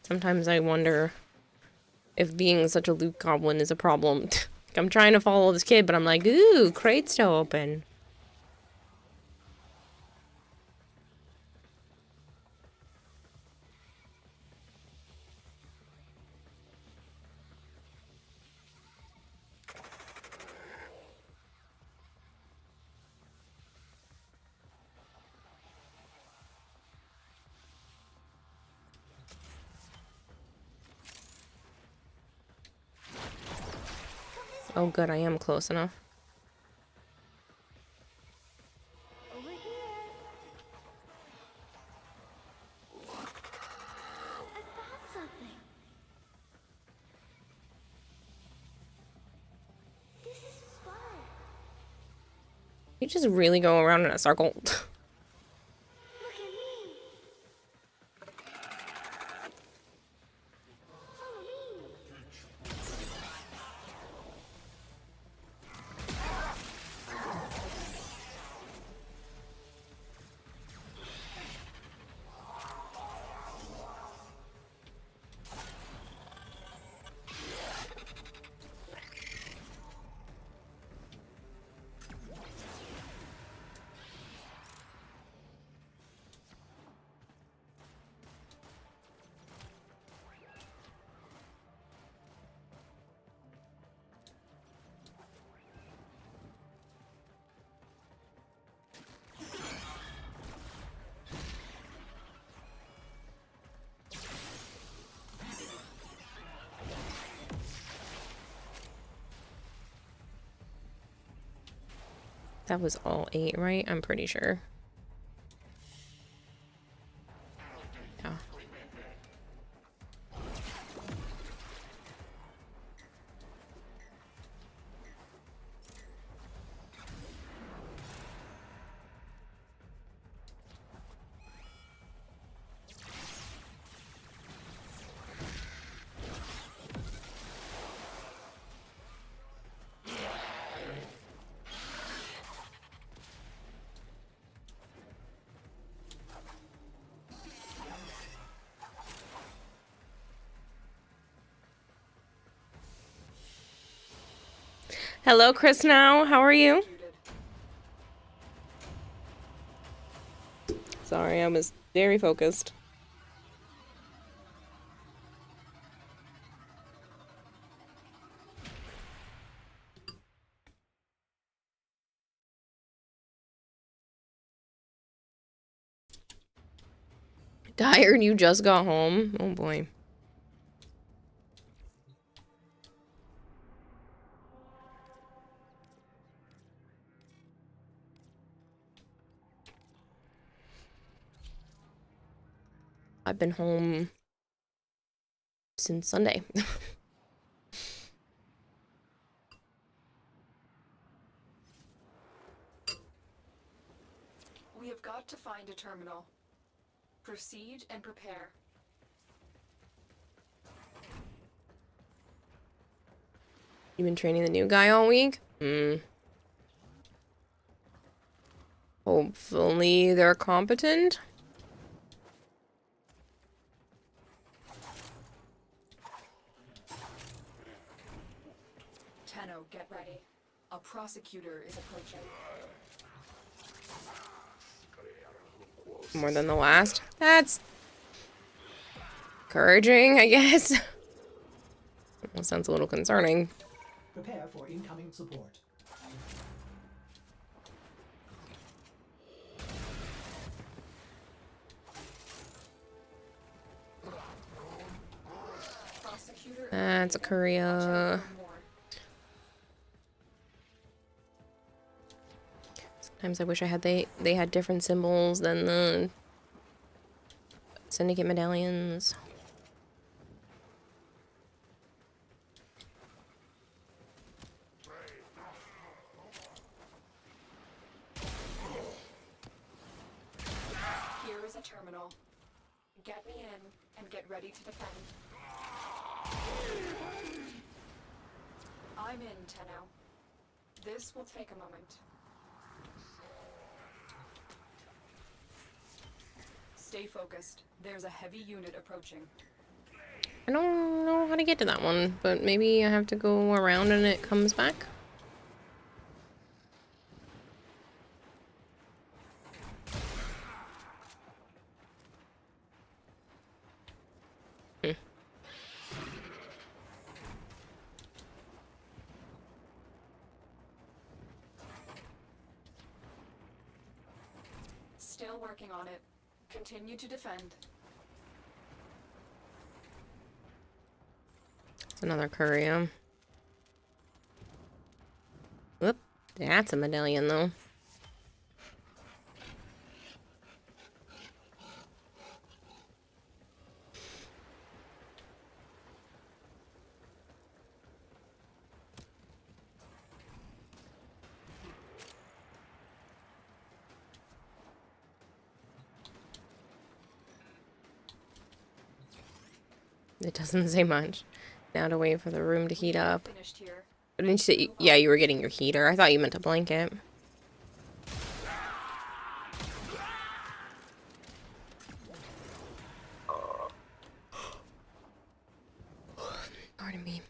Sometimes I wonder if being such a loot goblin is a problem. I'm trying to follow this kid, but I'm like, ooh, crate's still open. Oh, good, I am close enough. Over here. I found something. This is fun. You just really go around in a circle. Look at me. Follow me. That was all 8, right? I'm pretty sure. Yeah. Hello, Chris now. How are you? Sorry, I was very focused. Tired, you just got home? Oh boy. I've been home since Sunday. We have got to find a terminal. Proceed and prepare. You've been training the new guy all week? Hopefully they're competent. Tenno, get ready. A prosecutor is approaching. More than the last. That's encouraging, I guess. Well, sounds a little concerning. Prepare for incoming support. That's a courier. Sometimes I wish I had they had different symbols than the syndicate medallions. Here is a terminal. Get me in and get ready to defend. I'm in, Tenno. This will take a moment. Stay focused. There's a heavy unit approaching. I don't know how to get to that one, but maybe I have to go around and it comes back. Still working on it. Continue to defend. It's another courier. Whoop, that's a medallion though. It doesn't say much. Now to wait for the room to heat up. Didn't you say, yeah, you were getting your heater? I thought you meant a blanket. Pardon me.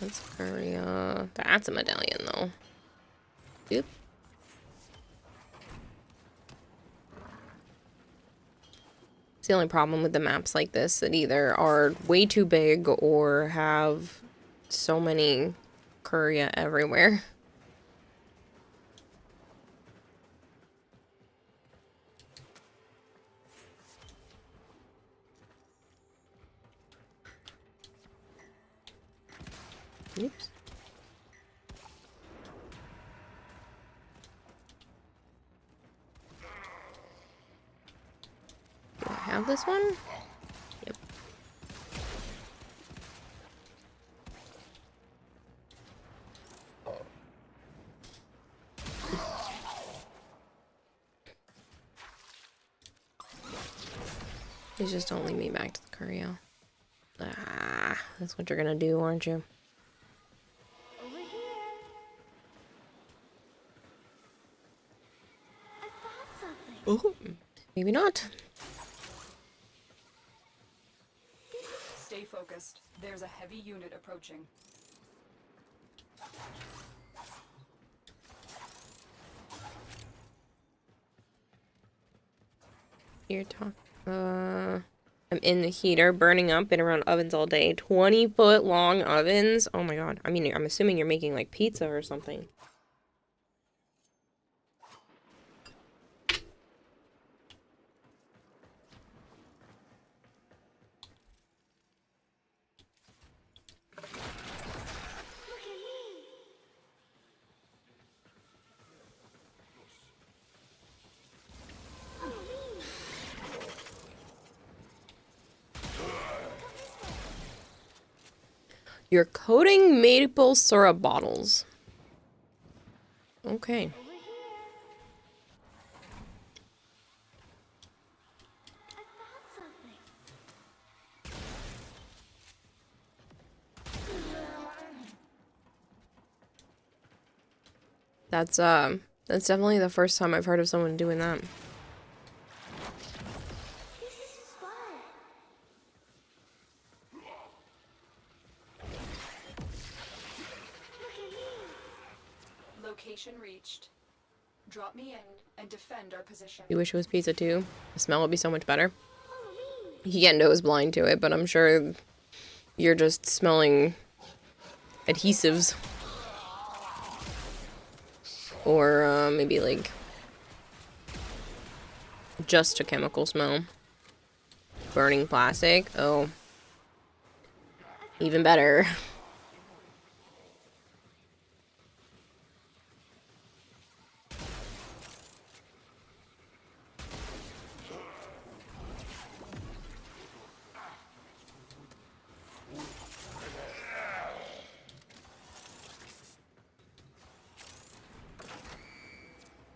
That's Korea. That's a medallion though. Yep. It's the only problem with the maps like this, that either are way too big or have so many courier everywhere. Oops. Do I have this one? Yep. Please just don't lead me back to the courier. Ah, that's what you're gonna do, aren't you? Over here. I found something. Oh, maybe not. Stay focused. There's a heavy unit approaching. You're talking. I'm in the heater, burning up, been around ovens all day. 20-foot long ovens. Oh my god. I mean, I'm assuming you're making like pizza or something. You're coating maple syrup bottles. Okay. That's definitely the first time I've heard of someone doing that. This is fun. Look at me. Location reached. Drop me in and defend our position. You wish it was pizza too? The smell would be so much better. He can't nose blind to it, but I'm sure you're just smelling adhesives. Or maybe like just a chemical smell. Burning plastic. Oh. Even better.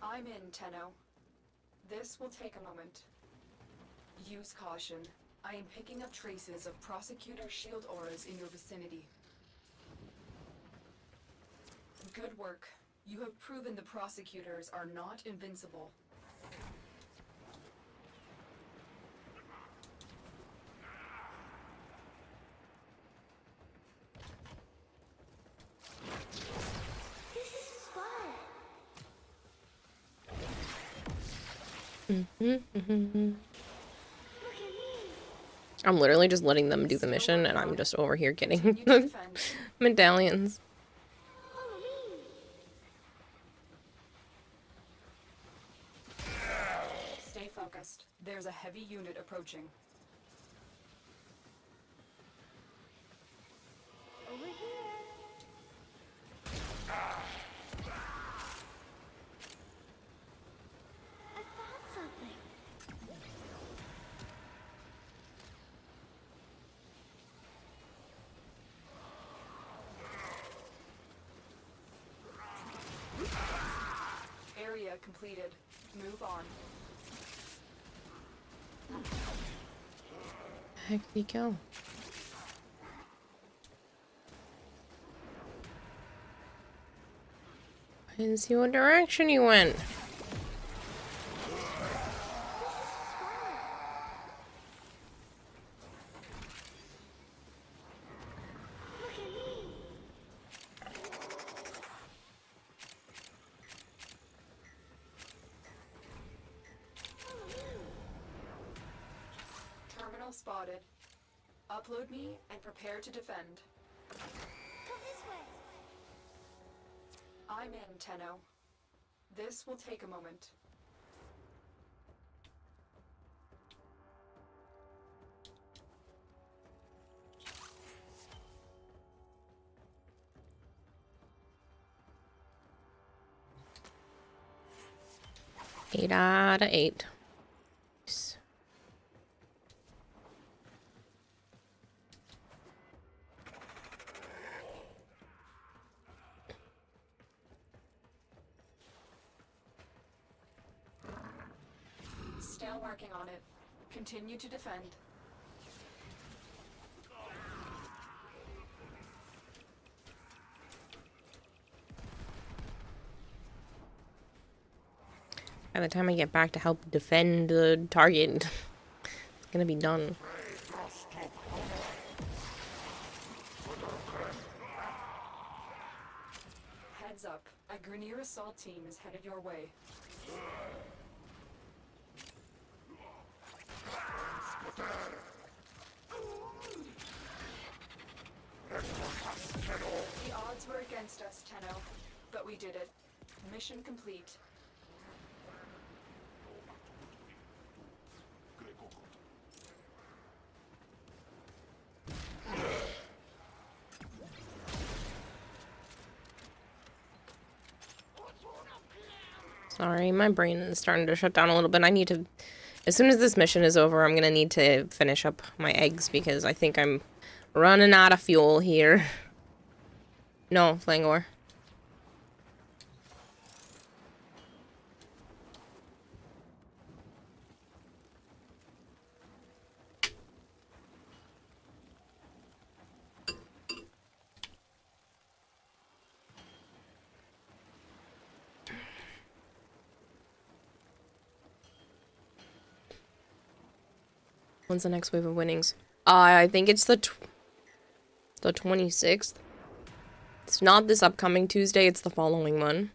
I'm in, Tenno. This will take a moment. Use caution. I am picking up traces of prosecutor shield auras in your vicinity. Good work. You have proven the prosecutors are not invincible. This is fun. I'm literally just letting them do the mission, and I'm just over here getting medallions. Stay focused. There's a heavy unit approaching. Over here. I found something. Area completed. Move on. Heck did he go? I didn't see what direction he went. Terminal spotted. Upload me and prepare to defend. Come this way. I'm in, Tenno. This will take a moment. Eight out of 8. Still working on it. Continue to defend. By the time I get back to help defend the target, it's gonna be done. Heads up. A Grineer assault team is headed your way. The odds were against us, Tenno, but we did it. Mission complete. Sorry, my brain is starting to shut down a little bit. I need to, as soon as this mission is over, I'm gonna need to finish up my eggs because I think I'm running out of fuel here. No, Flangor. When's the next wave of winnings? I think it's the 26th. It's not this upcoming Tuesday, it's the following one.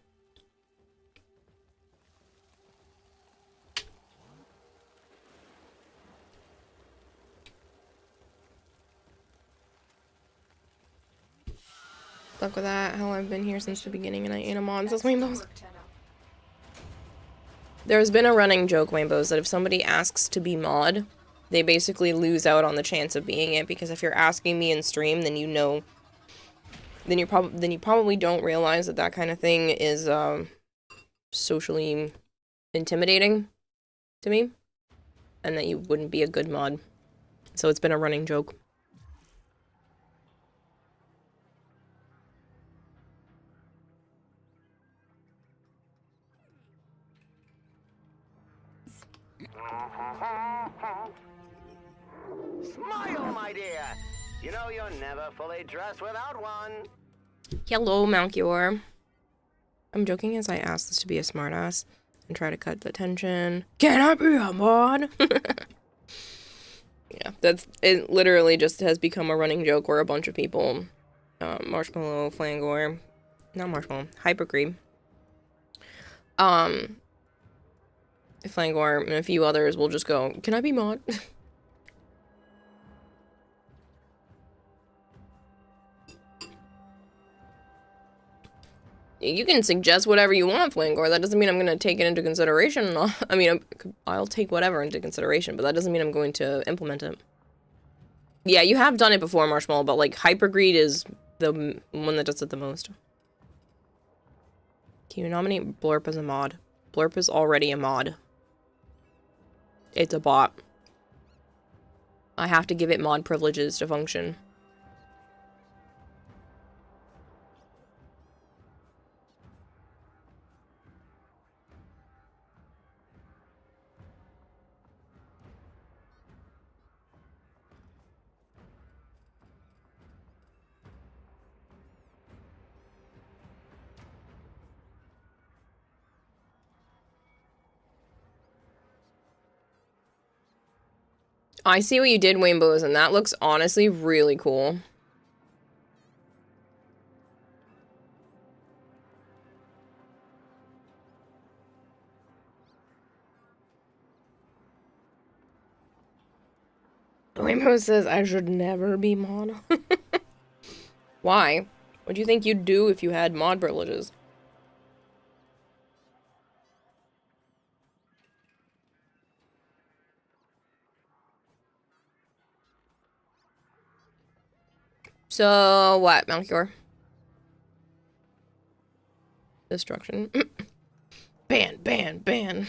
Luck with that, how I've been here since the beginning and I ain't a mod, says Rainbows. There's been a running joke, Rainbows, that if somebody asks to be mod, they basically lose out on the chance of being it, because if you're asking me in stream, then you know, then you probably don't realize that that kind of thing is socially intimidating to me, and that you wouldn't be a good mod. So it's been a running joke. Smile, my dear. You know you're never fully dressed without one. Hello, Malchior. I'm joking as I ask this to be a smartass and try to cut the tension. Can I be a mod? Yeah, it literally just has become a running joke where a bunch of people, Marshmallow, Flangor, not Marshmallow, Hypercream, Flangor, and a few others will just go, can I be mod? You can suggest whatever you want, Flangor. That doesn't mean I'm going to take it into consideration. I mean, I'll take whatever into consideration, but that doesn't mean I'm going to implement it. Yeah, you have done it before, Marshmallow, but, like, Hypergreed is the one that does it the most. Can you nominate Blurp as a mod? Blurp is already a mod. It's a bot. I have to give it mod privileges to function. I see what you did, Rainbows, and that looks honestly really cool. Rainbow says I should never be mod. Why? What do you think you'd do if you had mod privileges? So, what, Malchior? Destruction. Ban, ban, ban.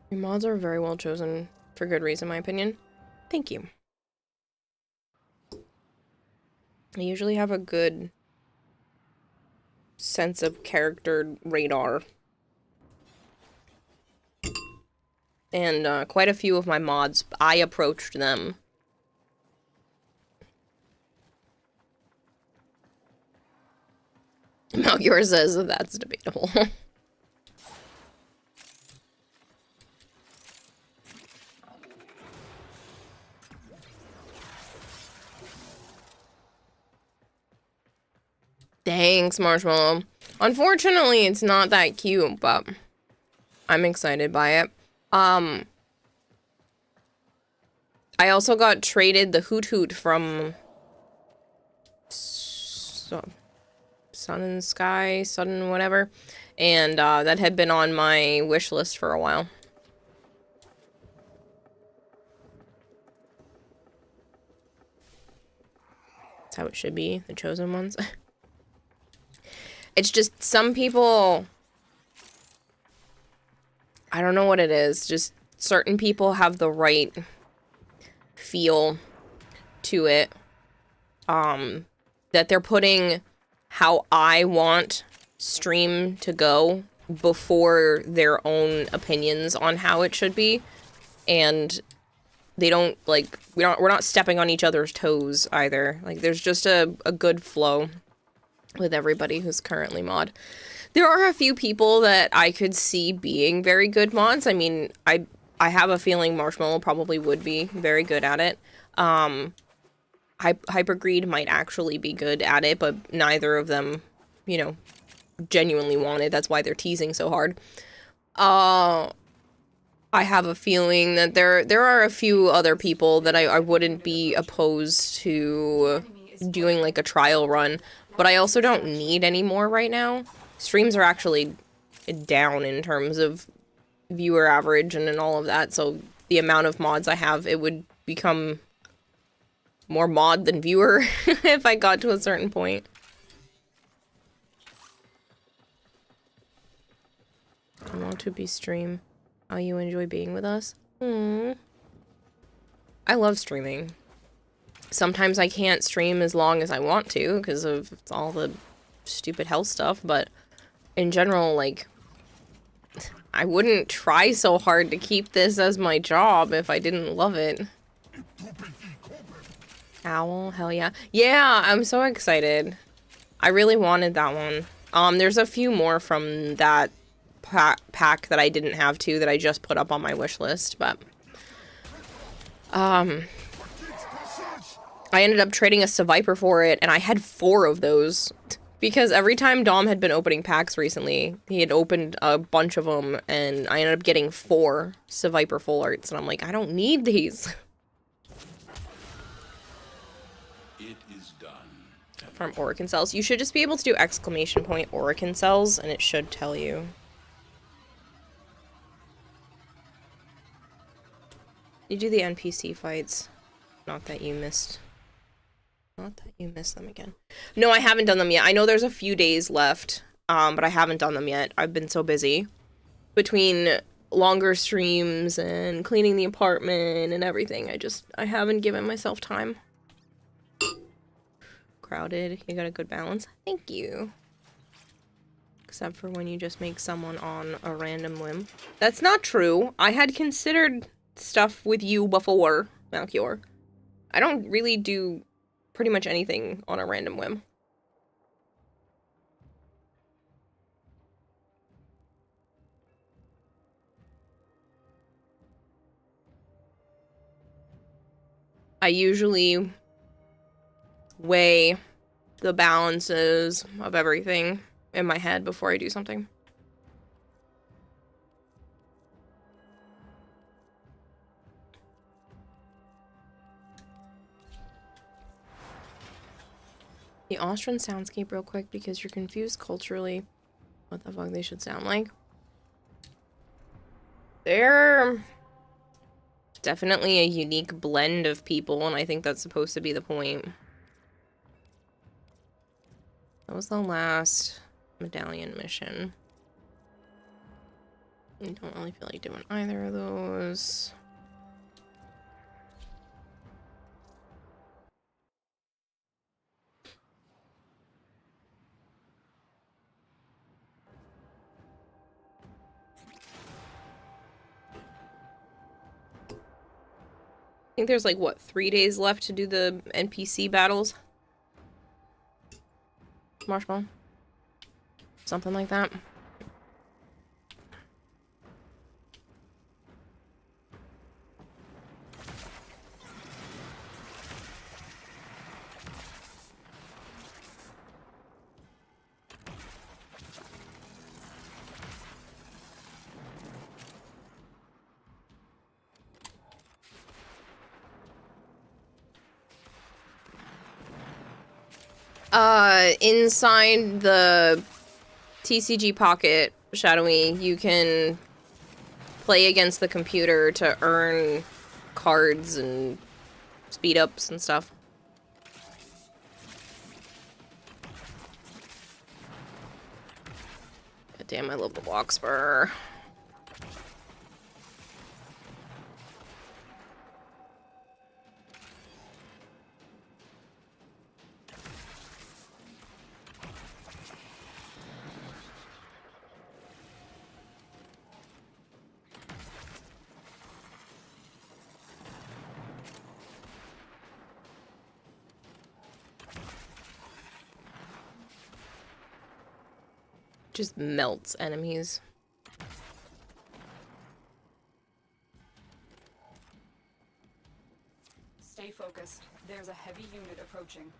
Your mods are very well chosen, for good reason, in my opinion. Thank you. I usually have a good sense of character radar. And quite a few of my mods, I approached them. Malchior says that's debatable. Thanks, Marshmallow. Unfortunately, it's not that cute, but I'm excited by it. I also got traded the Hoot Hoot from Sun and Sky, Sun whatever, and that had been on my wish list for a while. That's how it should be, the chosen ones. It's just some people I don't know what it is. Just certain people have the right feel to it. That they're putting how I want stream to go before their own opinions on how it should be. And they don't, like, we're not stepping on each other's toes either. Like, there's just a good flow with everybody who's currently mod. There are a few people that I could see being very good mods. I mean, I have a feeling Marshmallow probably would be very good at it. Hypergreed might actually be good at it, but neither of them, you know, genuinely want it. That's why they're teasing so hard. I have a feeling that there are a few other people that I wouldn't be opposed to doing like a trial run, but I also don't need any more right now. Streams are actually down in terms of viewer average and all of that, so the amount of mods I have, it would become more mod than viewer if I got to a certain point. I want to be stream. How you enjoy being with us? I love streaming. Sometimes I can't stream as long as I want to because of all the stupid health stuff, but in general, like, I wouldn't try so hard to keep this as my job if I didn't love it. Owl, hell yeah. Yeah, I'm so excited. I really wanted that one. There's a few more from that pack that I didn't have too that I just put up on my wish list, but I ended up trading a Seviper for it, and I had 4 of those because every time Dom had been opening packs recently, he had opened a bunch of them, and I ended up getting 4 Seviper full arts, and I'm like, I don't need these. From Oracle cells. You should just be able to do exclamation point Oracle cells, and it should tell you. You do the NPC fights. Not that you missed. Not that you missed them again. No, I haven't done them yet. I know there's a few days left, but I haven't done them yet. I've been so busy. Between longer streams and cleaning the apartment and everything, I haven't given myself time. Crowded. You got a good balance. Thank you. Except for when you just make someone on a random whim. That's not true. I had considered stuff with you before, Malchior. I don't really do pretty much anything on a random whim. I usually weigh the balances of everything in my head before I do something. The Austrian soundscape real quick because you're confused culturally what the fuck they should sound like. They're definitely a unique blend of people, and I think that's supposed to be the point. That was the last medallion mission. I don't really feel like doing either of those. I think there's like, what, 3 days left to do the NPC battles? Marshmallow? Something like that. Inside the TCG Pocket, Shadowy, you can play against the computer to earn cards and speed ups and stuff. God damn, I love the walk spur. Just melts enemies. Stay focused. There's a heavy unit approaching.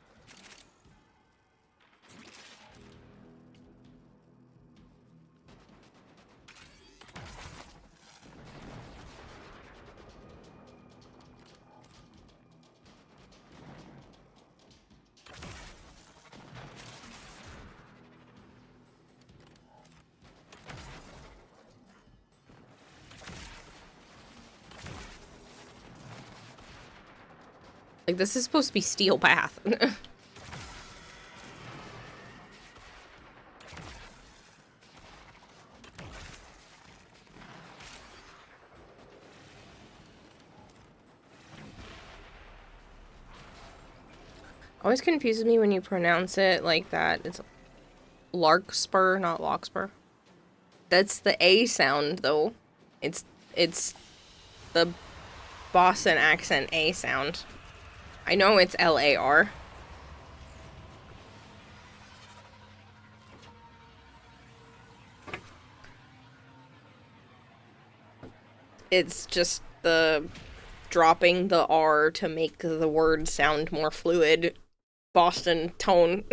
Like, this is supposed to be Steel Path. Always confuses me when you pronounce it like that. It's Larkspur, not Lockspur. That's the A sound, though. It's the Boston accent A sound. I know it's L-A-R. It's just the dropping the R to make the word sound more fluid. Boston tone.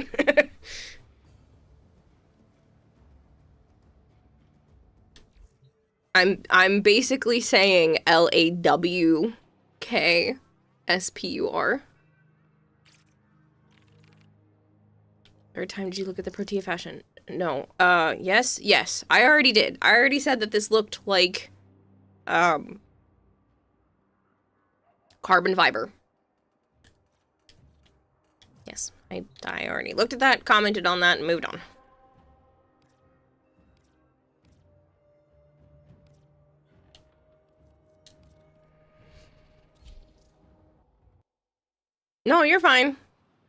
I'm basically saying Lawkspur. Every time did you look at the Protea fashion? No. Yes. I already did. I already said that this looked like carbon fiber. Yes, I already looked at that, commented on that, and moved on. No, you're fine.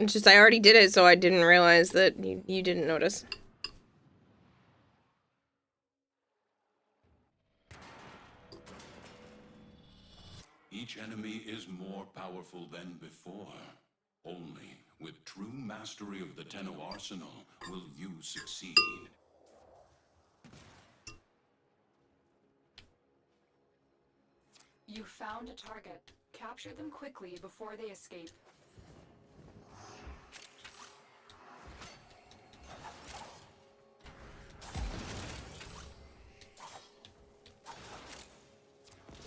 It's just I already did it, so I didn't realize that you didn't notice. Each enemy is more powerful than before. Only with true mastery of the Tenno arsenal will you succeed. You found a target. Capture them quickly before they escape.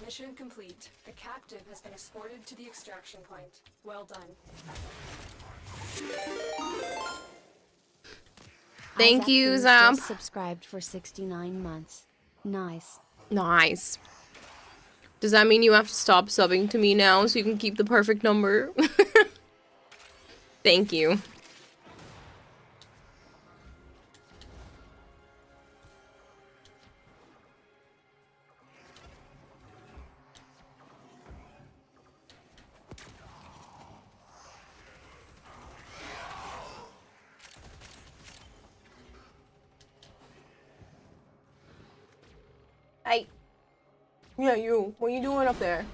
Mission complete. The captive has been escorted to the extraction point. Well done. Thank you, Isaac Zap. just subscribed for 69 months. Nice. Nice. Does that mean you have to stop subbing to me now so you can keep the perfect number? Thank you. Hey. Yeah, you. What are you doing up there?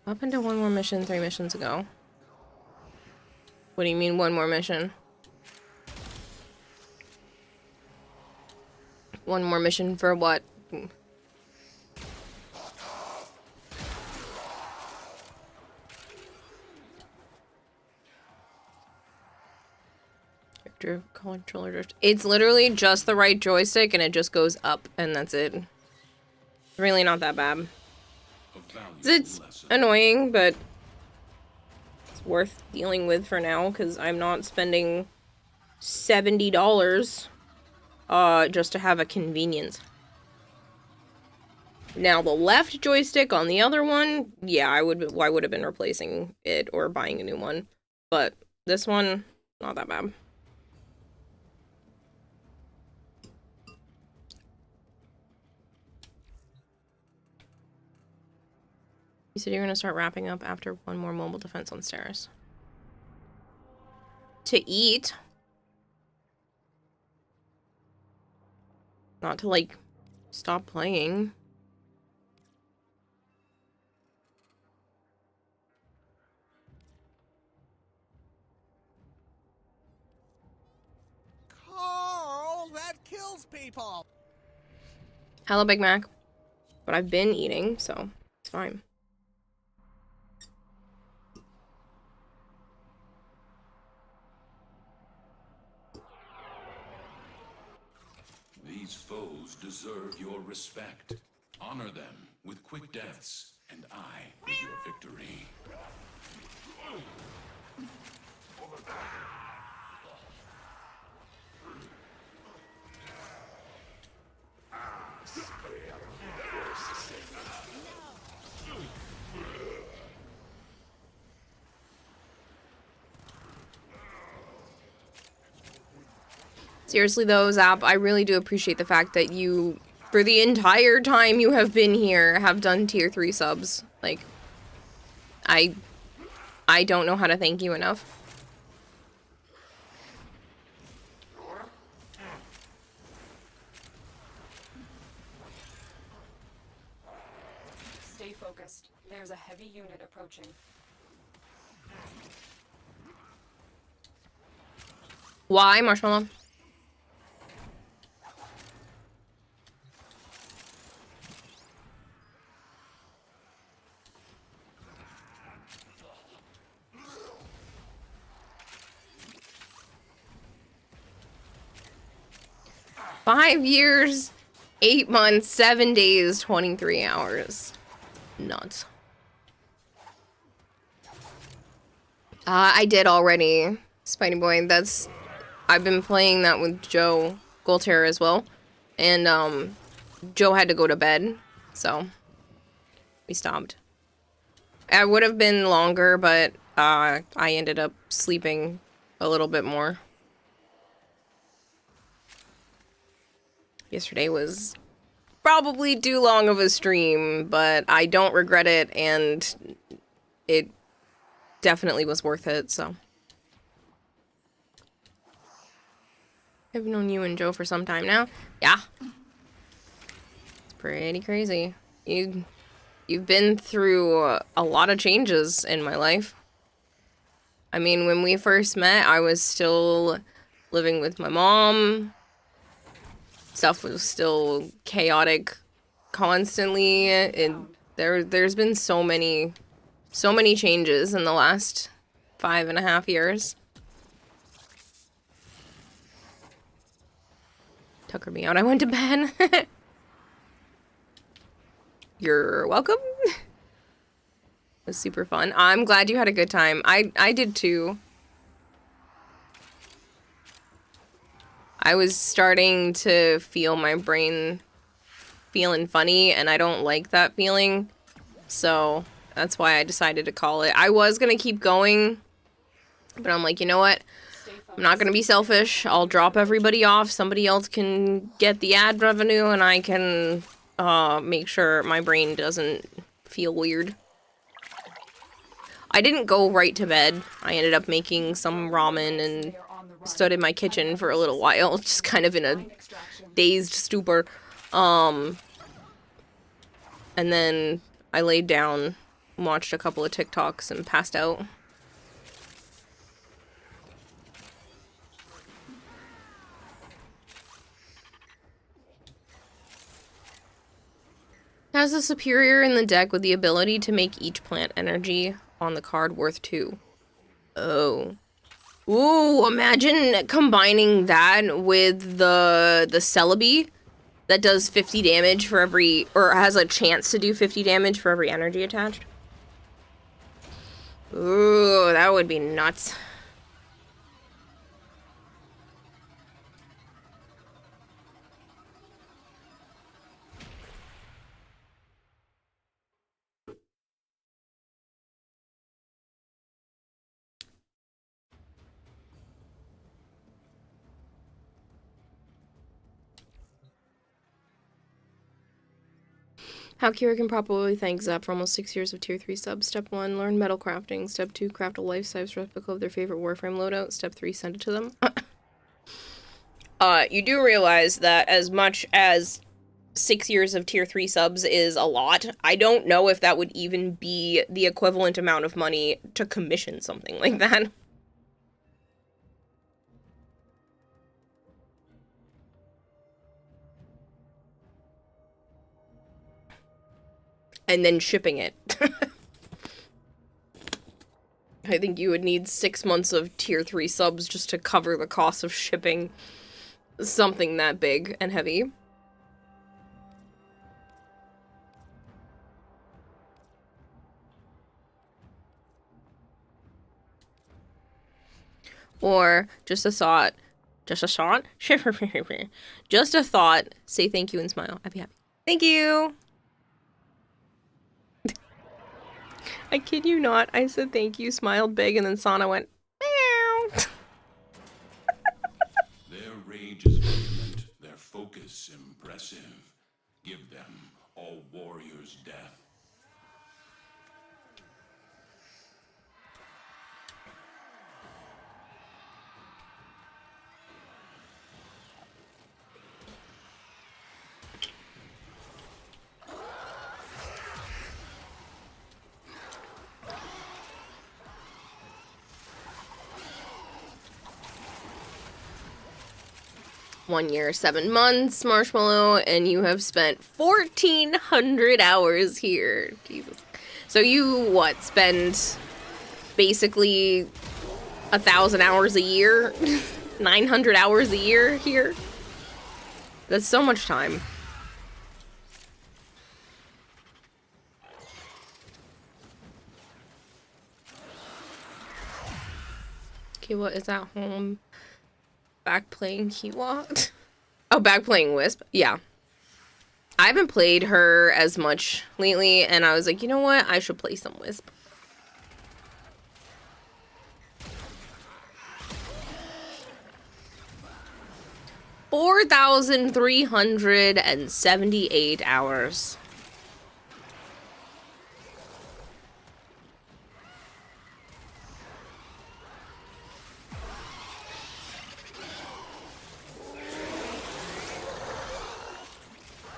Up into one more mission 3 missions ago. What do you mean one more mission? One more mission for what? Controller drift. It's literally just the right joystick and it just goes up and that's it. Really not that bad. It's annoying, but it's worth dealing with for now because I'm not spending $70 just to have a convenience. Now the left joystick on the other one, yeah, I would have been replacing it or buying a new one. But this one, not that bad. You said you're gonna start wrapping up after one more mobile defense on stairs. To eat. Not to, like, stop playing. people. Hello, Big Mac. But I've been eating, so it's fine. These foes deserve your respect. Honor them with quick deaths, and I with your victory. Seriously though, Zap, I really do appreciate the fact that you, for the entire time you have been here, have done tier 3 subs. Like, I don't know how to thank you enough. Stay focused. There's a heavy unit approaching. Why, Marshmallow? Five years, 8 months, 7 days, 23 hours. Nuts. I did already, Spidey Boy. I've been playing that with Joe Golterra as well. And, Joe had to go to bed, so we stopped. It would have been longer, but, I ended up sleeping a little bit more. Yesterday was probably too long of a stream, but I don't regret it, and it definitely was worth it, so. I've known you and Joe for some time now. Yeah. It's pretty crazy. You've been through a lot of changes in my life. I mean, when we first met, I was still living with my mom. Stuff was still chaotic constantly, and there's been so many changes in the last 5.5 years. Tucker me out. I went to bed. You're welcome. It was super fun. I'm glad you had a good time. I did too. I was starting to feel my brain feeling funny, and I don't like that feeling. So that's why I decided to call it. I was gonna keep going, but I'm like, you know what? I'm not gonna be selfish. I'll drop everybody off. Somebody else can get the ad revenue, and I can make sure my brain doesn't feel weird. I didn't go right to bed. I ended up making some ramen and stood in my kitchen for a little while, just kind of in a dazed stupor. And then I laid down, watched a couple of TikToks, and passed out. Has a superior in the deck with the ability to make each plant energy on the card worth 2. Oh. Ooh, imagine combining that with the Celebi that does 50 damage for every, or has a chance to do 50 damage for every energy attached. Ooh, that would be nuts. How Kira can properly thank Zap for almost 6 years of tier 3 subs. Step 1, learn metal crafting. Step 2, craft a life-size replica of their favorite Warframe loadout. Step 3, send it to them. You do realize that as much as 6 years of tier 3 subs is a lot, I don't know if that would even be the equivalent amount of money to commission something like that. and then shipping it. I think you would need 6 months of tier 3 subs just to cover the cost of shipping something that big and heavy. Or just a thought. Just a thought? Just a thought. Say thank you and smile. I'd be happy. Thank you! I kid you not. I said thank you, smiled big, and then Sana went, meow. Their rage is vehement, their focus impressive. Give them all warriors' death. One year, 7 months, Marshmallow, and you have spent 1,400 hours here. Jesus. So you, what, spend basically 1,000 hours a year? 900 hours a year here? That's so much time. Okay, what is that home? Back playing Kiwa? Oh, back playing Wisp? Yeah. I haven't played her as much lately, and I was like, you know what? I should play some Wisp. $4,378 hours.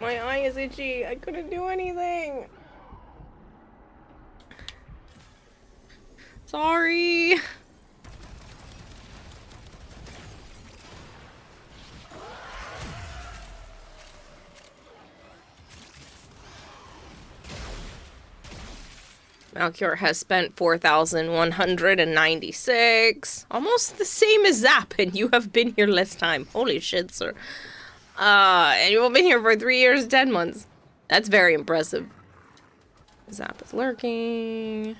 My eye is itchy. I couldn't do anything. Sorry. Malchior has spent 4,196. Almost the same as Zap, and you have been here less time. Holy shit, sir. And you've been here for 3 years, 10 months. That's very impressive. Zap is lurking.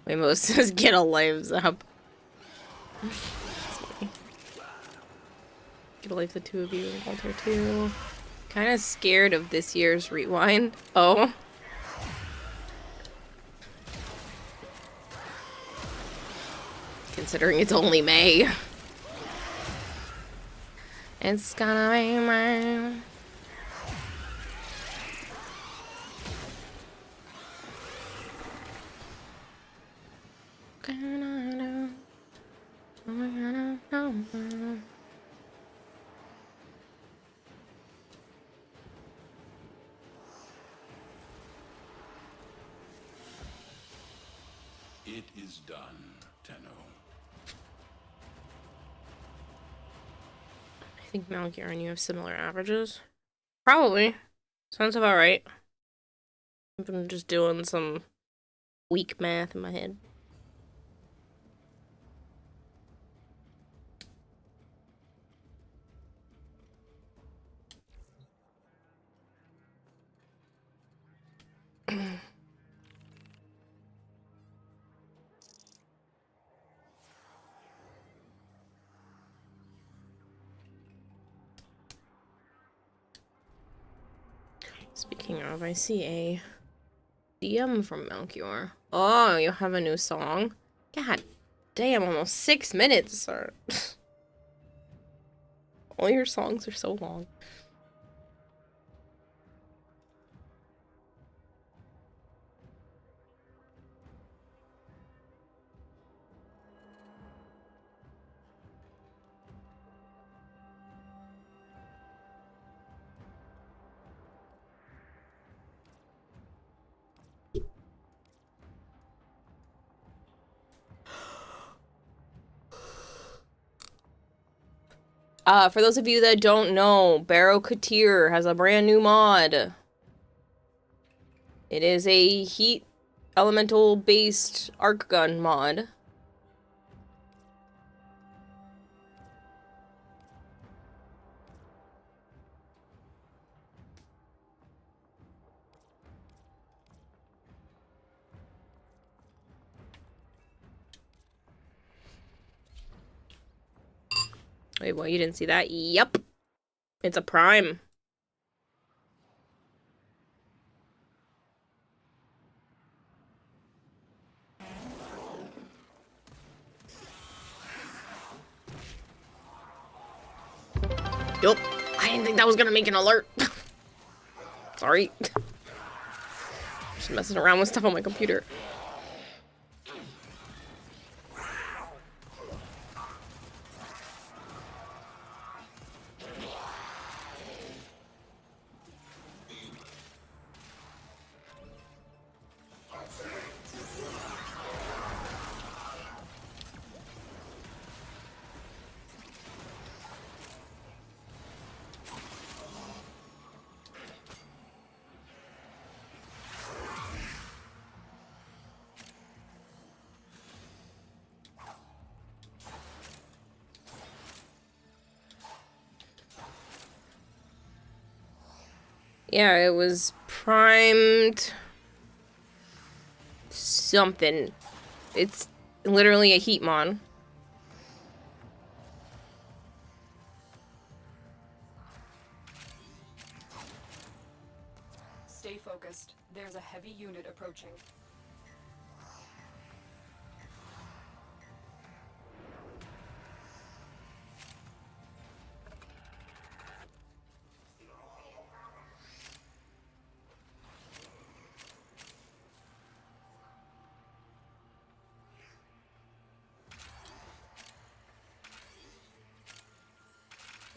Waymo says, get a life, Zap. Get a life, the two of you. Walter, too. Kind of scared of this year's rewind. Oh. Considering it's only May. It's gonna be May. It is done, Tenno. I think Malchior and you have similar averages. Probably. Sounds about right. I'm just doing some weak math in my head. Speaking of, I see a DM from Malchior. Oh, you have a new song? God damn, almost 6 minutes, sir. All your songs are so long. For those of you that don't know, Barrow Katir has a brand new mod. It is a heat elemental based arc gun mod. Wait, what? You didn't see that? Yep. It's a prime. Yup. I didn't think that was gonna make an alert. Sorry. Just messing around with stuff on my computer. Yeah, it was primed something. It's literally a heat mon. Stay focused. There's a heavy unit approaching.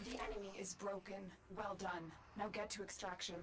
The enemy is broken. Well done. Now get to extraction.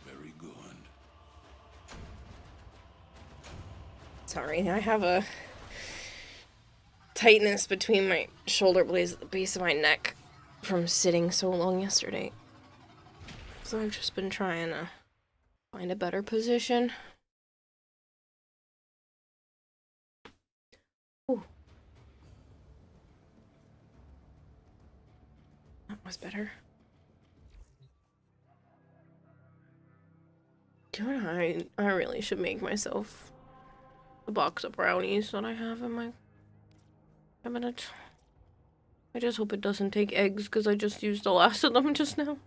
Very good. Sorry, I have a tightness between my shoulder blades at the base of my neck from sitting so long yesterday. So I've just been trying to find a better position. Ooh. That was better. Do you know, I really should make myself a box of brownies that I have in my cabinet. I just hope it doesn't take eggs because I just used the last of them just now.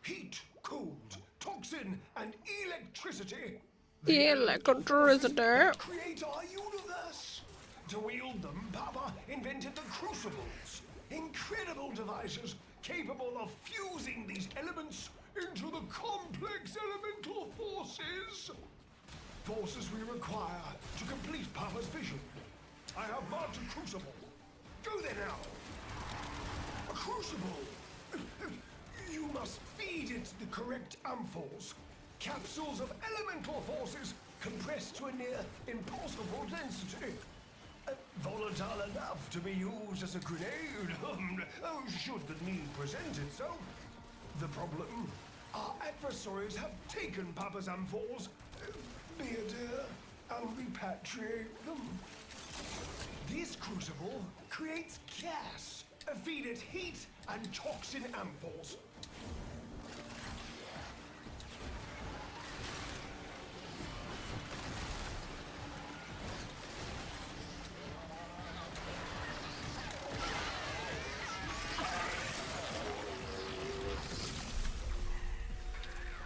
Heat, cold, toxin, and electricity. Electricity. Create our universe. To wield them, Papa invented the crucibles. Incredible devices capable of fusing these elements into the complex elemental forces. Forces we require to complete Papa's vision. I have marked a crucible. Go there now. A crucible. You must feed it the correct amphols. Capsules of elemental forces compressed to a near impossible density. Volatile enough to be used as a grenade, should the need present itself. The problem? Our adversaries have taken Papa's amphols. Be a dear, I'll repatriate them. This crucible creates gas. Feed it heat and toxin amphols.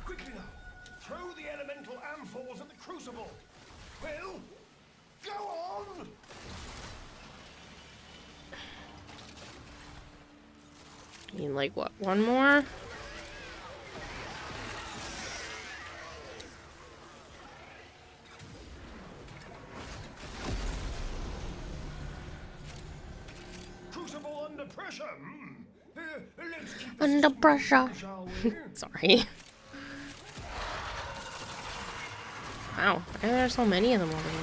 Quickly now, throw the elemental amphols at the crucible. Well, go on! I mean, like, what, one more? Crucible under pressure. Let's keep Under pressure. shall we? Sorry. Wow, why are there so many of them over here?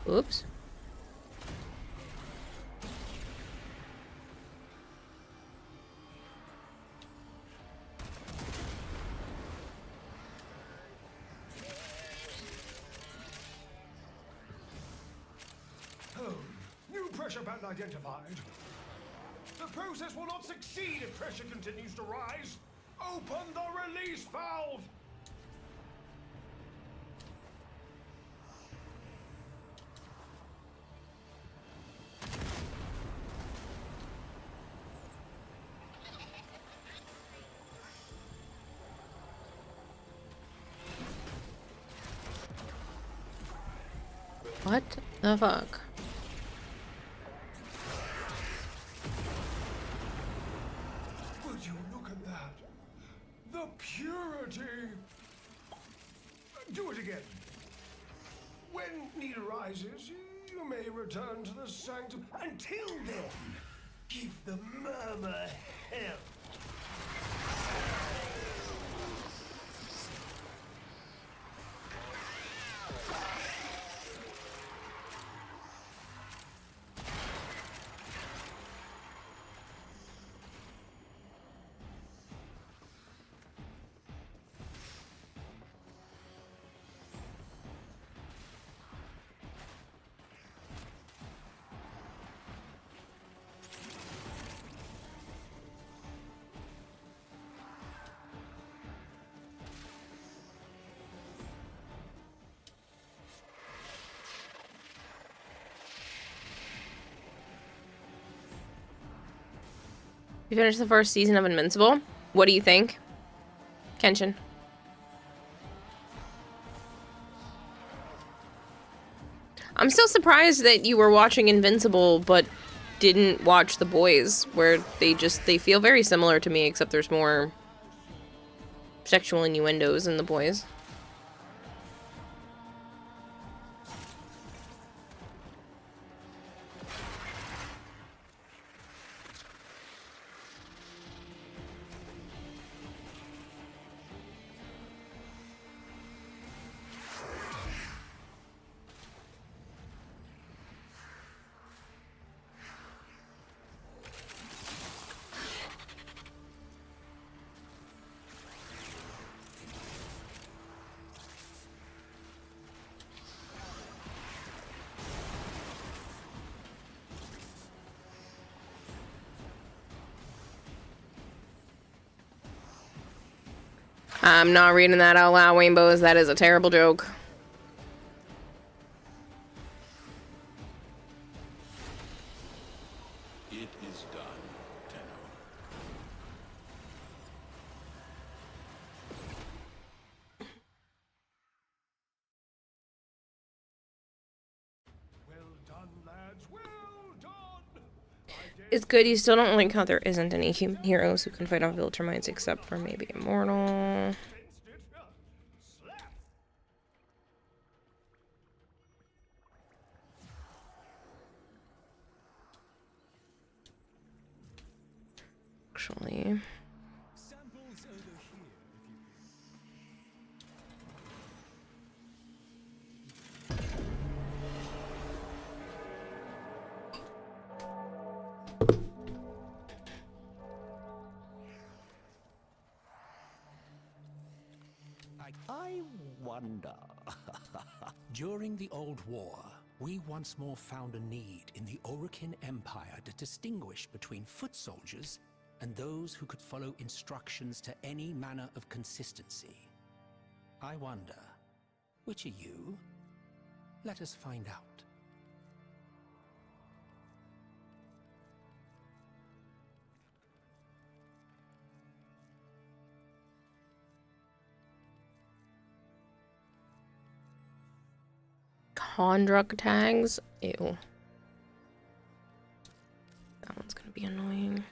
Oops. New pressure pattern identified. The process will not succeed if pressure continues to rise. Open the release valve! What the fuck? Would you look at that? The purity! Do it again. When need arises, you may return to the sanctum. Until then, give the murmur hell. You finished the first season of Invincible. What do you think, Kenshin? I'm still surprised that you were watching Invincible but didn't watch The Boys, where they feel very similar to me, except there's more sexual innuendos in The Boys. I'm not reading that out loud, Rainbows. That is a terrible joke. It is done, Tenno. Well done, lads. Well done. It's good you still don't like how there isn't any human heroes who can fight off Viltrumites except for maybe Immortal. Actually... wonder. During the Old War, we once more found a need in the Orokin Empire to distinguish between foot soldiers and those who could follow instructions to any manner of consistency. I wonder, which are you? Let us find out. Condruck tags? Ew. That one's gonna be annoying.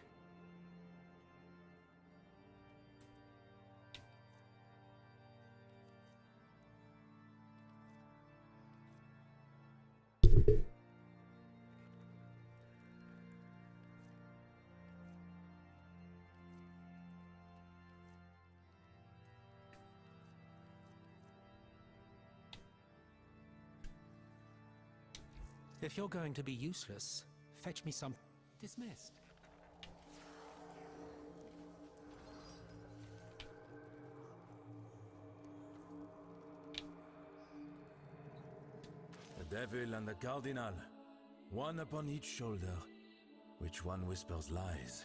If you're going to be useless, fetch me some. Dismissed. The devil and the cardinal, one upon each shoulder. Which one whispers lies?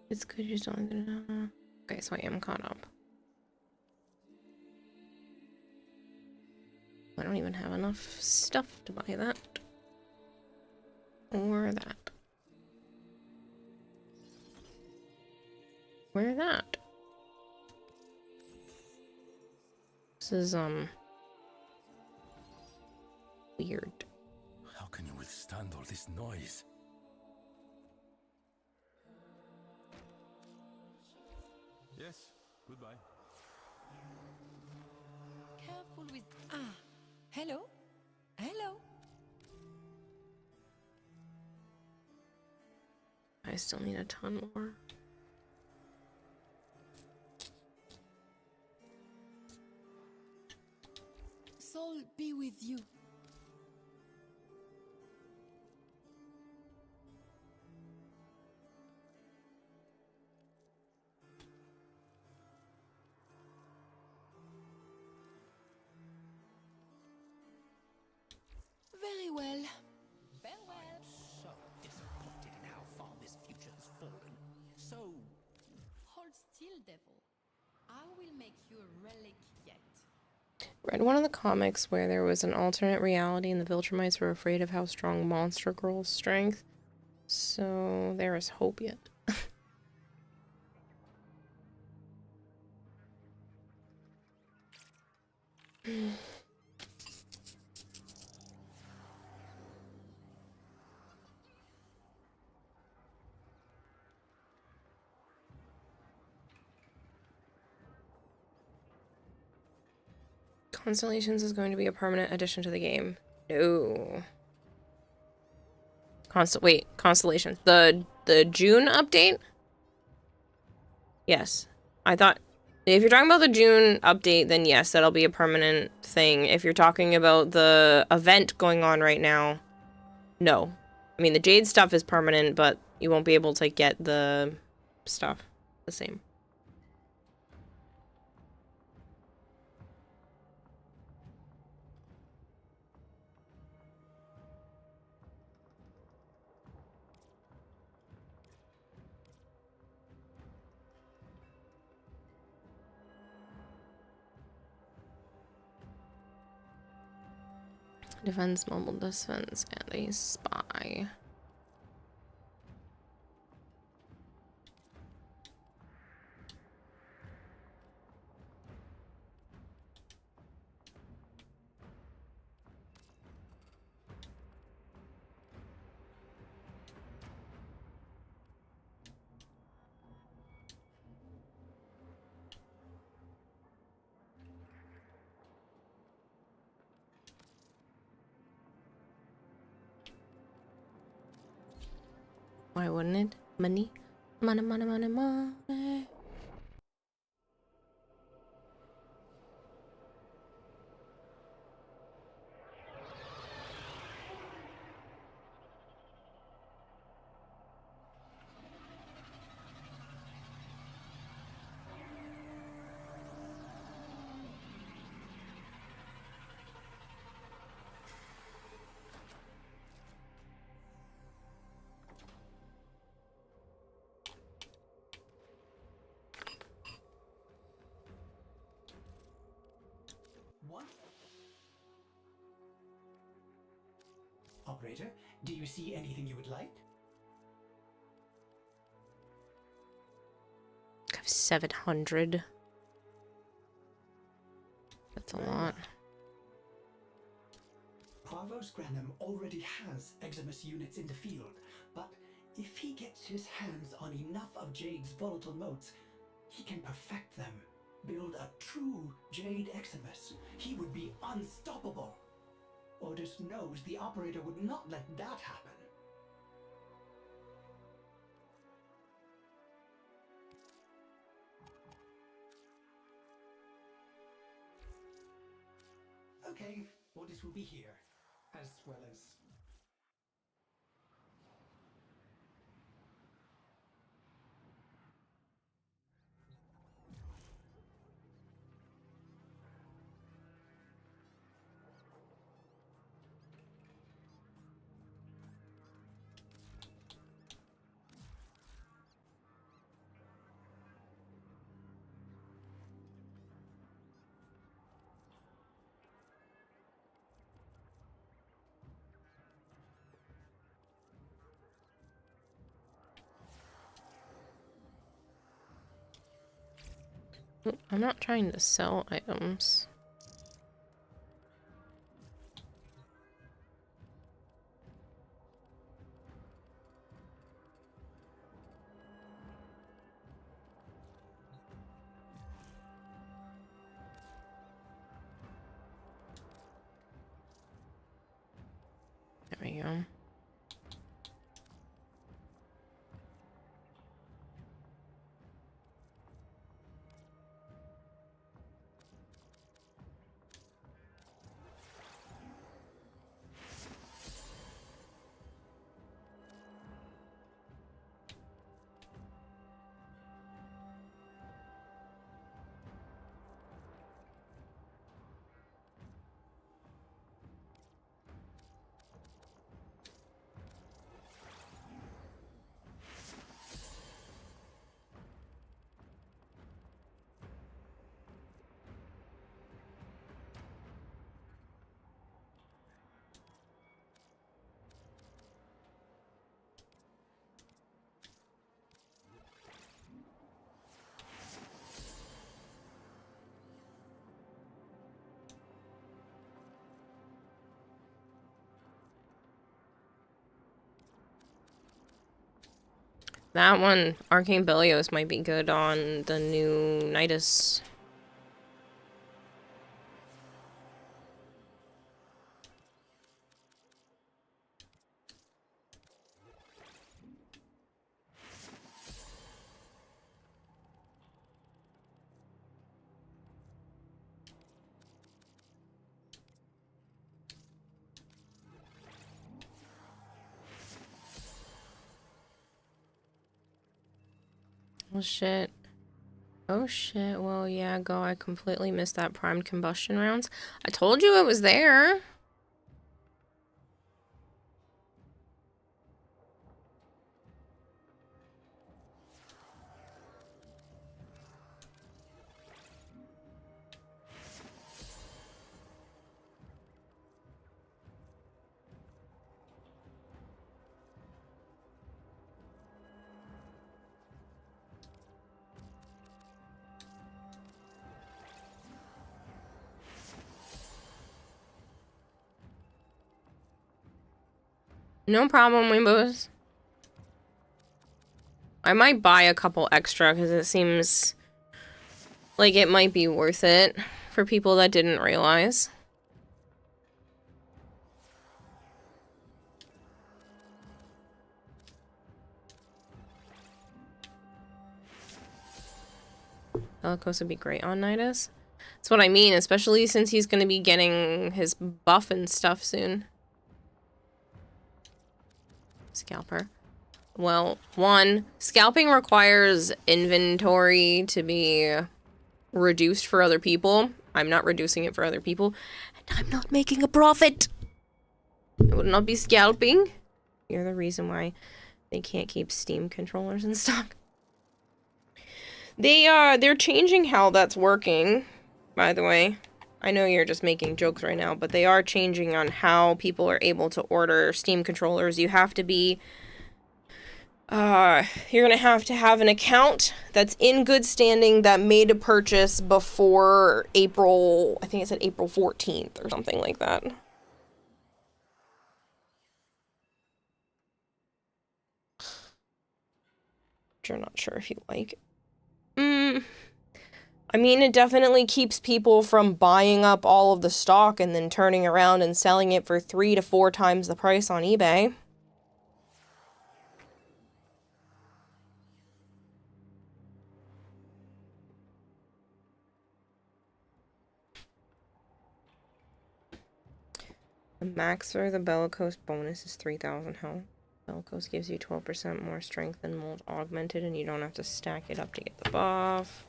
It's good you don't. Okay, so I am caught up. I don't even have enough stuff to buy that. Or that. Or that. This is, weird. How can you withstand all this noise? Yes, goodbye. Careful with... Ah, hello? Hello? I still need a ton more. Soul be with you. Very well. Farewell. So disappointed in how far this future has fallen. So... Hold still, devil. I will make you a relic yet. Read one of the comics where there was an alternate reality and the Viltrumites were afraid of how strong Monster Girl's strength. So there is hope yet. Constellations is going to be a permanent addition to the game. No. Constellations. The June update? Yes. I thought if you're talking about the June update, then yes, that'll be a permanent thing. If you're talking about the event going on right now, no. I mean, the Jade stuff is permanent, but you won't be able to get the stuff the same. Defense, mobile defense, and a spy. Why wouldn't it? Money. Money, money, money, money. operator. Do you see anything you would like? I have 700. That's a lot. Provost Granum already has Eximus units in the field, but if he gets his hands on enough of Jade's volatile motes, he can perfect them, build a true Jade Eximus. He would be unstoppable. Ordis knows the operator would not let that happen. Okay, Ordis will be here, as well as... I'm not trying to sell items. There we go. That one, Arcane Belios, might be good on the new Nidus. Oh shit. Oh shit, well yeah, go. I completely missed that primed combustion rounds. I told you it was there. No problem, Wimbos. I might buy a couple extra because it seems like it might be worth it for people that didn't realize. Bellicose would be great on Nidus. That's what I mean, especially since he's going to be getting his buff and stuff soon. Scalper. Well, one, scalping requires inventory to be reduced for other people. I'm not reducing it for other people. And I'm not making a profit. I would not be scalping. You're the reason why they can't keep Steam controllers in stock. They're changing how that's working, by the way. I know you're just making jokes right now, but they are changing on how people are able to order Steam controllers. You have to be, you're gonna have to have an account that's in good standing that made a purchase before April, I think it said April 14th or something like that. Which you're not sure if you like. I mean, it definitely keeps people from buying up all of the stock and then turning around and selling it for 3 to 4 times the price on eBay. The max for the Bellicose bonus is 3,000 health. Bellicose gives you 12% more strength than Mold Augmented, and you don't have to stack it up to get the buff.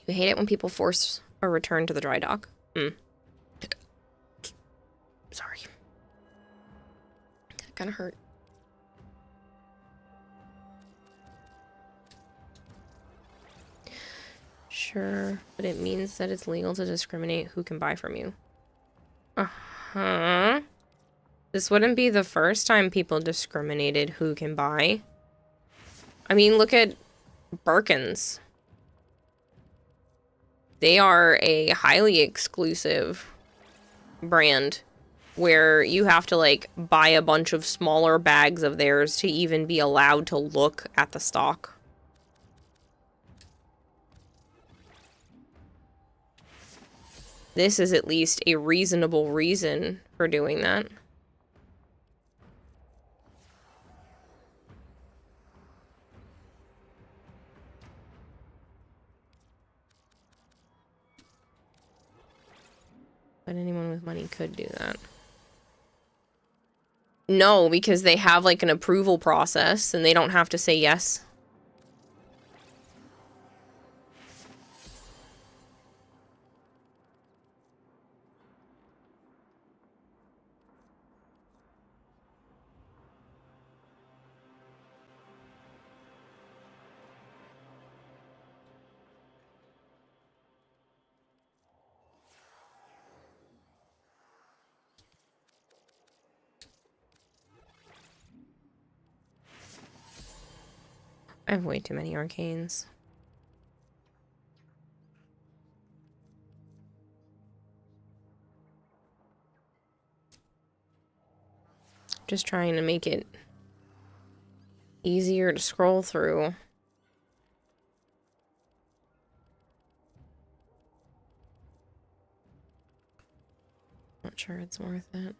You hate it when people force a return to the dry dock. Sorry. That kind of hurt. Sure, but it means that it's legal to discriminate who can buy from you. Uh-huh. This wouldn't be the first time people discriminated who can buy. I mean, look at Birkins. They are a highly exclusive brand where you have to, like, buy a bunch of smaller bags of theirs to even be allowed to look at the stock. This is at least a reasonable reason for doing that. But anyone with money could do that. No, because they have, like, an approval process and they don't have to say yes. I have way too many arcanes. Just trying to make it easier to scroll through. Not sure it's worth it.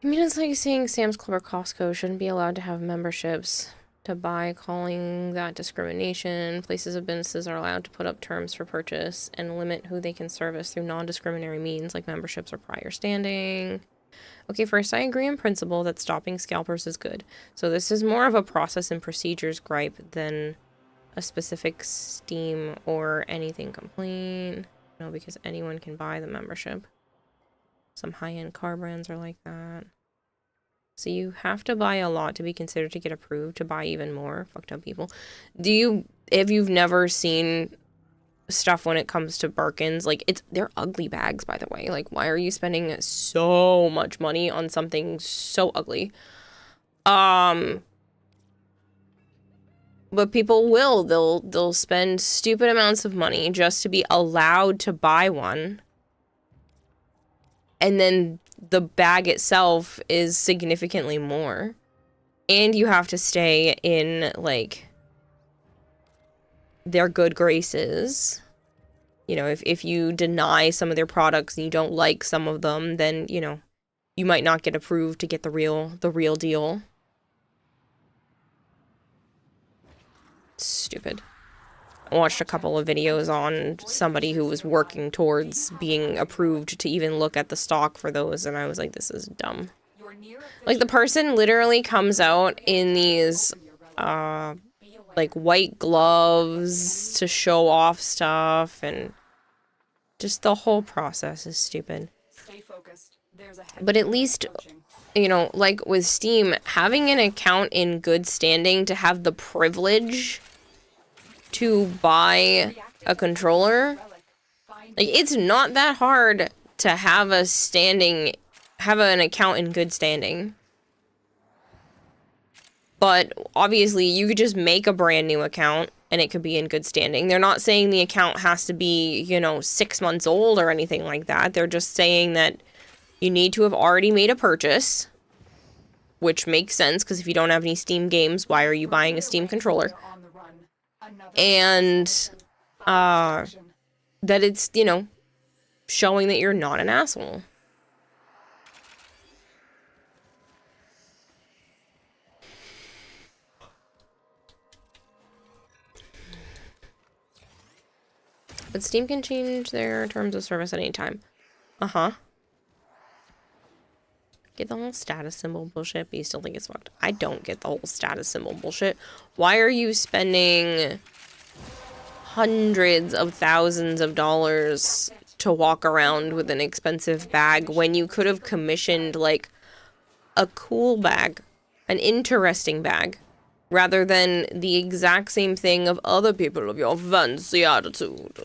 I mean, it's like saying Sam's Club or Costco shouldn't be allowed to have memberships to buy, calling that discrimination. Places of businesses are allowed to put up terms for purchase and limit who they can service through non-discriminatory means like memberships or prior standing. Okay, first, I agree in principle that stopping scalpers is good. So this is more of a process and procedures gripe than a specific Steam or anything complaint. No, because anyone can buy the membership. Some high-end car brands are like that. So you have to buy a lot to be considered to get approved to buy even more. Fucked up people. If you've never seen stuff when it comes to Birkins. Like, they're ugly bags, by the way. Like, why are you spending so much money on something so ugly? But people will. They'll spend stupid amounts of money just to be allowed to buy one. And then the bag itself is significantly more. And you have to stay in, like, their good graces. You know, if you deny some of their products and you don't like some of them, then, you know, you might not get approved to get the real deal. Stupid. I watched a couple of videos on somebody who was working towards being approved to even look at the stock for those, and I was like, this is dumb. Like, the person literally comes out in these, like, white gloves to show off stuff, and just the whole process is stupid. But at least, you know, like with Steam, having an account in good standing to have the privilege to buy a controller, like, it's not that hard to have an account in good standing. But obviously you could just make a brand new account and it could be in good standing. They're not saying the account has to be, you know, 6 months old or anything like that. They're just saying that you need to have already made a purchase, which makes sense, because if you don't have any Steam games, why are you buying a Steam controller? And that it's, you know, showing that you're not an asshole. But Steam can change their terms of service at any time. Uh-huh. Get the whole status symbol bullshit, but you still think it's fucked. I don't get the whole status symbol bullshit. Why are you spending hundreds of thousands of dollars to walk around with an expensive bag when you could have commissioned, like, a cool bag, an interesting bag, rather than the exact same thing of other people of your fancy attitude?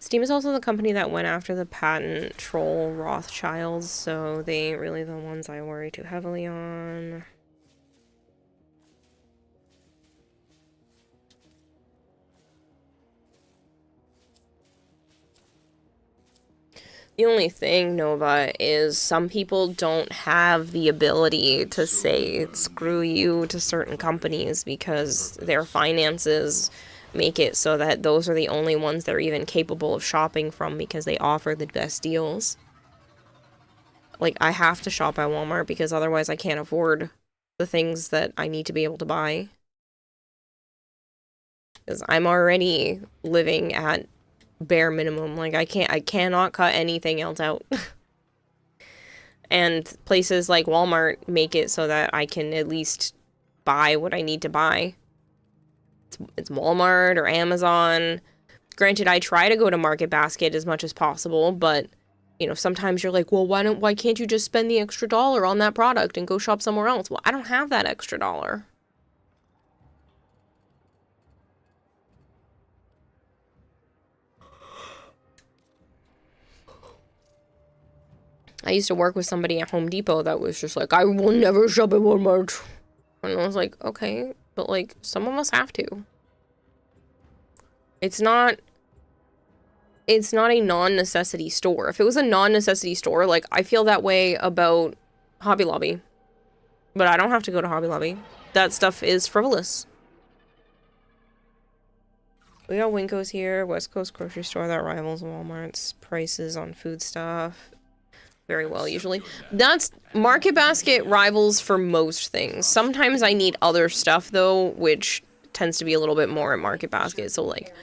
Steam is also the company that went after the patent troll Rothschilds, so they ain't really the ones I worry too heavily on. The only thing, Nova, is some people don't have the ability to say screw you to certain companies because their finances make it so that those are the only ones they're even capable of shopping from because they offer the best deals. Like, I have to shop at Walmart because otherwise I can't afford the things that I need to be able to buy. Because I'm already living at bare minimum. Like, I cannot cut anything else out. And places like Walmart make it so that I can at least buy what I need to buy. It's Walmart or Amazon. Granted, I try to go to Market Basket as much as possible, but, you know, sometimes you're like, well, why can't you just spend the extra $1 on that product and go shop somewhere else? Well, I don't have that extra $1. I used to work with somebody at Home Depot that was just like, I will never shop at Walmart. And I was like, okay, but, like, some of us have to. It's not a non-necessity store. If it was a non-necessity store, like, I feel that way about Hobby Lobby. But I don't have to go to Hobby Lobby. That stuff is frivolous. We got Winco's here, West Coast grocery store that rivals Walmart's prices on food stuff. Very well, usually. That's Market Basket rivals for most things. Sometimes I need other stuff, though, which tends to be a little bit more at Market Basket. So, like,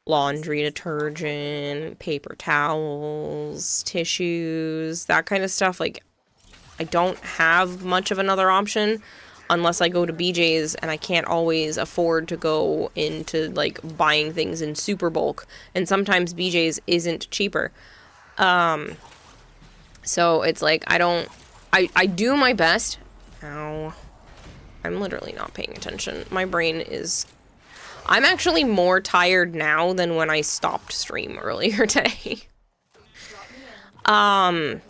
laundry detergent, paper towels, tissues, that kind of stuff. Like, I don't have much of another option unless I go to BJ's, and I can't always afford to go into, like, buying things in super bulk. And sometimes BJ's isn't cheaper. So it's like, I do my best. Ow. I'm literally not paying attention. My brain is... I'm actually more tired now than when I stopped stream earlier today. I'm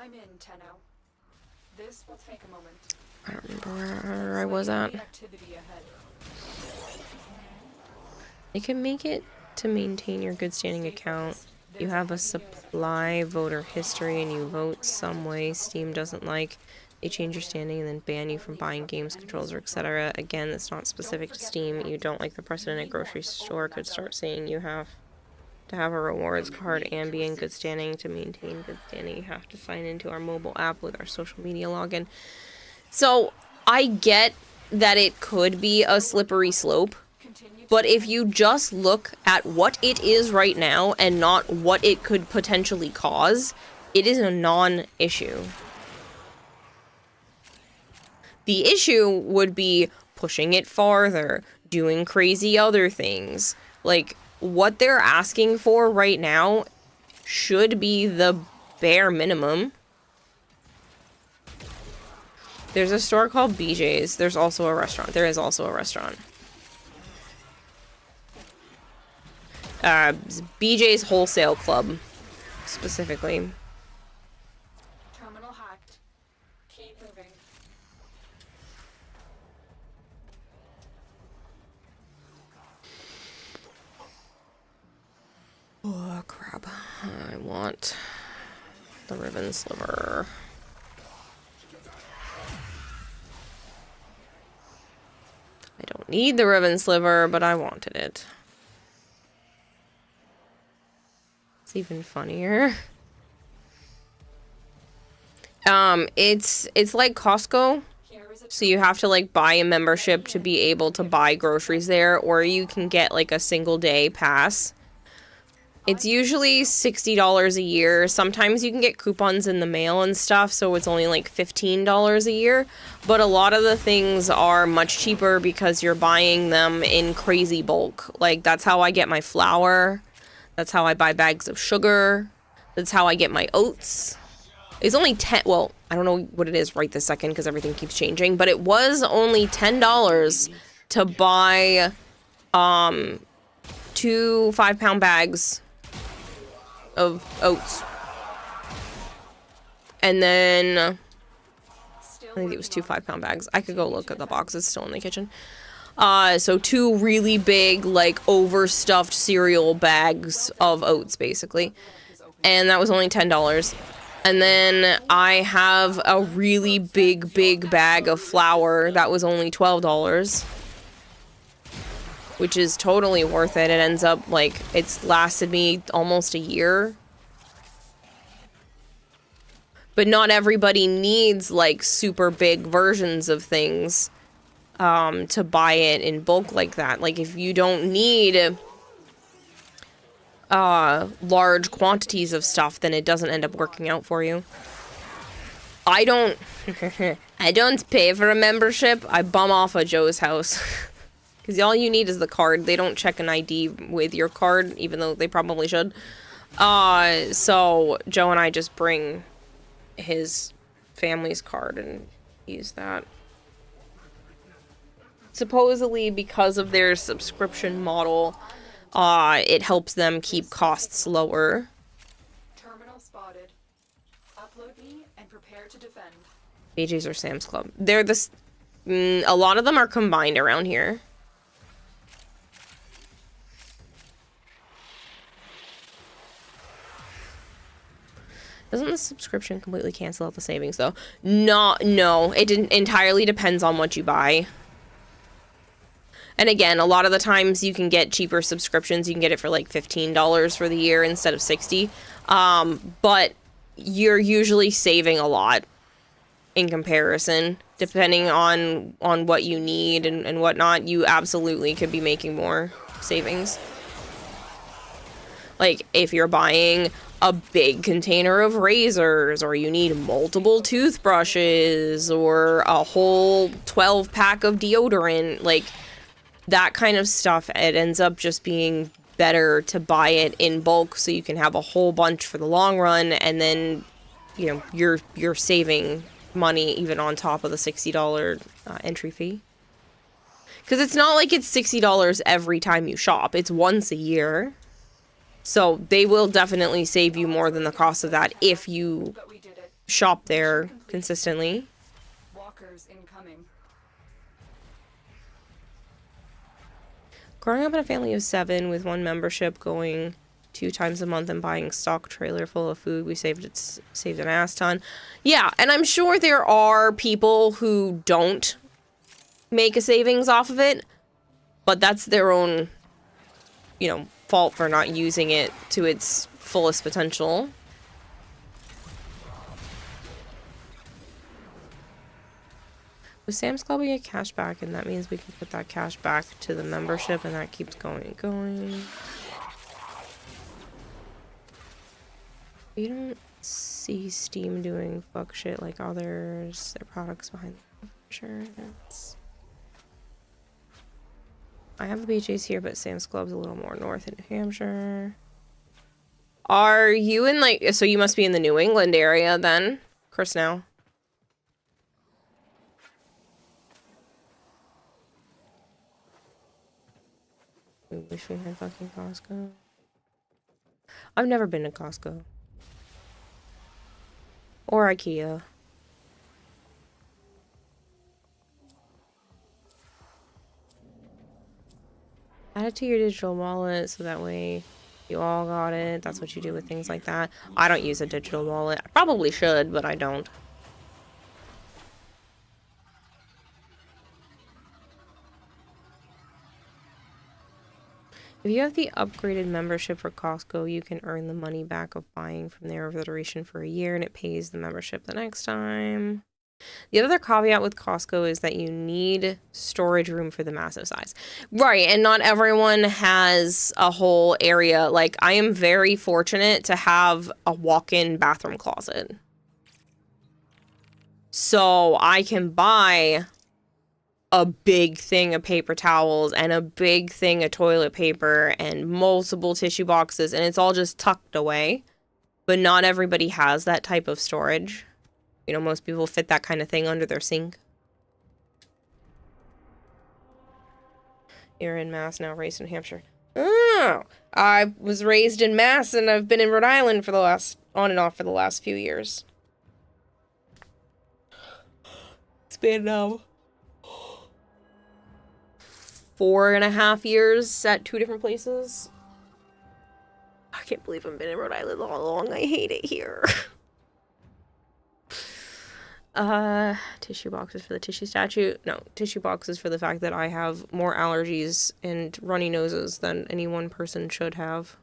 in, Tenno. This will take a moment. I don't remember where I was at. Activity ahead. You can make it to maintain your good standing account. You have a supply voter history and you vote some way Steam doesn't like. They change your standing and then ban you from buying games, controls, or etc. Again, it's not specific to Steam. You don't like the precedent at grocery store could start saying you have to have a rewards card and be in good standing. To maintain good standing, you have to sign into our mobile app with our social media login. So, I get that it could be a slippery slope, but if you just look at what it is right now and not what it could potentially cause, it is a non-issue. The issue would be pushing it farther, doing crazy other things. Like, what they're asking for right now should be the bare minimum. There's a store called BJ's. There's also a restaurant. There is also a restaurant. BJ's Wholesale Club, specifically. Terminal hacked. Keep moving. Oh, crap. I want the ribbon sliver. I don't need the ribbon sliver, but I wanted it. It's even funnier. It's like Costco. So you have to like buy a membership to be able to buy groceries there, or you can get like a single day pass. It's usually $60 a year. Sometimes you can get coupons in the mail and stuff, so it's only like $15 a year. But a lot of the things are much cheaper because you're buying them in crazy bulk. Like, that's how I get my flour. That's how I buy bags of sugar. That's how I get my oats. It's only well, I don't know what it is right this second because everything keeps changing, but it was only $10 to buy 2 5-pound bags of oats. And then I think it was 2 5-pound bags. I could go look at the box. It's still in the kitchen. So 2 really big, like, overstuffed cereal bags of oats, basically. And that was only $10. And then I have a really big bag of flour that was only $12. Which is totally worth it. It ends up, like, it's lasted me almost a year. But not everybody needs, like, super big versions of things to buy it in bulk like that. Like, if you don't need large quantities of stuff, then it doesn't end up working out for you. I don't pay for a membership. I bum off of Joe's house. Because all you need is the card. They don't check an ID with your card, even though they probably should. So Joe and I just bring his family's card and use that. Supposedly, because of their subscription model, it helps them keep costs lower. Terminal spotted. Upload me and prepare to defend. BJ's or Sam's Club. They're a lot of them are combined around here. Doesn't the subscription completely cancel out the savings, though? No, it entirely depends on what you buy. And again, a lot of the times you can get cheaper subscriptions. You can get it for like $15 for the year instead of $60. But you're usually saving a lot in comparison. Depending on what you need and whatnot, you absolutely could be making more savings. Like, if you're buying a big container of razors, or you need multiple toothbrushes, or a whole 12-pack of deodorant, like, that kind of stuff, it ends up just being better to buy it in bulk so you can have a whole bunch for the long run, and then, you know, you're saving money even on top of the $60 entry fee. Because it's not like it's $60 every time you shop. It's once a year. So they will definitely save you more than the cost of that if you shop there consistently. Walkers incoming. Growing up in a family of 7 with 1 membership, going 2 times a month and buying a stock trailer full of food, we saved an ass ton. Yeah, and I'm sure there are people who don't make a savings off of it, but that's their own, you know, fault for not using it to its fullest potential. With Sam's Club, we get cash back, and that means we can put that cash back to the membership, and that keeps going and going. We don't see Steam doing fuck shit like others. Their products behind the insurance. I have the BJ's here, but Sam's Club's a little more north in New Hampshire. Are you in, like, so you must be in the New England area then, Chris, now? We wish we had fucking Costco. I've never been to Costco. Or IKEA. Add it to your digital wallet so that way you all got it. That's what you do with things like that. I don't use a digital wallet. I probably should, but I don't. If you have the upgraded membership for Costco, you can earn the money back of buying from there over the duration for a year, and it pays the membership the next time. The other caveat with Costco is that you need storage room for the massive size. Right, and not everyone has a whole area. Like, I am very fortunate to have a walk-in bathroom closet. So I can buy a big thing of paper towels and a big thing of toilet paper and multiple tissue boxes, and it's all just tucked away. But not everybody has that type of storage. You know, most people fit that kind of thing under their sink. You're in Mass now, raised in Hampshire. Oh, I was raised in Mass and I've been in Rhode Island for the on and off for the last few years. It's been 4.5 years at 2 different places. I can't believe I've been in Rhode Island all along. I hate it here. Tissue boxes for the tissue statute. No, tissue boxes for the fact that I have more allergies and runny noses than any one person should have.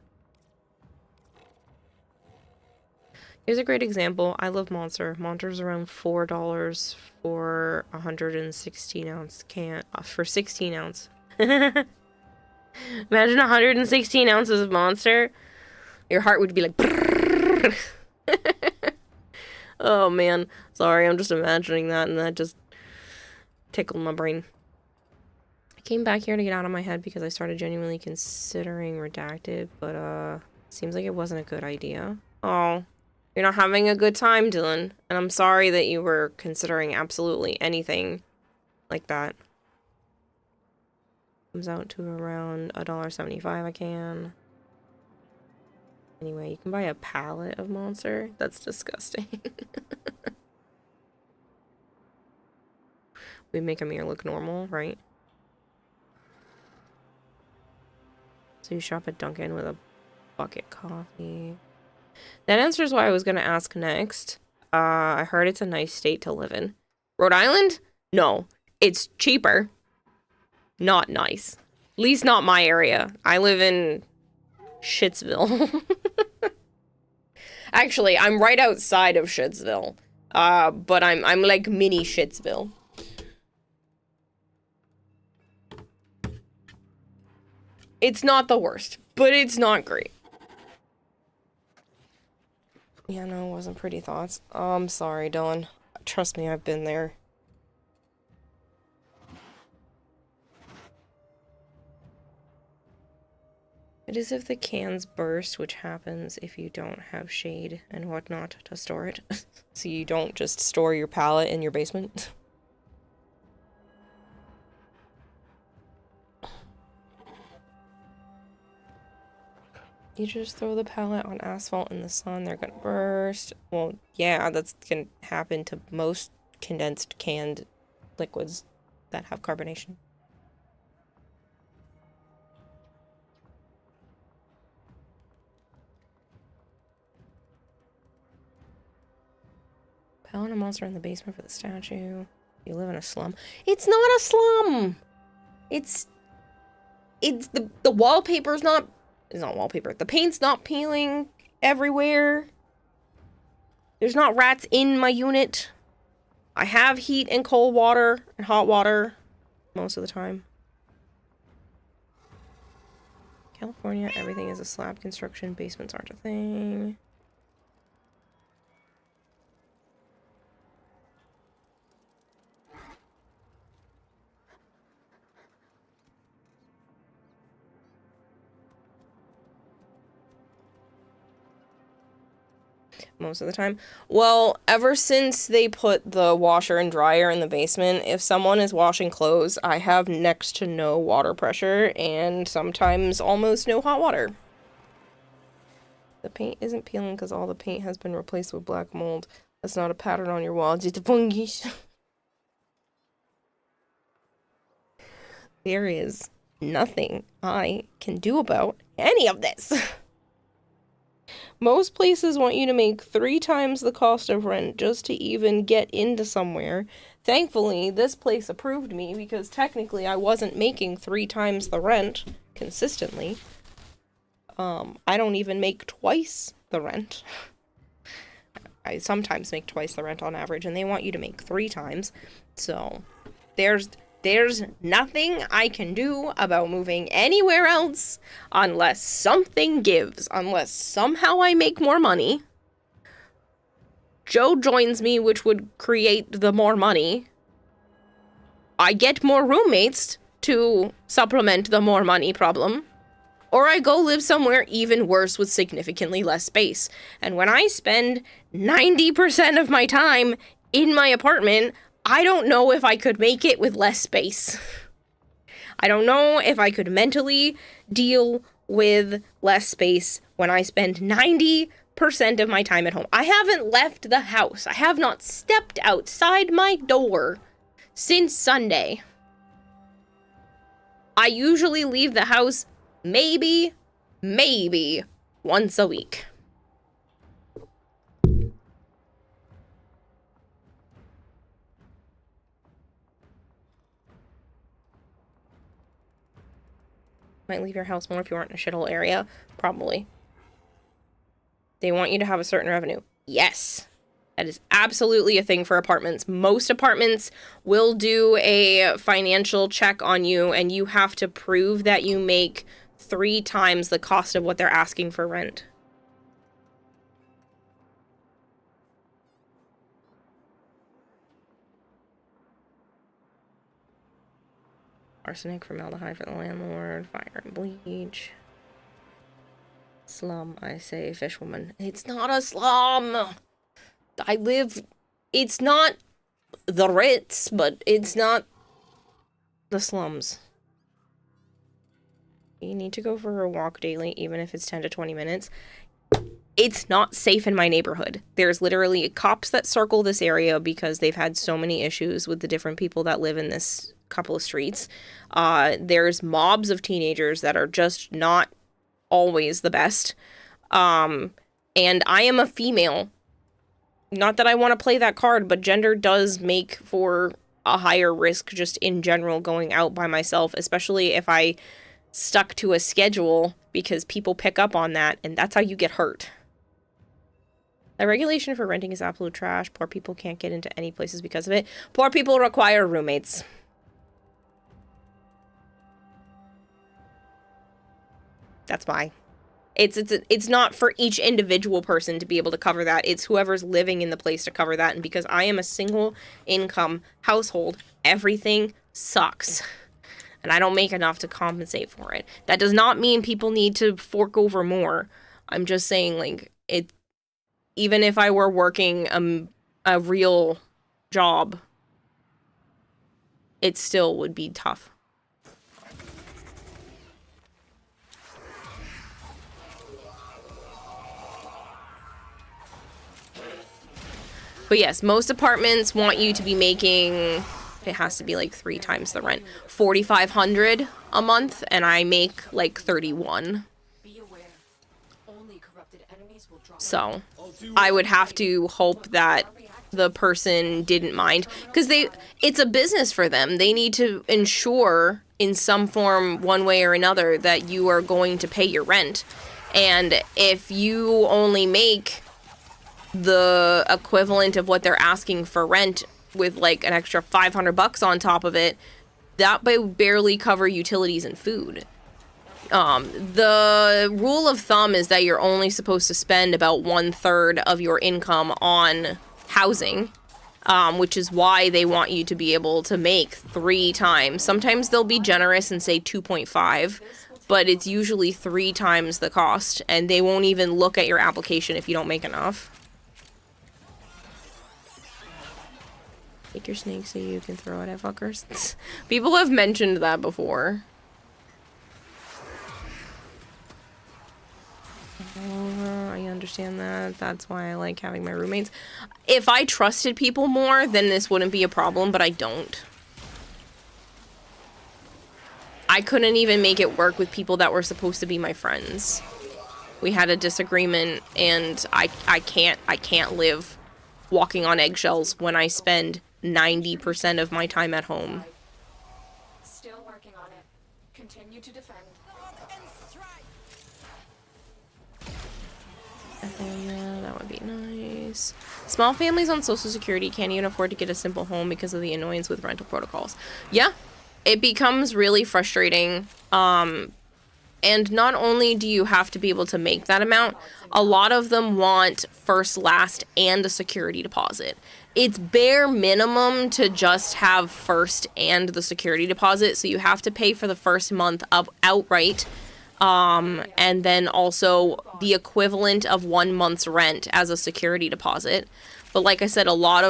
Here's a great example. I love Monster. Monster's around $4 for 116 ounce can, for 16 ounce. Imagine 116 ounces of Monster. Your heart would be like... Oh man, sorry, I'm just imagining that and that just tickled my brain. I came back here to get out of my head because I started genuinely considering Redacted, but seems like it wasn't a good idea. Oh, you're not having a good time, Dylan, and I'm sorry that you were considering absolutely anything like that. Comes out to around $1.75 a can. Anyway, you can buy a pallet of Monster. That's disgusting. We make Amir look normal, right? So you shop at Dunkin' with a bucket coffee. That answers what I was going to ask next. I heard it's a nice state to live in. Rhode Island? No. It's cheaper. Not nice. At least not my area. I live in Shitsville. Actually, I'm right outside of Shitsville. But I'm like mini Shitsville. It's not the worst, but it's not great. Yeah, no, it wasn't pretty thoughts. I'm sorry, Dylan. Trust me, I've been there. It is if the cans burst, which happens if you don't have shade and whatnot to store it. So you don't just store your pallet in your basement. You just throw the pallet on asphalt in the sun, they're gonna burst. Well, yeah, that's gonna happen to most condensed canned liquids that have carbonation. Pallet and monster in the basement for the statue. You live in a slum. It's not a slum! It's the wallpaper's not... It's not wallpaper. The paint's not peeling everywhere. There's not rats in my unit. I have heat and cold water and hot water most of the time. California, everything is a slab construction. Basements aren't a thing. Most of the time. Well, ever since they put the washer and dryer in the basement, if someone is washing clothes, I have next to no water pressure and sometimes almost no hot water. The paint isn't peeling because all the paint has been replaced with black mold. That's not a pattern on your wall, it's just a fungi. There is nothing I can do about any of this. Most places want you to make 3 times the cost of rent just to even get into somewhere. Thankfully, this place approved me because technically I wasn't making 3 times the rent consistently. I don't even make twice the rent. I sometimes make twice the rent on average, and they want you to make 3 times. So, there's nothing I can do about moving anywhere else unless something gives, unless somehow I make more money. Joe joins me, which would create the more money. I get more roommates to supplement the more money problem. Or I go live somewhere even worse with significantly less space. And when I spend 90% of my time in my apartment, I don't know if I could make it with less space. I don't know if I could mentally deal with less space when I spend 90% of my time at home. I haven't left the house. I have not stepped outside my door since Sunday. I usually leave the house maybe once a week. Might leave your house more if you aren't in a shithole area. Probably. They want you to have a certain revenue. Yes. That is absolutely a thing for apartments. Most apartments will do a financial check on you, and you have to prove that you make 3 times the cost of what they're asking for rent. Arsenic, formaldehyde for the landlord, fire and bleach. Slum, I say, fishwoman. It's not a slum! It's not the Ritz, but it's not the slums. You need to go for a walk daily, even if it's 10 to 20 minutes. It's not safe in my neighborhood. There's literally cops that circle this area because they've had so many issues with the different people that live in this couple of streets. There's mobs of teenagers that are just not always the best. And I am a female. Not that I want to play that card, but gender does make for a higher risk just in general going out by myself, especially if I stuck to a schedule, because people pick up on that, and that's how you get hurt. The regulation for renting is absolute trash. Poor people can't get into any places because of it. Poor people require roommates. That's why. It's not for each individual person to be able to cover that. It's whoever's living in the place to cover that. And because I am a single income household, everything sucks. and I don't make enough to compensate for it. That does not mean people need to fork over more. I'm just saying, like, it, even if I were working a real job, it still would be tough. But yes, most apartments want you to be making, it has to be like 3 times the rent, $4,500 a month, and I make like 31. So I would have to hope that the person didn't mind, because it's a business for them. They need to ensure in some form, one way or another, that you are going to pay your rent. And if you only make the equivalent of what they're asking for rent with like an extra $500 on top of it, that would barely cover utilities and food. The rule of thumb is that you're only supposed to spend about 1/3 of your income on housing, which is why they want you to be able to make 3 times. Sometimes they'll be generous and say 2.5, but it's usually 3 times the cost, and they won't even look at your application if you don't make enough. Take your snake so you can throw it at fuckers. People have mentioned that before. I understand that. That's why I like having my roommates. If I trusted people more, then this wouldn't be a problem, but I don't. I couldn't even make it work with people that were supposed to be my friends. We had a disagreement, and I can't live walking on eggshells when I spend 90% of my time at home. Still working on it. Continue to defend. That would be nice. Small families on Social Security can't even afford to get a simple home because of the annoyance with rental protocols. Yeah, it becomes really frustrating. And not only do you have to be able to make that amount, a lot of them want first, last, and a security deposit. It's bare minimum to just have first and the security deposit, so you have to pay for the first month outright. And then also the equivalent of 1 month's rent as a security deposit. But like I said, a lot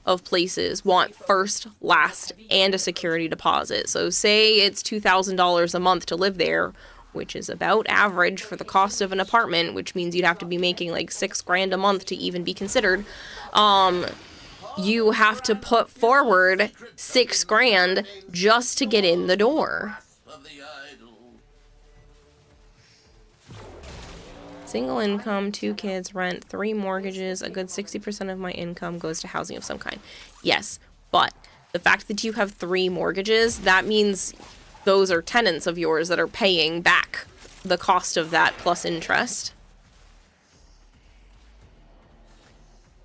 of places want first, last, and a security deposit. So say it's $2,000 a month to live there, which is about average for the cost of an apartment, which means you'd have to be making like $6,000 a month to even be considered. You have to put forward $6,000 just to get in the door. Single income, 2 kids, rent, 3 mortgages, a good 60% of my income goes to housing of some kind. Yes, but the fact that you have 3 mortgages, that means those are tenants of yours that are paying back the cost of that plus interest.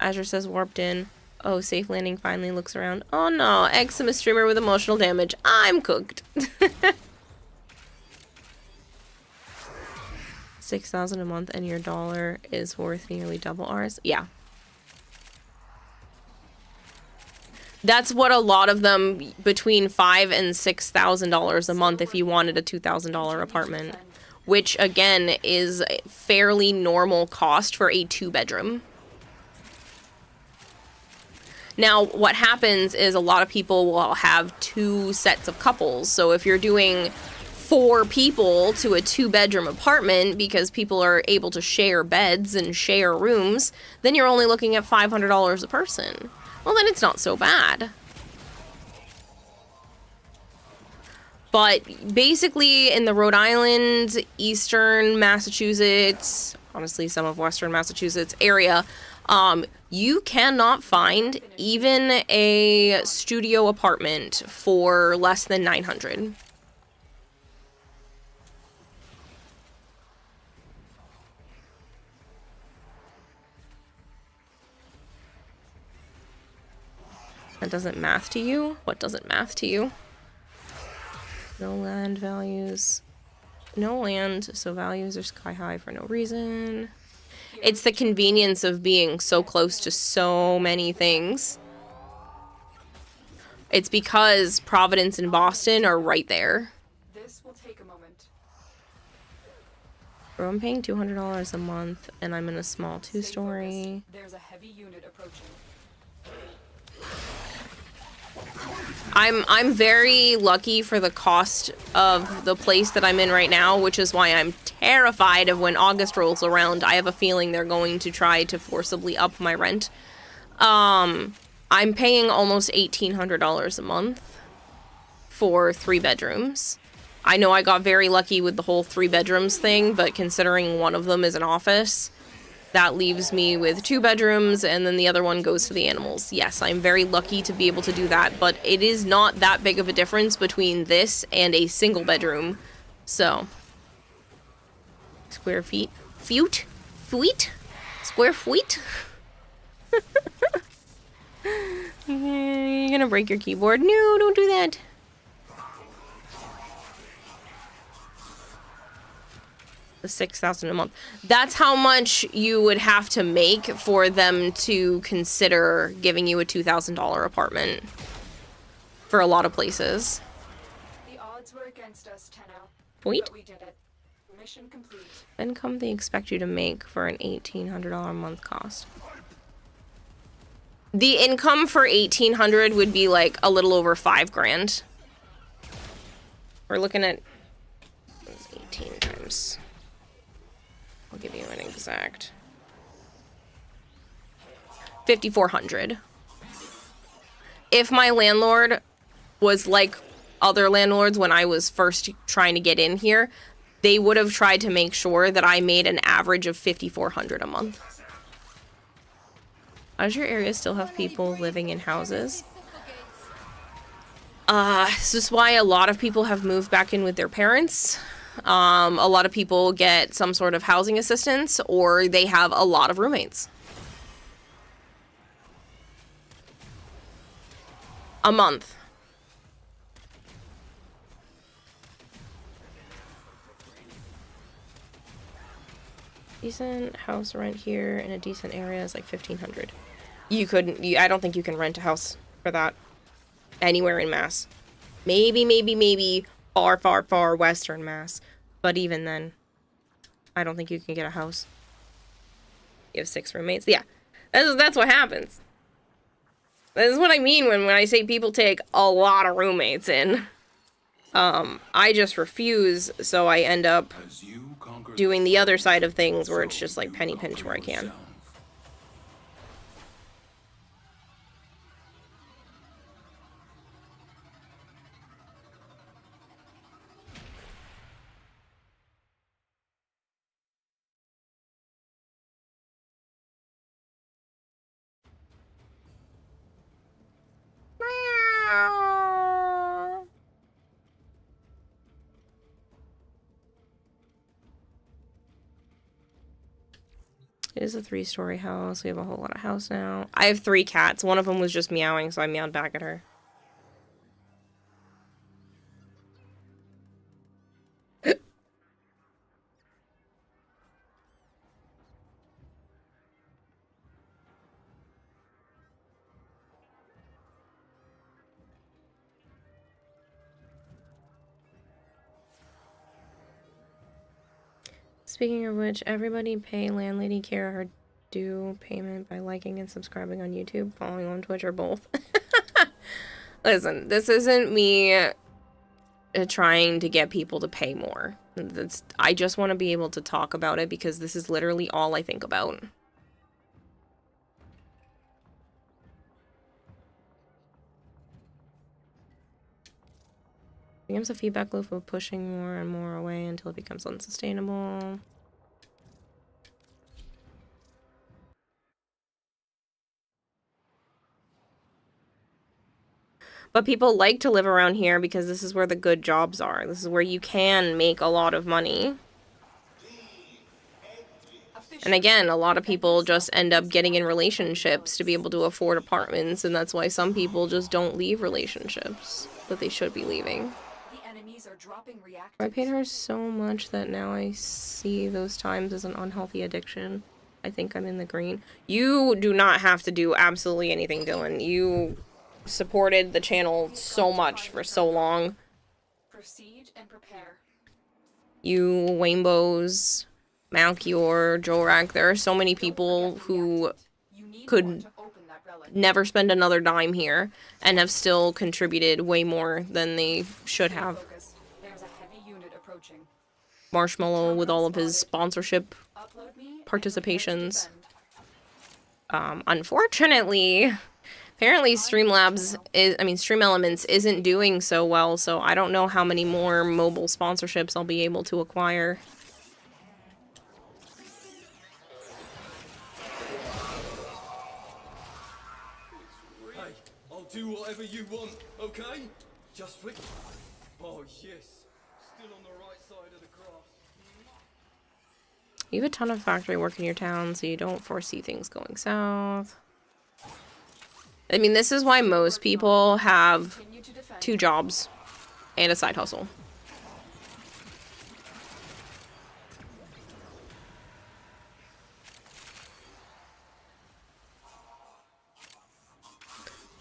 Azure says warped in. Oh, safe landing finally looks around. Oh no, Exima streamer with emotional damage. I'm cooked. 6,000 a month and your dollar is worth nearly double ours. Yeah. That's what a lot of them, between $5,000 and $6,000 a month if you wanted a $2,000 apartment, which again is a fairly normal cost for a 2-bedroom. Now, what happens is a lot of people will have 2 sets of couples. So if you're doing 4 people to a 2-bedroom apartment because people are able to share beds and share rooms, then you're only looking at $500 a person. Well, then it's not so bad. But basically in the Rhode Island, Eastern Massachusetts, honestly some of Western Massachusetts area, you cannot find even a studio apartment for less than $900. That doesn't math to you? What doesn't math to you? No land values. No land, so values are sky high for no reason. It's the convenience of being so close to so many things. It's because Providence and Boston are right there. This will take a moment. Bro, I'm paying $200 a month, and I'm in a small 2-story. There's a heavy unit approaching. I'm very lucky for the cost of the place that I'm in right now, which is why I'm terrified of when August rolls around. I have a feeling they're going to try to forcibly up my rent. I'm paying almost $1,800 a month for 3 bedrooms. I know I got very lucky with the whole 3 bedrooms thing, but considering one of them is an office, that leaves me with 2 bedrooms, and then the other one goes to the animals. Yes, I'm very lucky to be able to do that, but it is not that big of a difference between this and a single bedroom. So, square feet. Feet? Feet? Square feet? You're gonna break your keyboard. No, don't do that. The $6,000 a month. That's how much you would have to make for them to consider giving you a $2,000 apartment for a lot of places. The odds were against us, Tenno. Wait. But we did it. Mission complete. Income they expect you to make for an $1,800 a month cost. The income for $1,800 would be like a little over $5,000. We're looking at 18 times. I'll give you an exact. 5,400. If my landlord was like other landlords when I was first trying to get in here, they would have tried to make sure that I made an average of 5,400 a month. Does your area still have people living in houses? This is why a lot of people have moved back in with their parents. A lot of people get some sort of housing assistance, or they have a lot of roommates. A month. Decent house rent here in a decent area is like $1,500. You couldn't, I don't think you can rent a house for that anywhere in Mass. Maybe far western Mass. But even then, I don't think you can get a house. You have 6 roommates. Yeah, that's what happens. This is what I mean when I say people take a lot of roommates in. I just refuse, so I end up doing the other side of things where it's just like penny pinch where I can. It is a 3-story house. We have a whole lot of house now. I have 3 cats. One of them was just meowing, so I meowed back at her. Speaking of which, everybody pay Landlady Kara her due payment by liking and subscribing on YouTube, following on Twitch, or both. Listen, this isn't me trying to get people to pay more. I just want to be able to talk about it because this is literally all I think about. Becomes a feedback loop of pushing more and more away until it becomes unsustainable. But people like to live around here because this is where the good jobs are. This is where you can make a lot of money. And again, a lot of people just end up getting in relationships to be able to afford apartments, and that's why some people just don't leave relationships that they should be leaving. I paid her so much that now I see those times as an unhealthy addiction. I think I'm in the green. You do not have to do absolutely anything, Dylan. supported the channel so much for so long. Proceed and prepare. You, Wainbows, Malchior, Jorak, there are so many people who could never spend another dime here and have still contributed way more than they should have. There's a heavy unit approaching. Marshmallow with all of his sponsorship participations. Unfortunately, apparently Stream Elements isn't doing so well, so I don't know how many more mobile sponsorships I'll be able to acquire. Hey, I'll do whatever you want, okay? Just for... Oh, yes. Still on the right side of the cross. You have a ton of factory work in your town, so you don't foresee things going south. I mean, this is why most people have 2 jobs and a side hustle.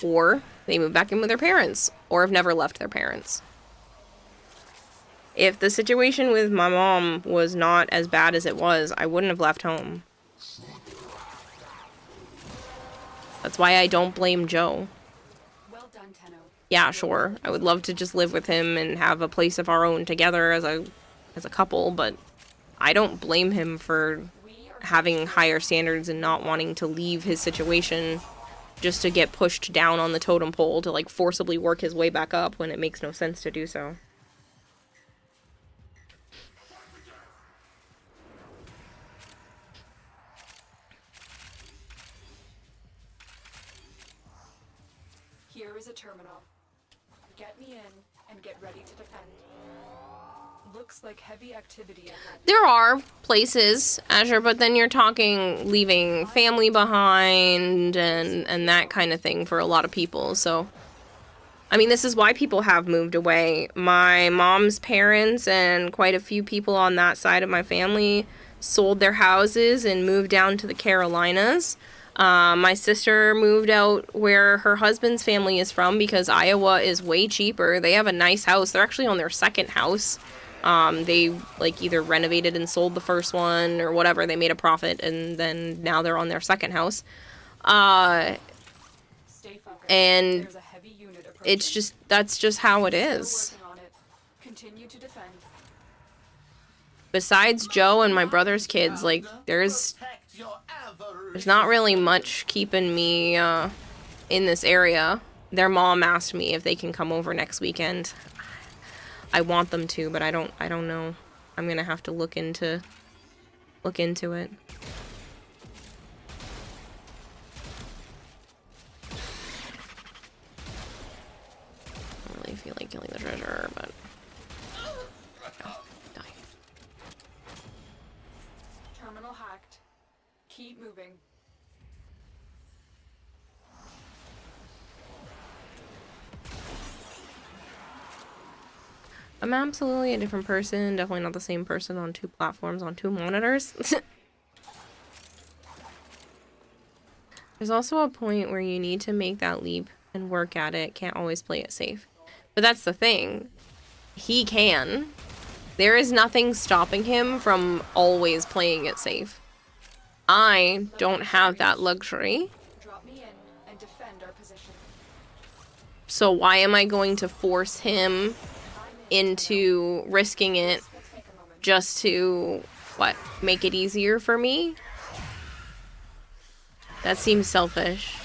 Or they move back in with their parents, or have never left their parents. If the situation with my mom was not as bad as it was, I wouldn't have left home. That's why I don't blame Joe. Well done, Tenno. Yeah, sure. I would love to just live with him and have a place of our own together as a couple, but I don't blame him for having higher standards and not wanting to leave his situation just to get pushed down on the totem pole to like forcibly work his way back up when it makes no sense to do so. Here is a terminal. Get me in and get ready to defend. Looks like heavy activity ahead. There are places, Azure, but then you're talking leaving family behind and that kind of thing for a lot of people. So, I mean, this is why people have moved away. My mom's parents and quite a few people on that side of my family sold their houses and moved down to the Carolinas. My sister moved out where her husband's family is from because Iowa is way cheaper. They have a nice house. They're actually on their second house. They like either renovated and sold the first one or whatever. They made a profit and then now they're on their second house. And it's just, that's just how it is. Continue to defend. Besides Joe and my brother's kids, like there's not really much keeping me in this area. Their mom asked me if they can come over next weekend. I want them to, but I don't know. I'm gonna have to look into it. I don't really feel like killing the treasurer, but oh, die. Terminal hacked. Keep moving. I'm absolutely a different person, definitely not the same person on 2 platforms, on 2 monitors. There's also a point where you need to make that leap and work at it, can't always play it safe. But that's the thing. He can. There is nothing stopping him from always playing it safe. I don't have that luxury. Drop me in and defend our position. So why am I going to force him into risking it just to, what, make it easier for me? That seems selfish.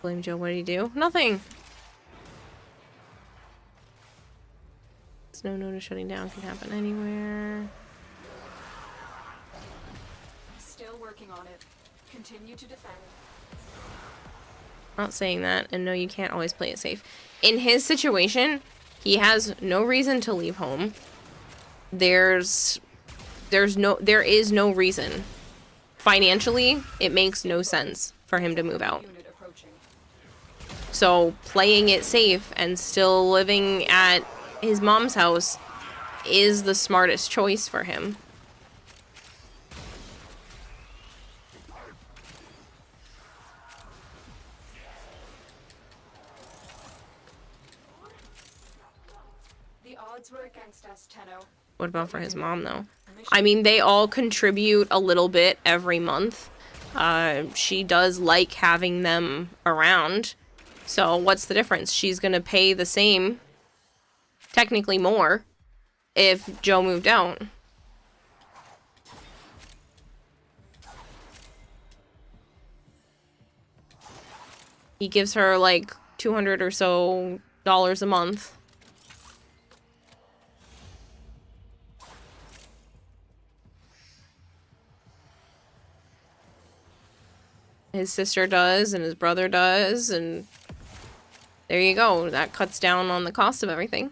Blame Joe, what did he do? Nothing! No notice shutting down can happen anywhere. Still working on it. Continue to defend. Not saying that, and no, you can't always play it safe. In his situation, he has no reason to leave home. There is no reason. Financially, it makes no sense for him to move out. So playing it safe and still living at his mom's house is the smartest choice for him. The odds were against us, Tenno. What about for his mom, though? I mean, they all contribute a little bit every month. She does like having them around. So what's the difference? She's gonna pay the same, technically more, if Joe moved out. He gives her like $200 or so a month. His sister does, and his brother does, and there you go. That cuts down on the cost of everything.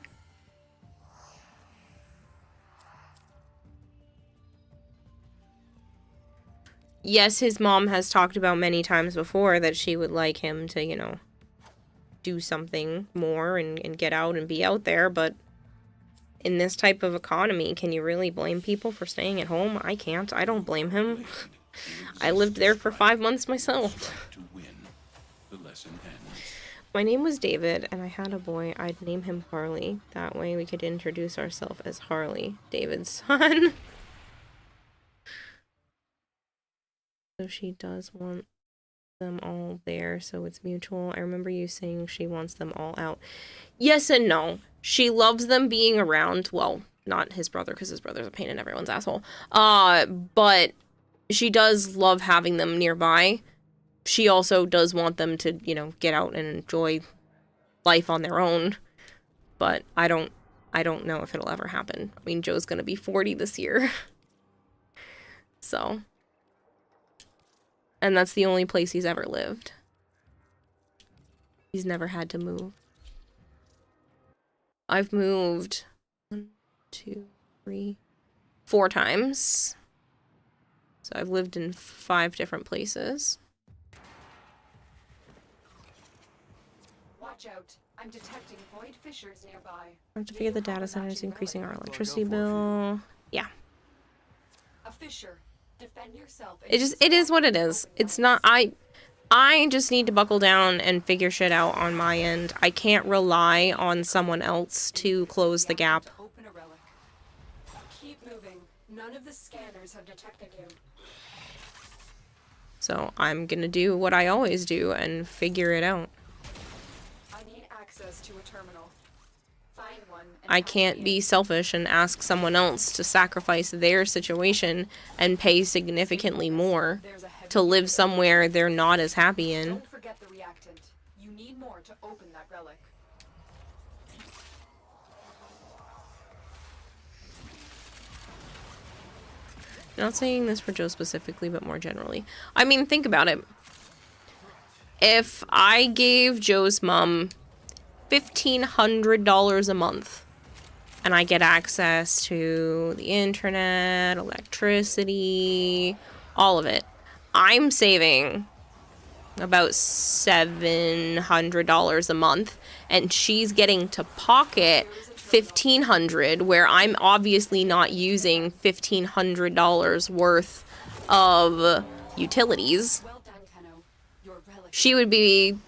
Yes, his mom has talked about many times before that she would like him to, you know, do something more and get out and be out there, but in this type of economy, can you really blame people for staying at home? I can't. I don't blame him. I lived there for 5 months myself. My name was David, and I had a boy. I'd name him Harley. That way we could introduce ourselves as Harley, David's son. So she does want them all there, so it's mutual. I remember you saying she wants them all out. Yes and no. She loves them being around. Well, not his brother, because his brother's a pain in everyone's asshole. But she does love having them nearby. She also does want them to, you know, get out and enjoy life on their own. But I don't know if it'll ever happen. I mean, Joe's gonna be 40 this year. So. And that's the only place he's ever lived. He's never had to move. I've moved 1, 2, 3, 4 times. So I've lived in 5 different places. Watch out. I'm detecting void fissures nearby. I have to figure the data center is increasing our electricity bill. Yeah. A fissure. Defend yourself. It is what it is. It's not, I just need to buckle down and figure shit out on my end. I can't rely on someone else to close the gap. Open a relic. Keep moving. None of the scanners have detected you. So I'm gonna do what I always do and figure it out. I need access to a terminal. Find one. I can't be selfish and ask someone else to sacrifice their situation and pay significantly more to live somewhere they're not as happy in. Don't forget the reactant. You need more to open that relic. Not saying this for Joe specifically, but more generally. I mean, think about it. If I gave Joe's mom $1,500 a month, and I get access to the internet, electricity, all of it, I'm saving about $700 a month, and she's getting to pocket $1,500, where I'm obviously not using $1,500 worth of utilities. She would be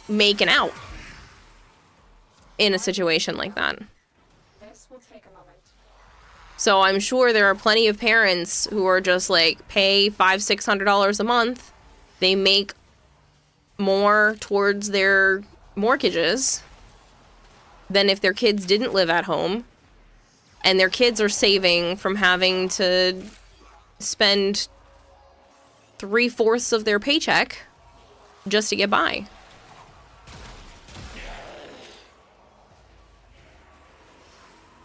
making out in a situation like that. So I'm sure there are plenty of parents who are just like, pay $500-600 a month. They make more towards their mortgages than if their kids didn't live at home. And their kids are saving from having to spend 3/4 of their paycheck just to get by.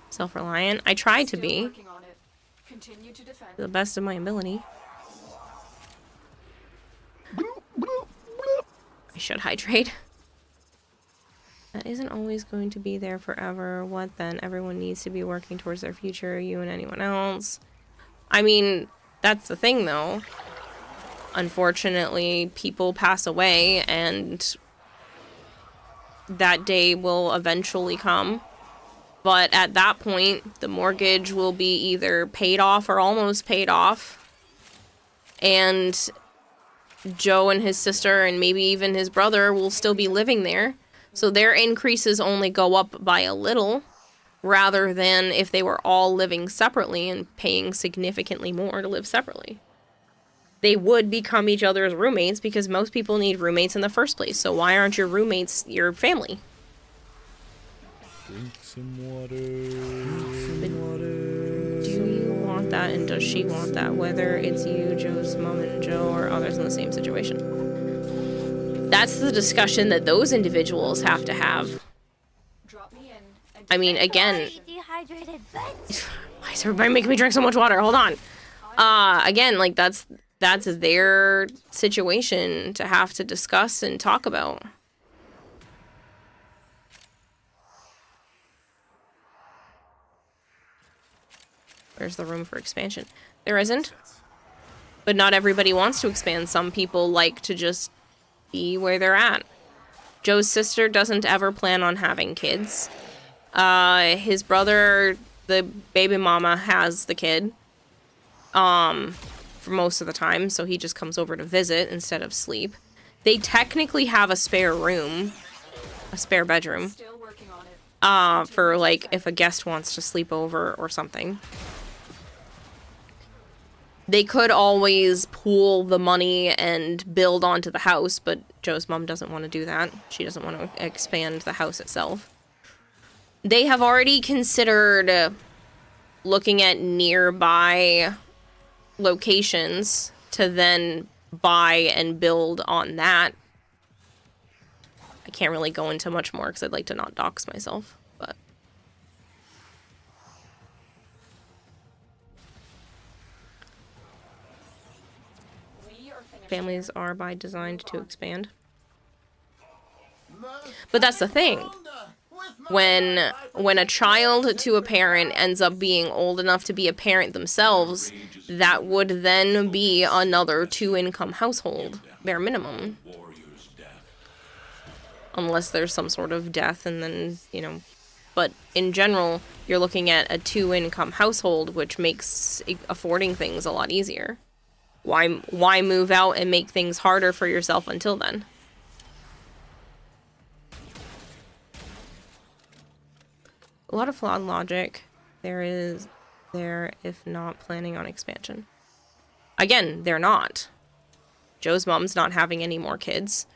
Self-reliant. I try to be. To the best of my ability. I should hydrate. That isn't always going to be there forever. What then? Everyone needs to be working towards their future, you and anyone else. I mean, that's the thing though. Unfortunately, people pass away and that day will eventually come. But at that point, the mortgage will be either paid off or almost paid off. And Joe and his sister and maybe even his brother will still be living there. So their increases only go up by a little, rather than if they were all living separately and paying significantly more to live separately. They would become each other's roommates because most people need roommates in the first place. So why aren't your roommates your family? Drink some water. Do you want that, and does she want that? Whether it's you, Joe's mom and Joe, or others in the same situation. That's the discussion that those individuals have to have. I mean, again... Why is everybody making me drink so much water? Hold on. Again, like, that's their situation to have to discuss and talk about. Where's the room for expansion? There isn't. But not everybody wants to expand. Some people like to just be where they're at. Joe's sister doesn't ever plan on having kids. His brother, the baby mama, has the kid. For most of the time, so he just comes over to visit instead of sleep. They technically have a spare room. A spare bedroom. For, like, if a guest wants to sleep over or something. They could always pool the money and build onto the house, but Joe's mom doesn't want to do that. She doesn't want to expand the house itself. They have already considered looking at nearby locations to then buy and build on that. I can't really go into much more because I'd like to not dox myself, but... Families are by designed to expand. But that's the thing. When a child to a parent ends up being old enough to be a parent themselves, that would then be another 2-income household, bare minimum. Unless there's some sort of death and then, you know... But in general, you're looking at a 2-income household, which makes affording things a lot easier. Why move out and make things harder for yourself until then? A lot of flawed logic there if not planning on expansion. Again, they're not. Joe's mom's not having any more kids.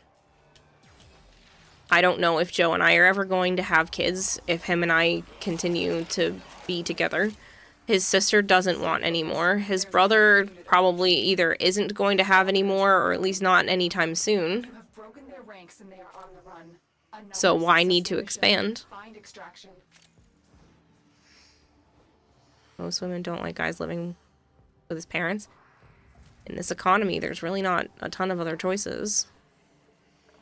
I don't know if Joe and I are ever going to have kids if him and I continue to be together. His sister doesn't want any more. His brother probably either isn't going to have any more, or at least not anytime soon. So why need to expand? Most women don't like guys living with his parents. In this economy, there's really not a ton of other choices.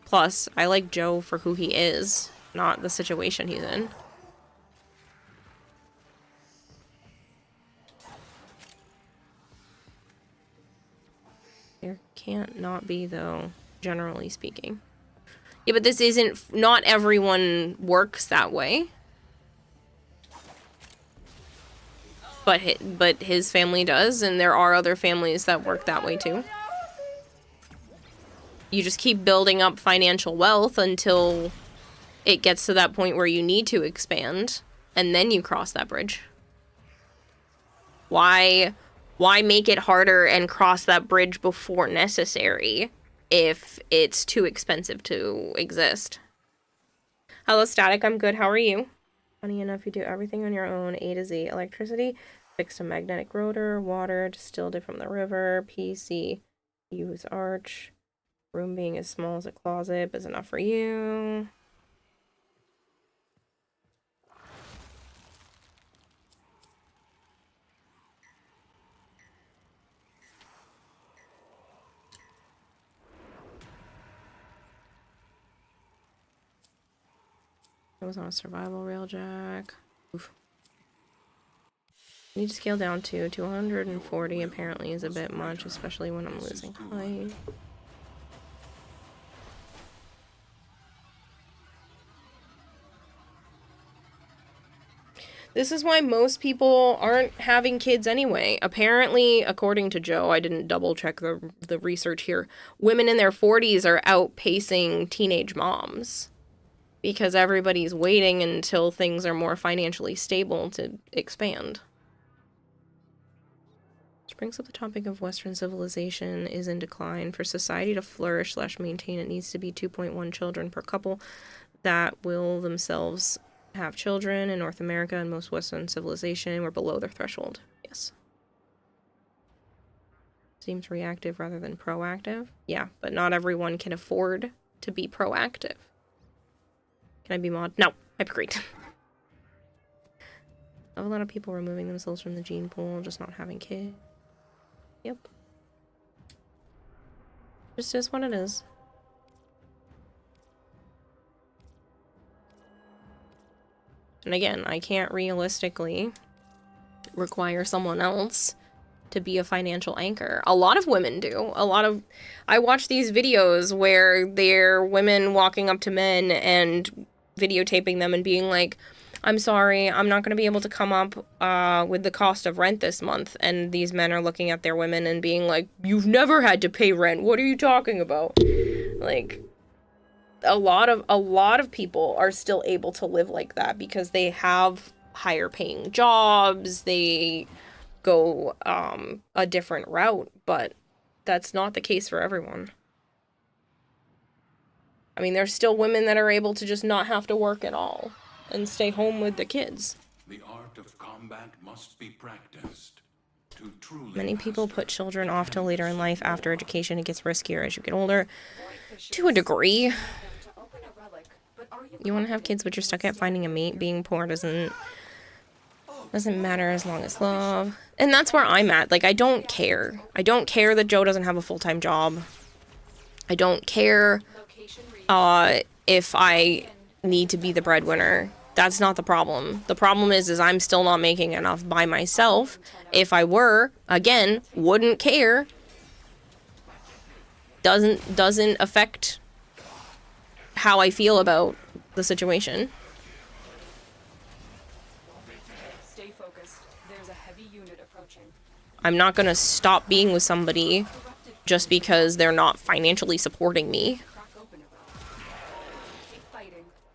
Plus, I like Joe for who he is, not the situation he's in. There can't not be, though, generally speaking. Yeah, but this isn't... Not everyone works that way. But his family does, and there are other families that work that way, too. You just keep building up financial wealth until it gets to that point where you need to expand, and then you cross that bridge. Why make it harder and cross that bridge before necessary if it's too expensive to exist? Hello, Static. I'm good. How are you? Funny enough, you do everything on your own. A to Z. Electricity, fixed a magnetic rotor, water distilled it from the river, PC, use arch. Room being as small as a closet is enough for you. I was on a survival railjack. Oof. I need to scale down to 240 apparently is a bit much, especially when I'm losing height. This is why most people aren't having kids anyway. Apparently, according to Joe, I didn't double check the research here, women in their 40s are outpacing teenage moms because everybody's waiting until things are more financially stable to expand. Which brings up the topic of Western civilization is in decline. For society to flourish / maintain, it needs to be 2.1 children per couple that will themselves have children. In North America and most Western civilization, we're below their threshold. Yes. Seems reactive rather than proactive. Yeah, but not everyone can afford to be proactive. Can I be mod? No, I agreed. A lot of people removing themselves from the gene pool, just not having kids. Yep. Just is what it is. And again, I can't realistically require someone else to be a financial anchor. A lot of women do. I watch these videos where they're women walking up to men and videotaping them and being like, I'm sorry, I'm not going to be able to come up with the cost of rent this month. And these men are looking at their women and being like, you've never had to pay rent. What are you talking about? Like, a lot of people are still able to live like that because they have higher paying jobs. They go a different route, but that's not the case for everyone. I mean, there's still women that are able to just not have to work at all and stay home with the kids. The art of combat must be practiced. To truly Many people put children off till later in life. After education, it gets riskier as you get older. To a degree. You want to have kids, but you're stuck at finding a mate. Being poor doesn't matter as long as love. And that's where I'm at. Like, I don't care. I don't care that Joe doesn't have a full-time job. I don't care if I need to be the breadwinner. That's not the problem. The problem is I'm still not making enough by myself. If I were, again, wouldn't care. Doesn't affect how I feel about the situation. Stay focused. There's a heavy unit approaching. I'm not gonna stop being with somebody just because they're not financially supporting me.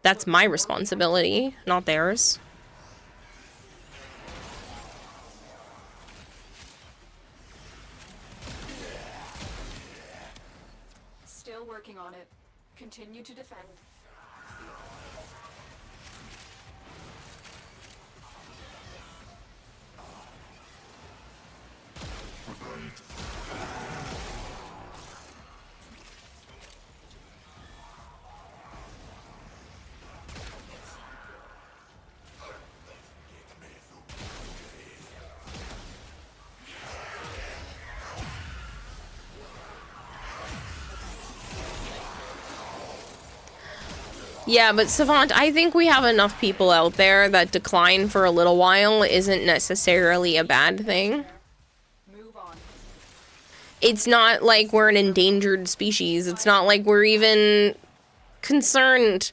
That's my responsibility, not theirs. Still working on it. Continue to defend. Yeah, but Savant, I think we have enough people out there that decline for a little while isn't necessarily a bad thing. It's not like we're an endangered species. It's not like we're even concerned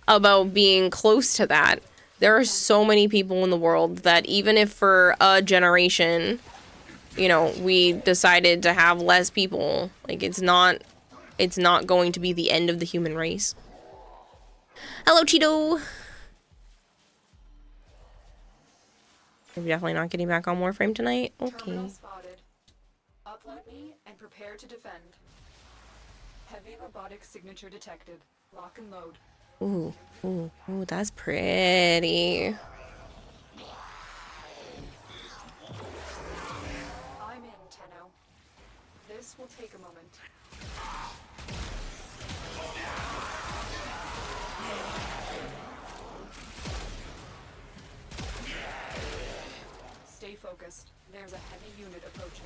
about being close to that. There are so many people in the world that even if for a generation, you know, we decided to have less people, like it's not going to be the end of the human race. Hello, Cheeto! You're definitely not getting back on Warframe tonight? Okay. Upload me and prepare to defend. Heavy robotic signature detected. Lock and load. Ooh, ooh, ooh, that's pretty. I'm in, Tenno. This will take a moment. Stay focused. There's a heavy unit approaching.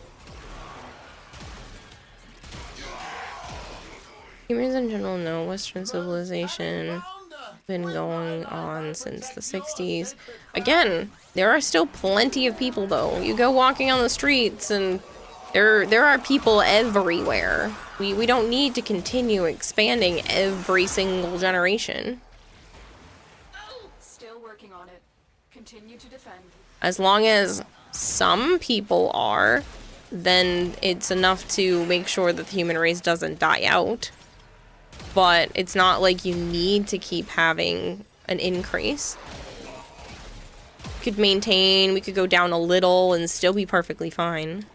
Humans in general know Western civilization been going on since the 60s. Again, there are still plenty of people though. You go walking on the streets and there are people everywhere. We don't need to continue expanding every single generation. Still working on it. Continue to defend. As long as some people are, then it's enough to make sure that the human race doesn't die out. But it's not like you need to keep having an increase. We could maintain, we could go down a little and still be perfectly fine.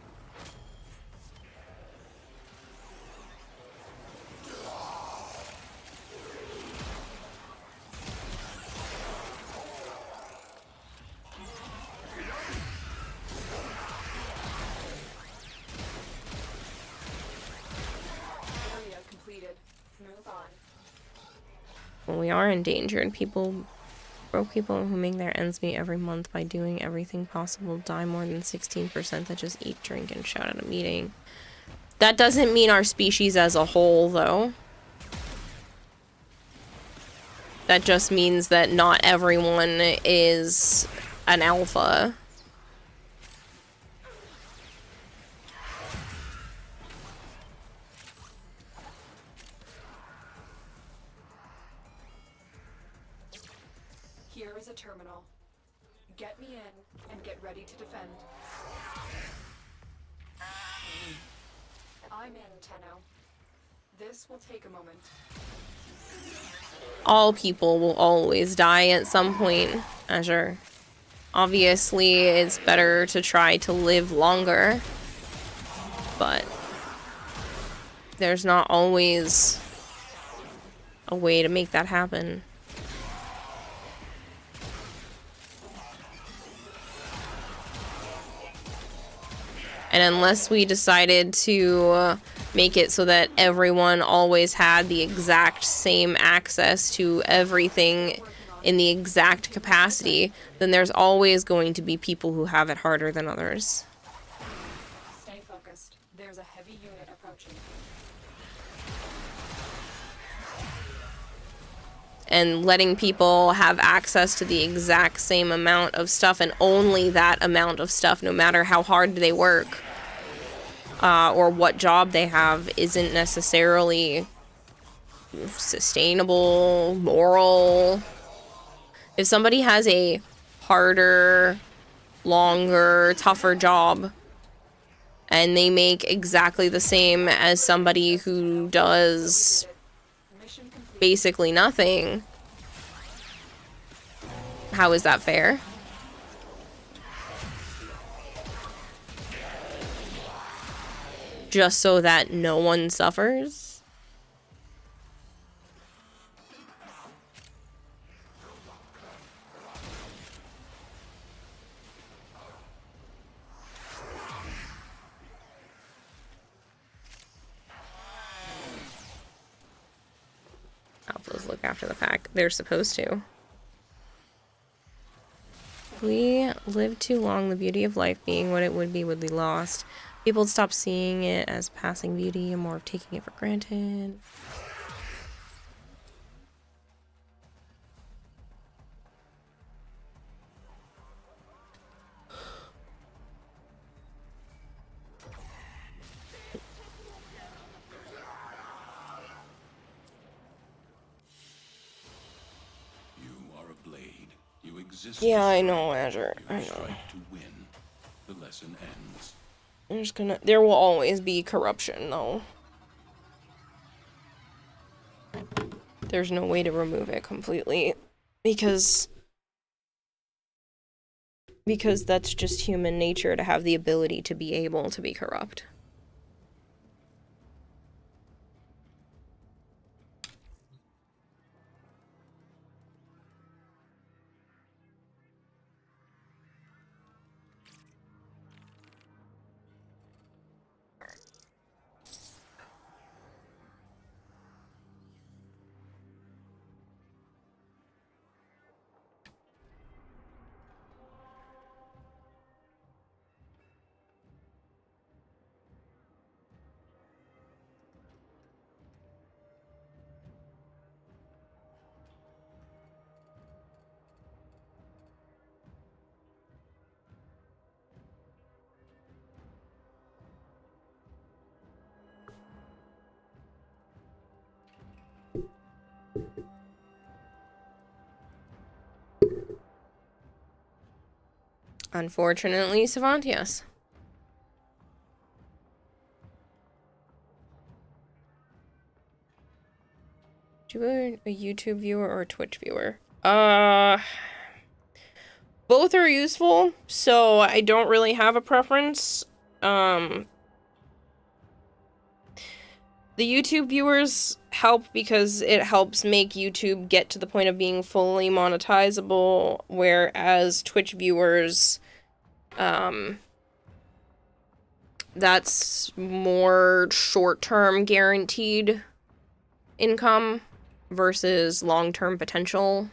Area completed. Move on. Well, we are endangered. Broke people who make their ends meet every month by doing everything possible die more than 16% that just eat, drink, and shout at a meeting. That doesn't mean our species as a whole, though. That just means that not everyone is an alpha. Here is a terminal. Get me in and get ready to defend. I'm in, Tenno. This will take a moment. All people will always die at some point, Azure. Obviously, it's better to try to live longer, but there's not always a way to make that happen. And unless we decided to make it so that everyone always had the exact same access to everything in the exact capacity, then there's always going to be people who have it harder than others. Stay focused. There's a heavy unit approaching. And letting people have access to the exact same amount of stuff and only that amount of stuff, no matter how hard they work or what job they have, isn't necessarily sustainable, moral. If somebody has a harder, longer, tougher job and they make exactly the same as somebody who does basically nothing, how is that fair? Just so that no one suffers? Alphas look after the pack. They're supposed to. We live too long, the beauty of life being what it would be lost. People stop seeing it as passing beauty and more of taking it for granted. Yeah, I know, Azure. I know. The lesson ends. There will always be corruption, though. There's no way to remove it completely, because that's just human nature to have the ability to be able to be corrupt. Unfortunately, Savant, yes. You a YouTube viewer or a Twitch viewer? Both are useful, so I don't really have a preference. The YouTube viewers help because it helps make YouTube get to the point of being fully monetizable, whereas Twitch viewers, that's more short-term guaranteed income versus long-term potential.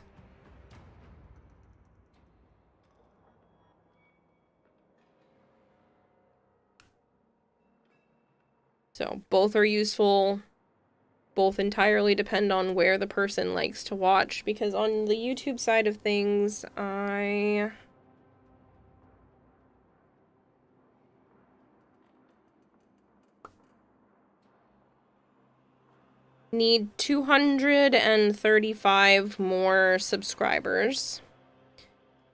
So both are useful. Both entirely depend on where the person likes to watch, because on the YouTube side of things, I need 235 more subscribers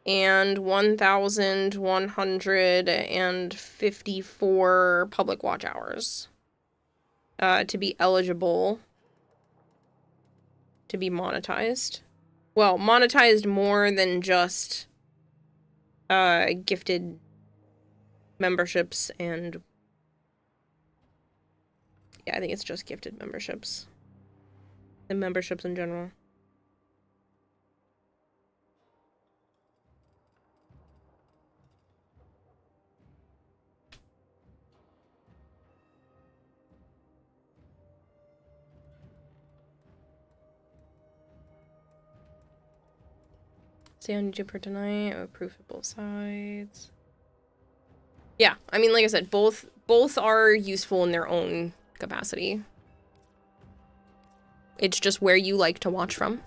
and 1,154 public watch hours to be eligible to be monetized. Well, monetized more than just gifted memberships and... yeah, I think it's just gifted memberships. And memberships in general. Stay on YouTube for tonight. I have proof of both sides. Yeah, I mean, like I said, both are useful in their own capacity. It's just where you like to watch from.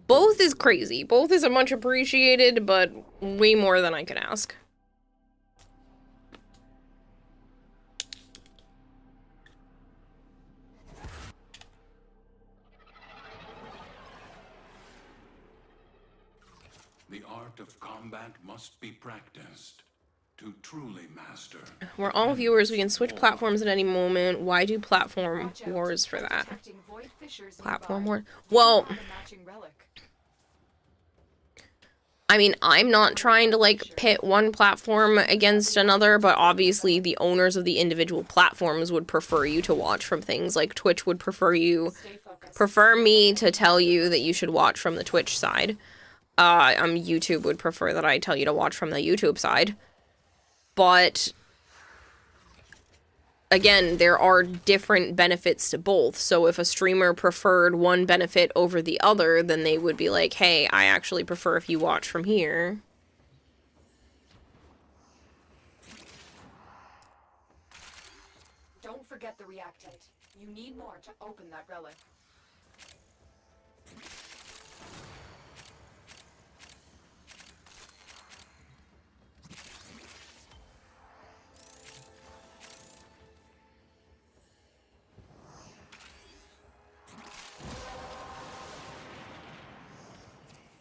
Both is crazy. Both is a much appreciated, but way more than I could ask. The art of combat must be practiced to truly master. We're all viewers. We can switch platforms at any moment. Why do platform wars for that? Platform war? Well, I mean, I'm not trying to, like, pit one platform against another, but obviously the owners of the individual platforms would prefer you to watch from things. Like, Twitch would prefer me to tell you that you should watch from the Twitch side. YouTube would prefer that I tell you to watch from the YouTube side. But, again, there are different benefits to both. So if a streamer preferred one benefit over the other, then they would be like, hey, I actually prefer if you watch from here. Don't forget the reactant. You need more to open that relic.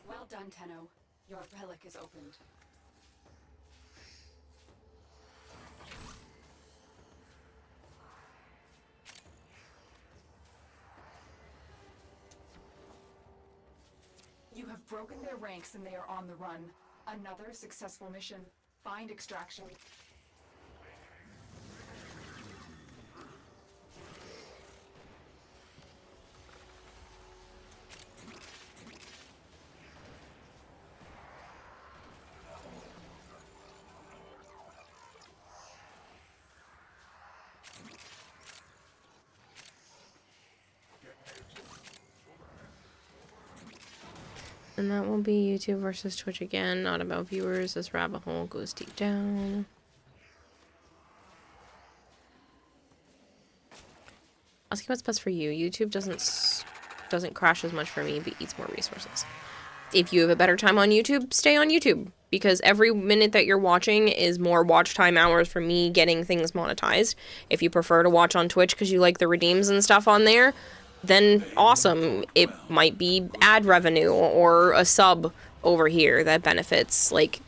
Well done, Tenno. Your relic is opened. You have broken their ranks and they are on the run. Another successful mission. Find extraction. And that will be YouTube versus Twitch again, not about viewers. This rabbit hole goes deep down. Asking what's best for you. YouTube doesn't crash as much for me, but eats more resources. If you have a better time on YouTube, stay on YouTube. because every minute that you're watching is more watch time hours for me getting things monetized. If you prefer to watch on Twitch because you like the redeems and stuff on there, then awesome. It might be ad revenue or a sub over here that benefits. Like,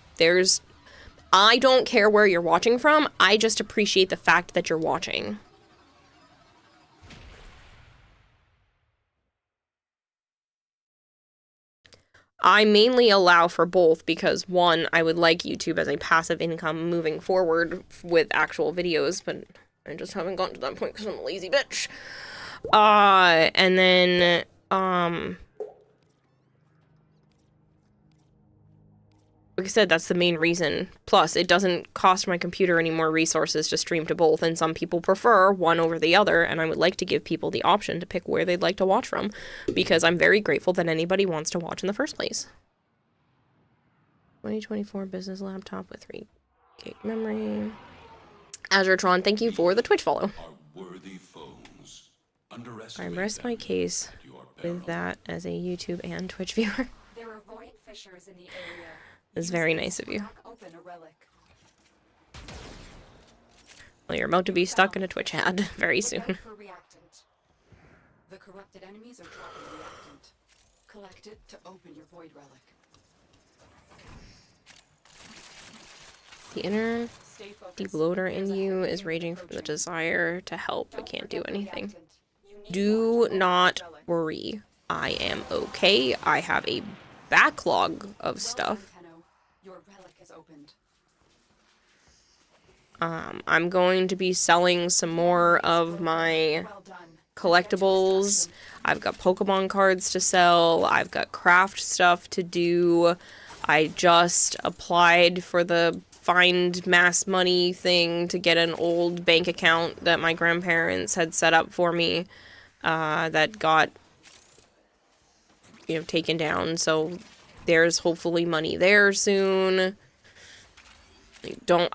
I don't care where you're watching from. I just appreciate the fact that you're watching. I mainly allow for both because, one, I would like YouTube as a passive income moving forward with actual videos, but I just haven't gotten to that point because I'm a lazy bitch. And then, like I said, that's the main reason. Plus, it doesn't cost my computer any more resources to stream to both, and some people prefer one over the other, and I would like to give people the option to pick where they'd like to watch from, because I'm very grateful that anybody wants to watch in the first place. 2024 business laptop with 3 gig memory. AzureTron, thank you for the Twitch follow. I rest my case with that as a YouTube and Twitch viewer. There are void fissures in the area. It's very nice of you. Well, you're about to be stuck in a Twitch ad very soon. The corrupted enemies are dropping reactant. Collect it to open your void relic. The inner deep loader in you is raging from the desire to help but can't do anything. Do not worry. I am okay. I have a backlog of stuff. Your relic is opened. I'm going to be selling some more of my collectibles. I've got Pokemon cards to sell. I've got craft stuff to do. I just applied for the Find Mass Money thing to get an old bank account that my grandparents had set up for me that got, taken down. So there's hopefully money there soon.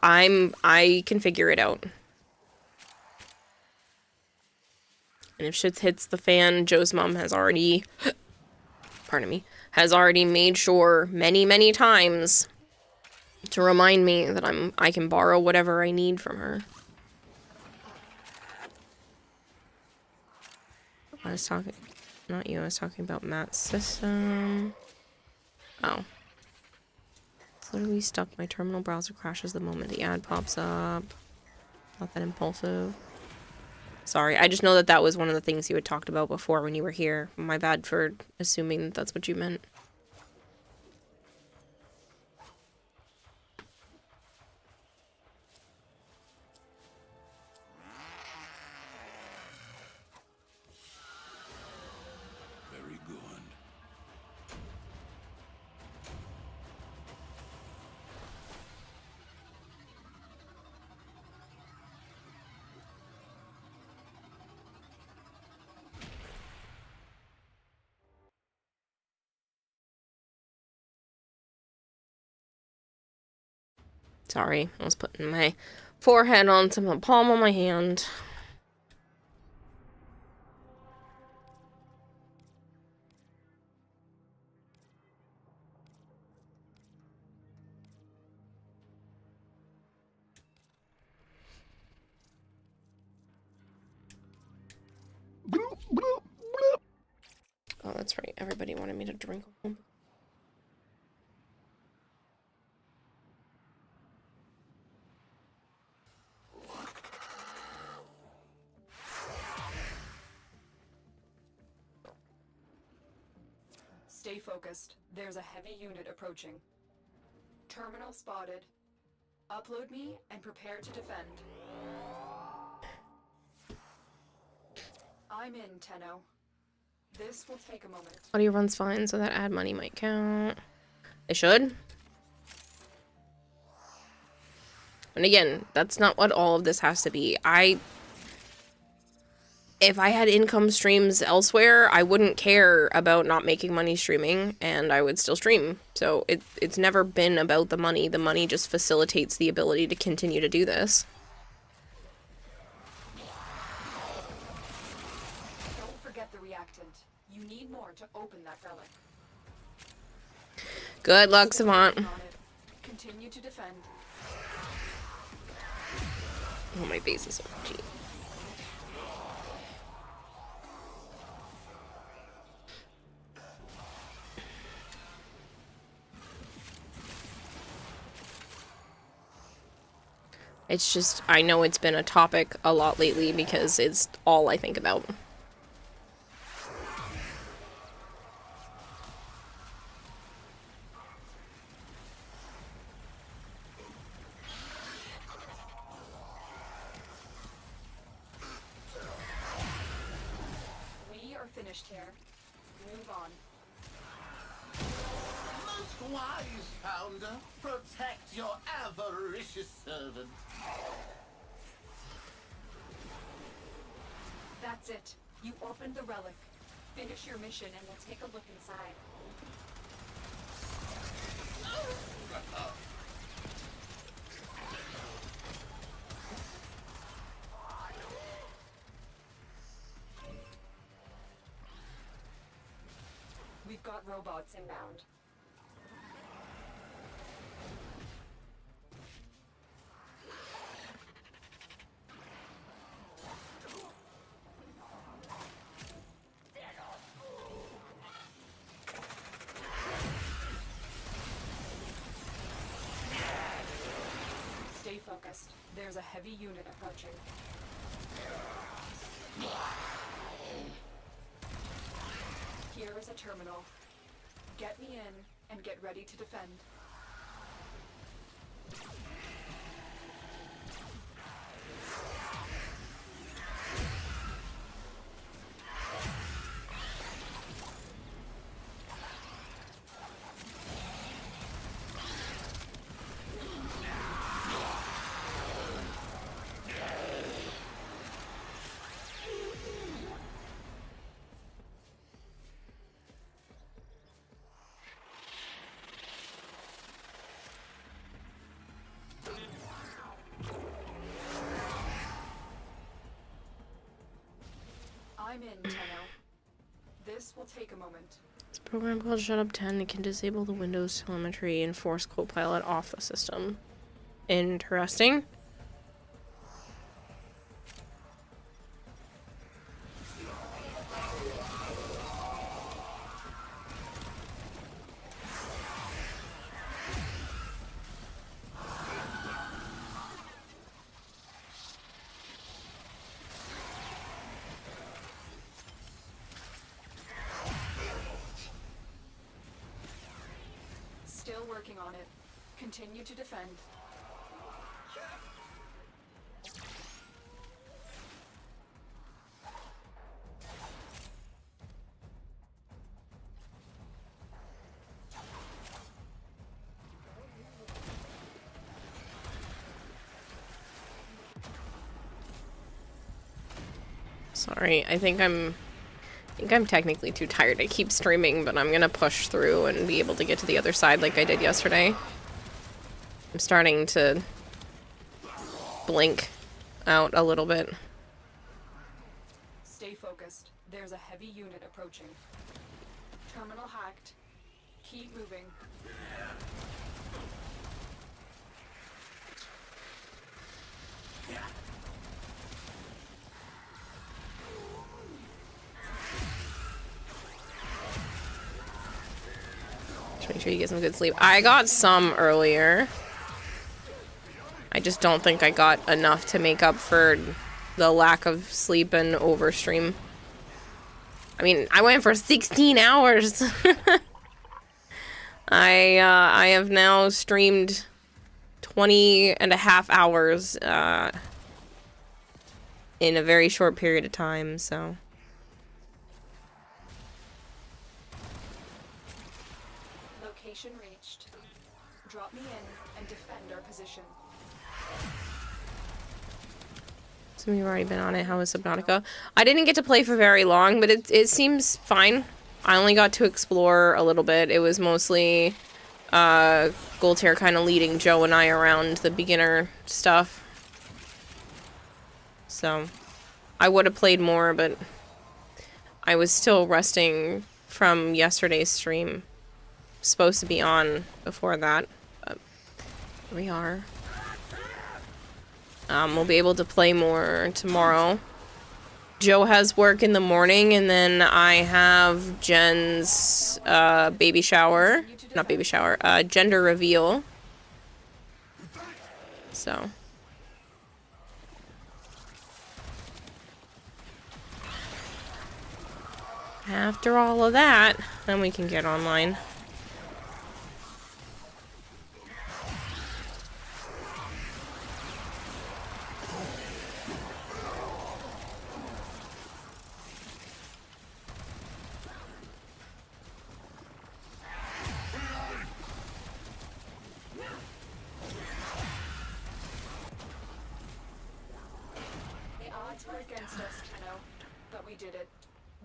I can figure it out. And if shit hits the fan, Joe's mom has already, has already made sure many times to remind me that I can borrow whatever I need from her. I was talking, not you, I was talking about Matt's system. Oh. It's literally stuck. My terminal browser crashes the moment the ad pops up. Not that impulsive. Sorry, I just know that that was one of the things you had talked about before when you were here. My bad for assuming that that's what you meant. Very good. Sorry, I was putting my forehead onto the palm of my hand. Oh, that's right. Everybody wanted me to drink. Stay focused. There's a heavy unit approaching. Terminal spotted. Upload me and prepare to defend. I'm in, Tenno. This will take a moment. Audio runs fine, so that ad money might count. It should. And again, that's not what all of this has to be. If I had income streams elsewhere, I wouldn't care about not making money streaming, and I would still stream. So it's never been about the money. The money just facilitates the ability to continue to do this. Don't forget the reactant. You need more to open that relic. Good luck, Savant. Continue to defend. Oh, my base is so cheap. It's just, I know it's been a topic a lot lately because it's all I think about. We are finished here. Move on. Most wise founder, protect your avaricious servant. That's it. You opened the relic. Finish your mission and we'll take a look inside. We've got robots inbound. Stay focused. There's a heavy unit approaching. Here is a terminal. Get me in and get ready to defend. I'm in, Tenno. This will take a moment. This program called Shut Up 10. It can disable the Windows telemetry and force Copilot off the system. Interesting. Still working on it. Continue to defend. Sorry, I think I'm technically too tired to keep streaming, but I'm gonna push through and be able to get to the other side like I did yesterday. I'm starting to blink out a little bit. Stay focused. There's a heavy unit approaching. Terminal hacked. Keep moving. Just make sure you get some good sleep. I got some earlier. I just don't think I got enough to make up for the lack of sleep and overstream. I mean, I went for 16 hours. I have now streamed 20 and a half hours in a very short period of time, so. Location reached. Drop me in and defend our position. Some of you have already been on it. How was Subnautica? I didn't get to play for very long, but it seems fine. I only got to explore a little bit. It was mostly Goldhair kind of leading Joe and I around the beginner stuff. So I would have played more, but I was still resting from yesterday's stream. Supposed to be on before that. But We are. We'll be able to play more tomorrow. Joe has work in the morning, and then I have Jen's baby shower. Not baby shower, gender reveal. So. After all of that, then we can get online.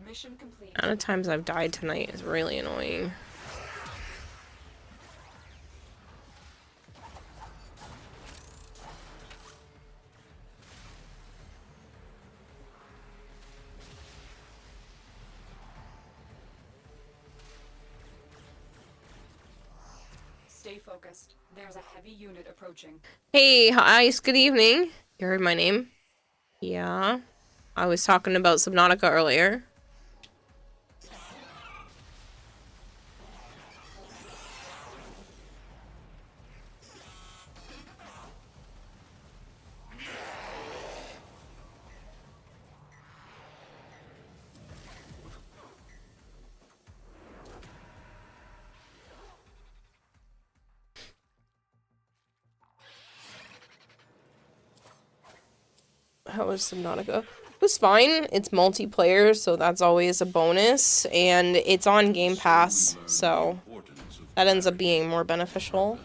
Mission complete. The amount of times I've died tonight is really annoying. Stay focused. There's a heavy unit approaching. Hey, Ice, good evening. You heard my name? Yeah. I was talking about Subnautica earlier. How was Subnautica? It was fine. It's multiplayer, so that's always a bonus. And it's on Game Pass, so that ends up being more beneficial.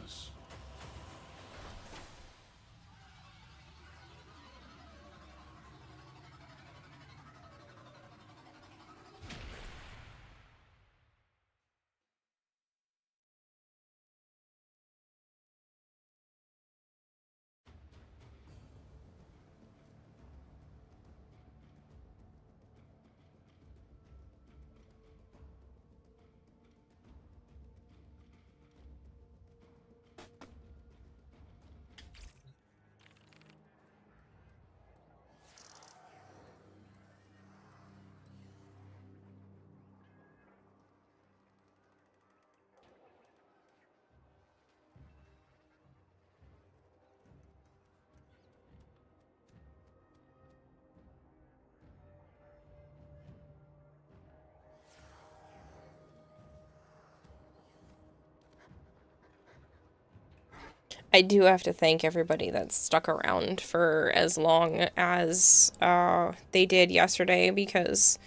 I do have to thank everybody that stuck around for as long as they did yesterday, because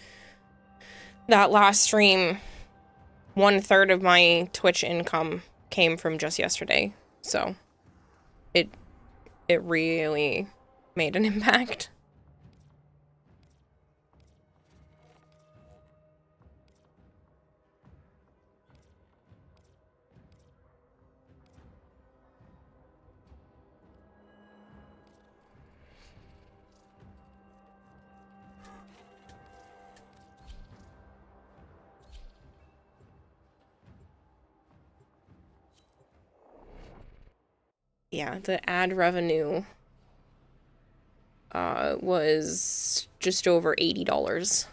that last stream, 1/3 of my Twitch income came from just yesterday. So it really made an impact. Yeah, the ad revenue was just over $80.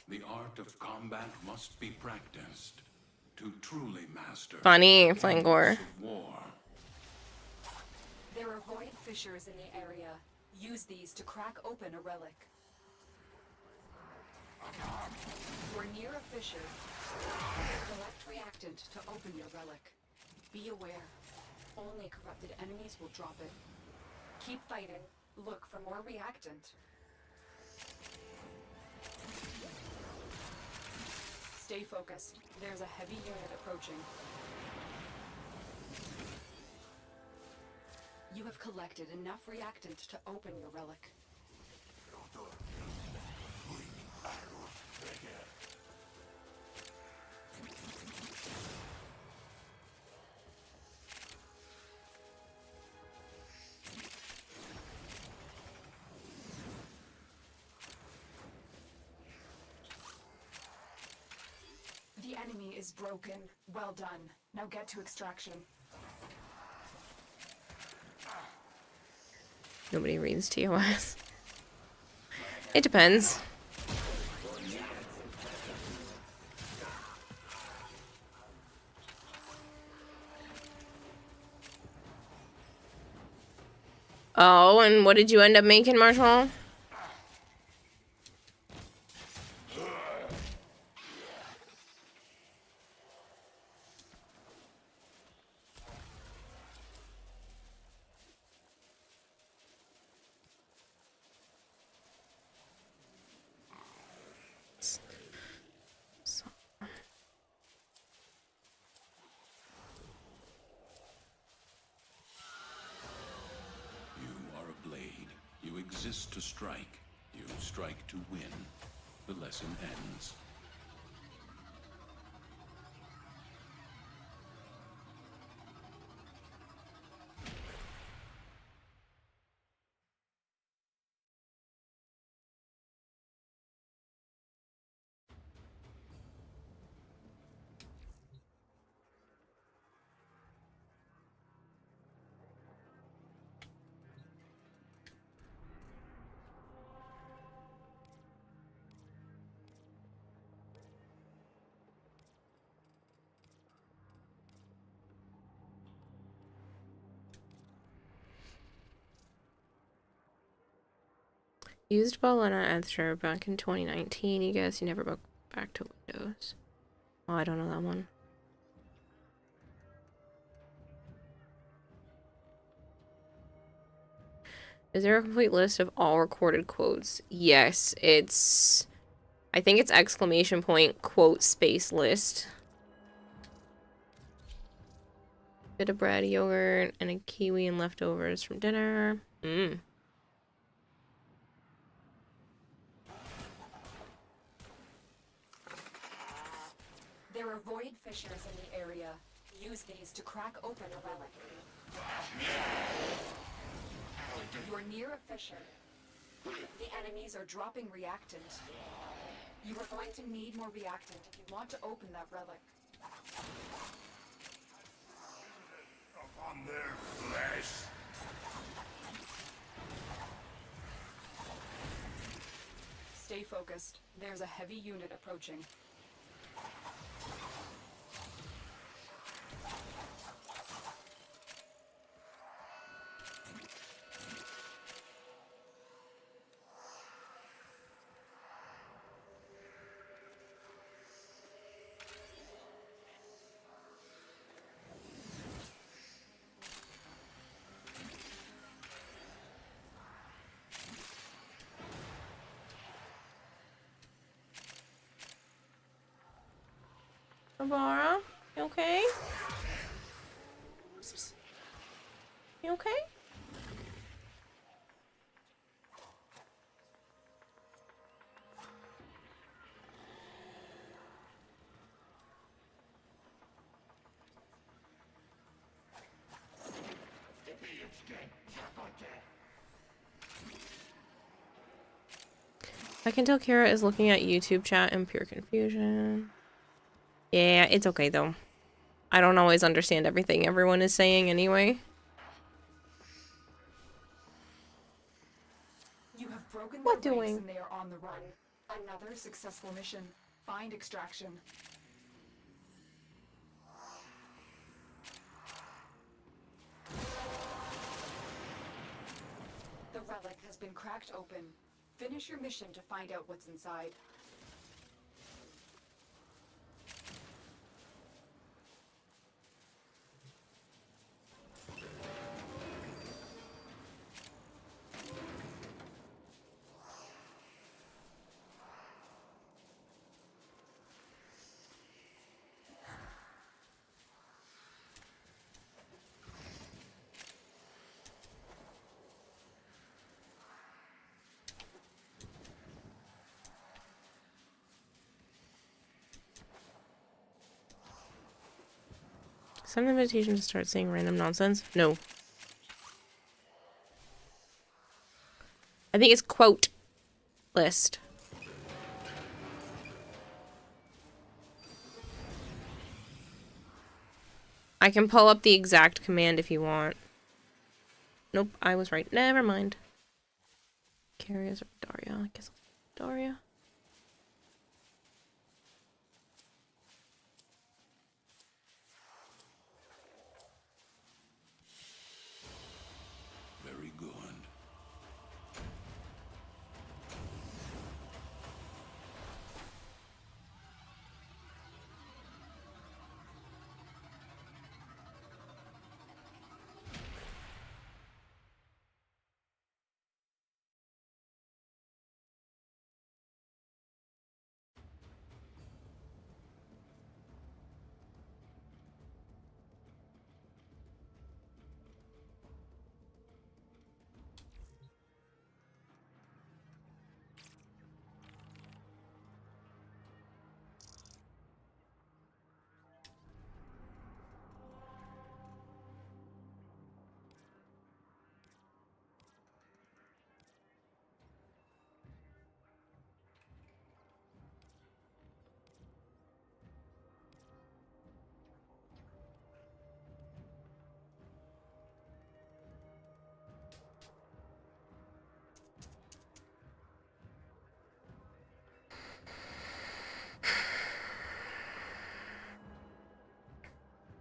The art of combat must be practiced to truly master Funny, the Flangor. elements of war. There are void fissures in the area. Use these to crack open a relic. You're near a fissure. Collect reactant to open your relic. Be aware. Only corrupted enemies will drop it. Keep fighting. Look for more reactant. Stay focused. There's a heavy unit approaching. You have collected enough reactant to open your relic. enemy is broken. Well done. Now get to extraction. Nobody reads TOS. It depends. Oh, and what did you end up making, Marshall? You exist to strike. You strike to win. The lesson ends. Used Balena Ether back in 2019. You guess you never broke back to Windows. Oh, I don't know that one. Is there a complete list of all recorded quotes? Yes, it's... I think it's exclamation point quote space list. Bit of bread, yogurt, and a kiwi and leftovers from dinner. Mmm. There are void fissures in the area. Use these to crack open a relic. You're near a fissure. The enemies are dropping reactant. You are going to need more reactant if you want to open that relic. Upon their flesh. Stay focused. There's a heavy unit approaching. Barbara, you okay? You okay? I can tell Kira is looking at YouTube chat in pure confusion. Yeah, it's okay though. I don't always understand everything everyone is saying anyway. You have broken What their ranks doing? and they are on the run. Another successful mission. Find extraction. The relic has been cracked open. Finish your mission to find out what's inside. Send an invitation to start saying random nonsense? No. I think it's quote list. I can pull up the exact command if you want. Nope, I was right. Never mind. Carriers or Daria? I guess Daria. Very good.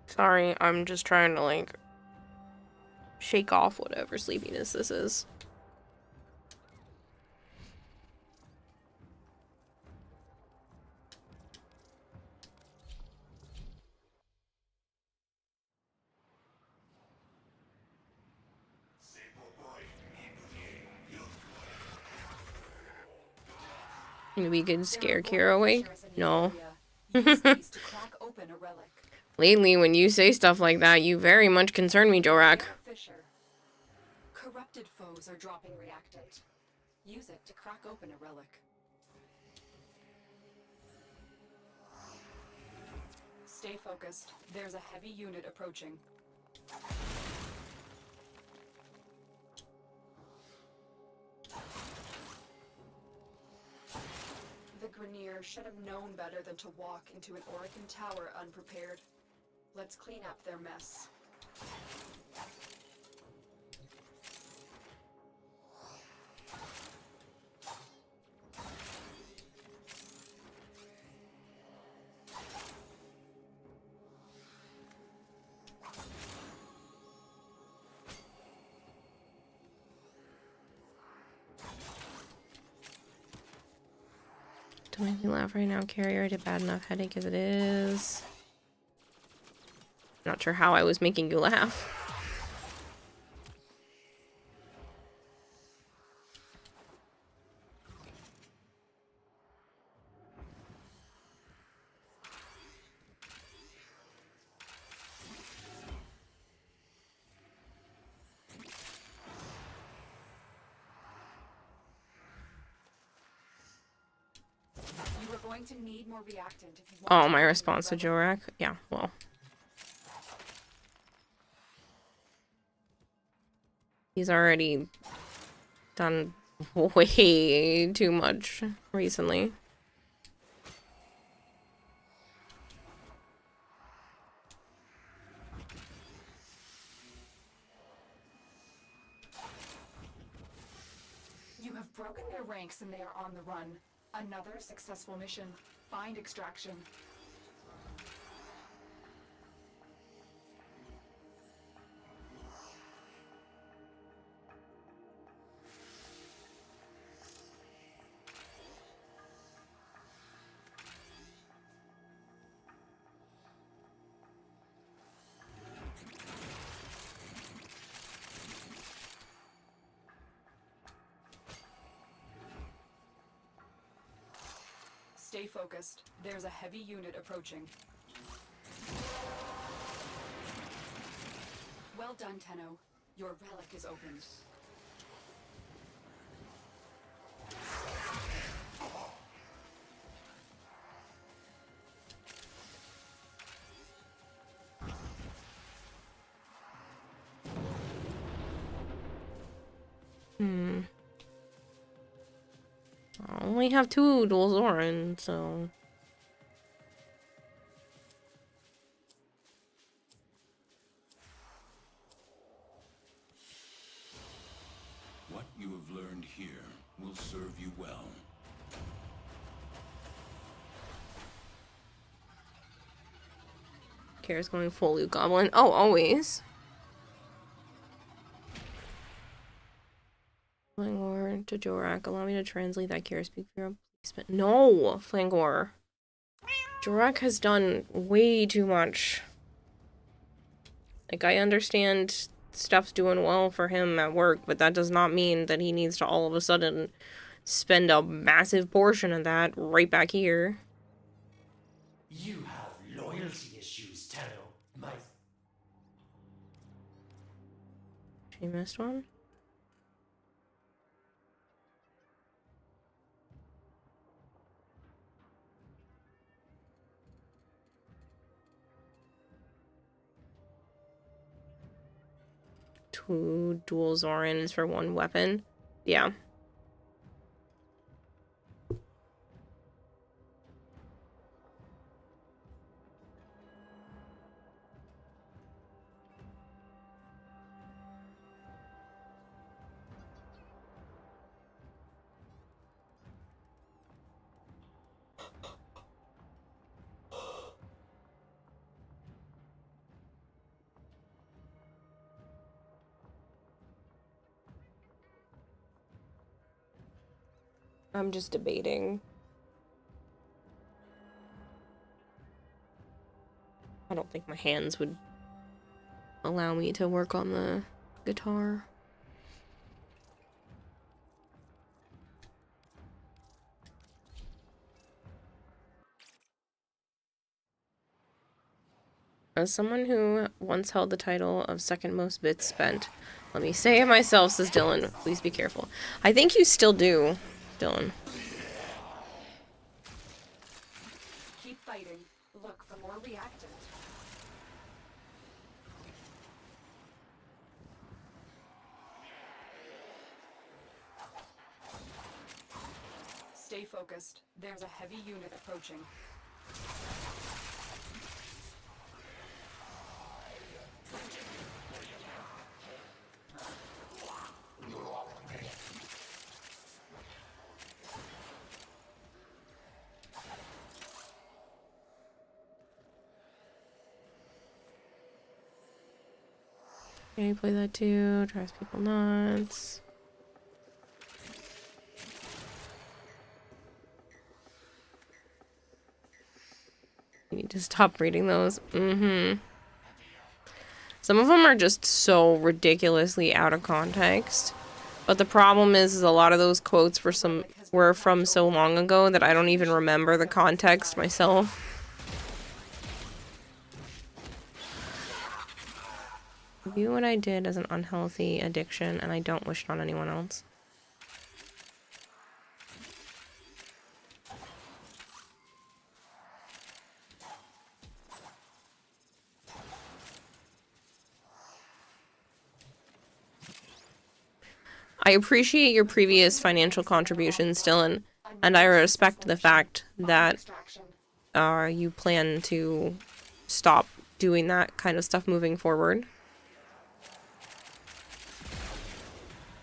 Sorry, I'm just trying to, like, shake off whatever sleepiness this is. Maybe we could scare Kira awake? No. Lately, when you say stuff like that, you very much concern me, Jorak. Corrupted foes are dropping reactant. Use it to crack open a relic. Stay focused. There's a heavy unit approaching. The Grenier should have known better than to walk into an Orokin tower unprepared. Let's clean up their mess. Don't make me laugh right now, Carrie. I had a bad enough headache as it is. Not sure how I was making you laugh. You are going to need more reactant if you want Oh, to my open response the to relic. Jorak? Yeah, well. He's already done way too much recently. You have broken their ranks and they are on the run. Another successful mission. Find extraction. Stay focused. There's a heavy unit approaching. Well done, Tenno. Your relic is open. I only have 2 dual Zoran, so... What you have learned here will serve you well. Kara's going full Luke Goblin. Oh, always. Flangor to Jorak. Allow me to translate that. Kara, speak for your placement. No, Flangor. Jorak has done way too much. Like, I understand stuff's doing well for him at work, but that does not mean that he needs to all of a sudden spend a massive portion of that right back here. You have loyalty issues, Tenno. My... She missed one? Two dual Zorans for one weapon. Yeah. I'm just debating. I don't think my hands would allow me to work on the guitar. As someone who once held the title of second most bits spent, let me say it myself, says Dylan. Please be careful. I think you still do, Dylan. Keep fighting. Look for more reactant. Stay focused. There's a heavy unit approaching. Okay, play that too. Drives people nuts. You need to stop reading those. Some of them are just so ridiculously out of context. But the problem is a lot of those quotes were from so long ago that I don't even remember the context myself. View what I did as an unhealthy addiction, and I don't wish it on anyone else. I appreciate your previous financial contributions, Dylan, and I respect the fact that you plan to stop doing that kind of stuff moving forward.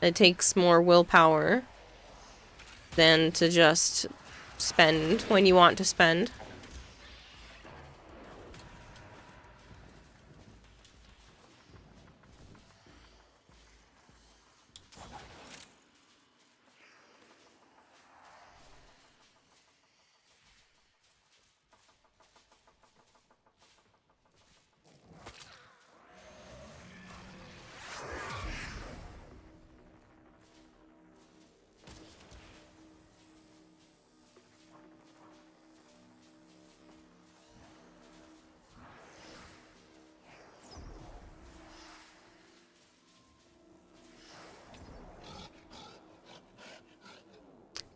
It takes more willpower than to just spend when you want to spend.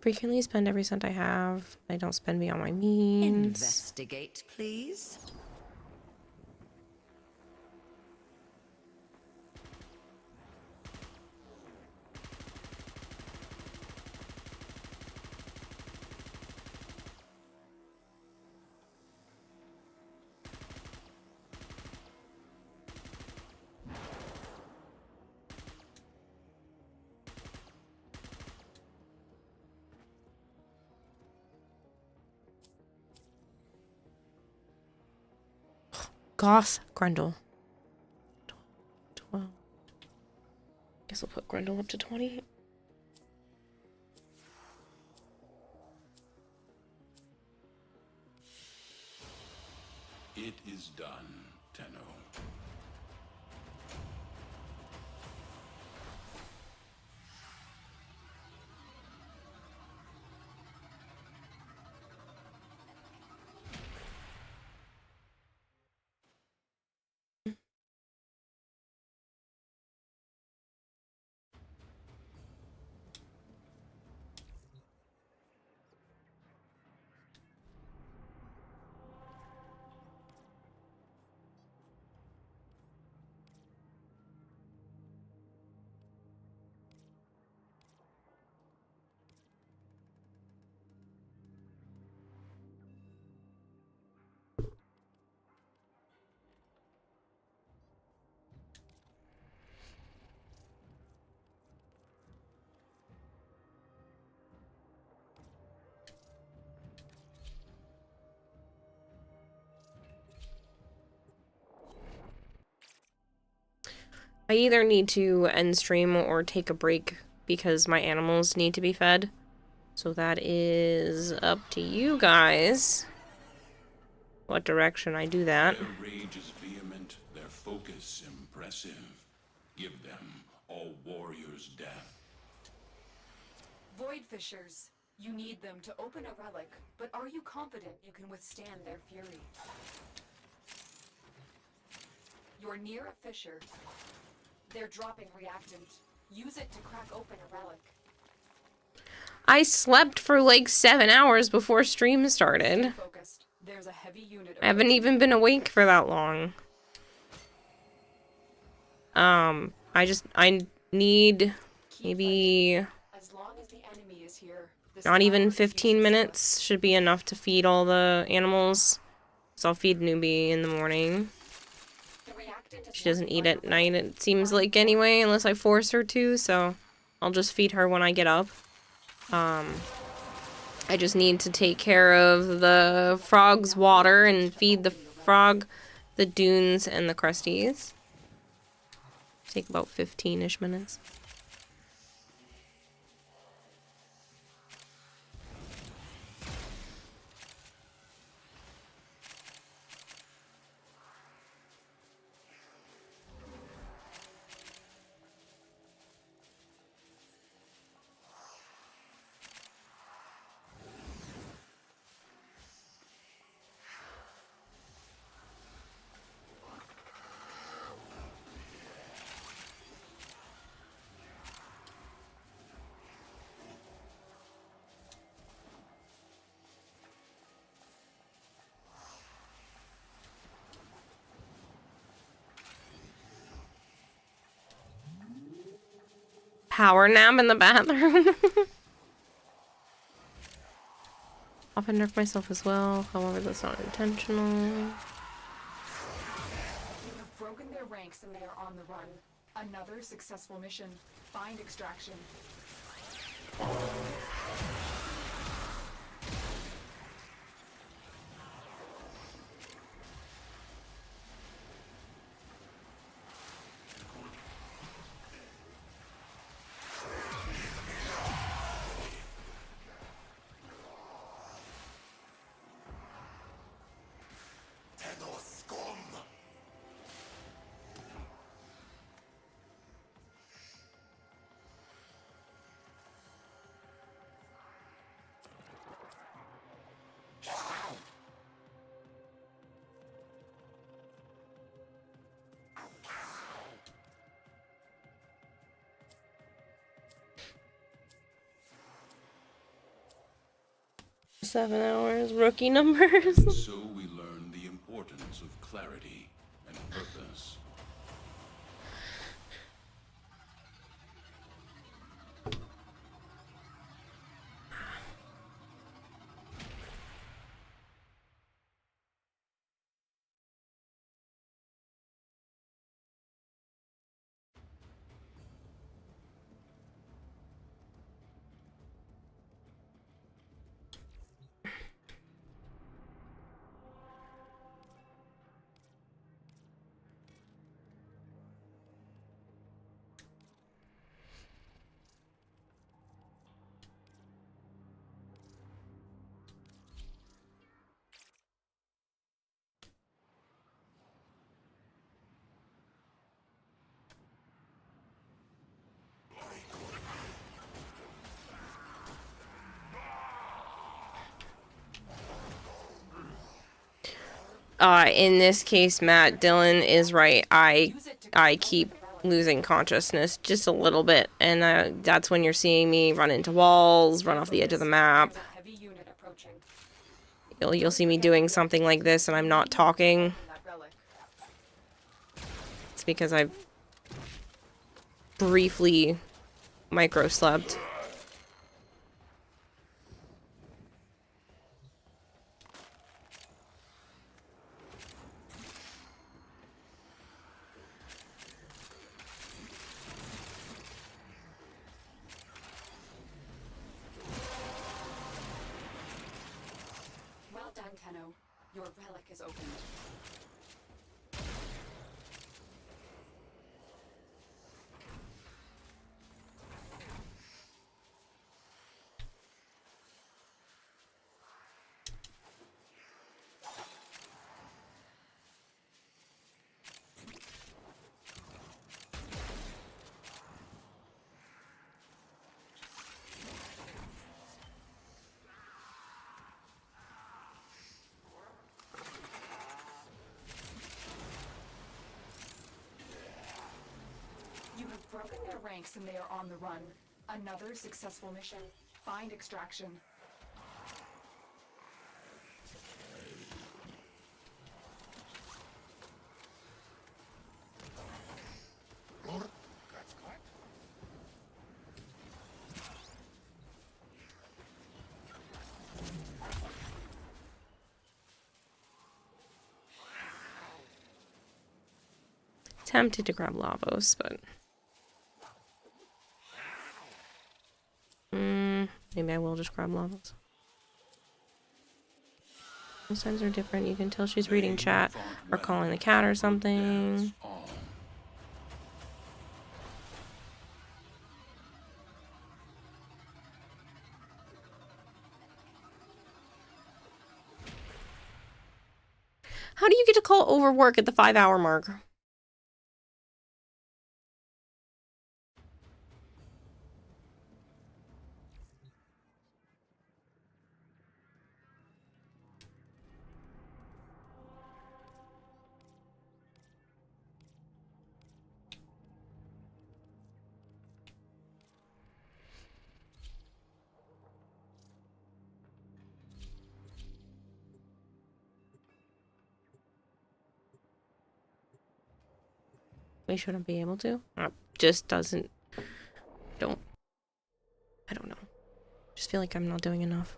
Frequently spend every cent I have. I don't spend beyond my means. Investigate, please. Goth Grundle. 12. Guess I'll put Grundle up to 20. It is done, Tenno. I either need to end stream or take a break because my animals need to be fed. So that is up to you guys. What direction I do that. Their rage is vehement, their focus impressive. Give them all warrior's death. Void Fishers. You need them to open a relic, but are you confident you can withstand their fury? You're near a fissure. They're dropping reactant. Use it to crack open a relic. I slept for like 7 hours before stream started. Focused. There's a heavy unit. I haven't even been awake for that long. I need maybe As long as the enemy is here, not even 15 minutes should be enough to feed all the animals. So I'll feed Newbie in the morning. She doesn't eat at night, it seems like, anyway, unless I force her to, so I'll just feed her when I get up. I just need to take care of the frog's water and feed the frog, the dunes, and the crusties. Take about 15-ish minutes. Power nap in the bathroom. Often nerf myself as well, however that's not intentional. You have broken their ranks and they are on the run. Another successful mission. Find extraction. Seven hours, rookie numbers. So we learn the importance of clarity and purpose. In this case, Matt, Dylan is right. I keep losing consciousness just a little bit, and that's when you're seeing me run into walls, run off the edge of the map. You'll see me doing something like this, and I'm not talking. It's because I've briefly micro-slept. Well done, Tenno. Your relic is opened. You have broken their ranks and they are on the run. Another successful mission. Find extraction. Tempted to grab Lavos, but maybe I will just grab Lavos. Those times are different. You can tell she's reading chat or calling the cat or something. How do you get to call over work at the 5-hour mark? We shouldn't be able to. Just doesn't. I don't know. Just feel like I'm not doing enough.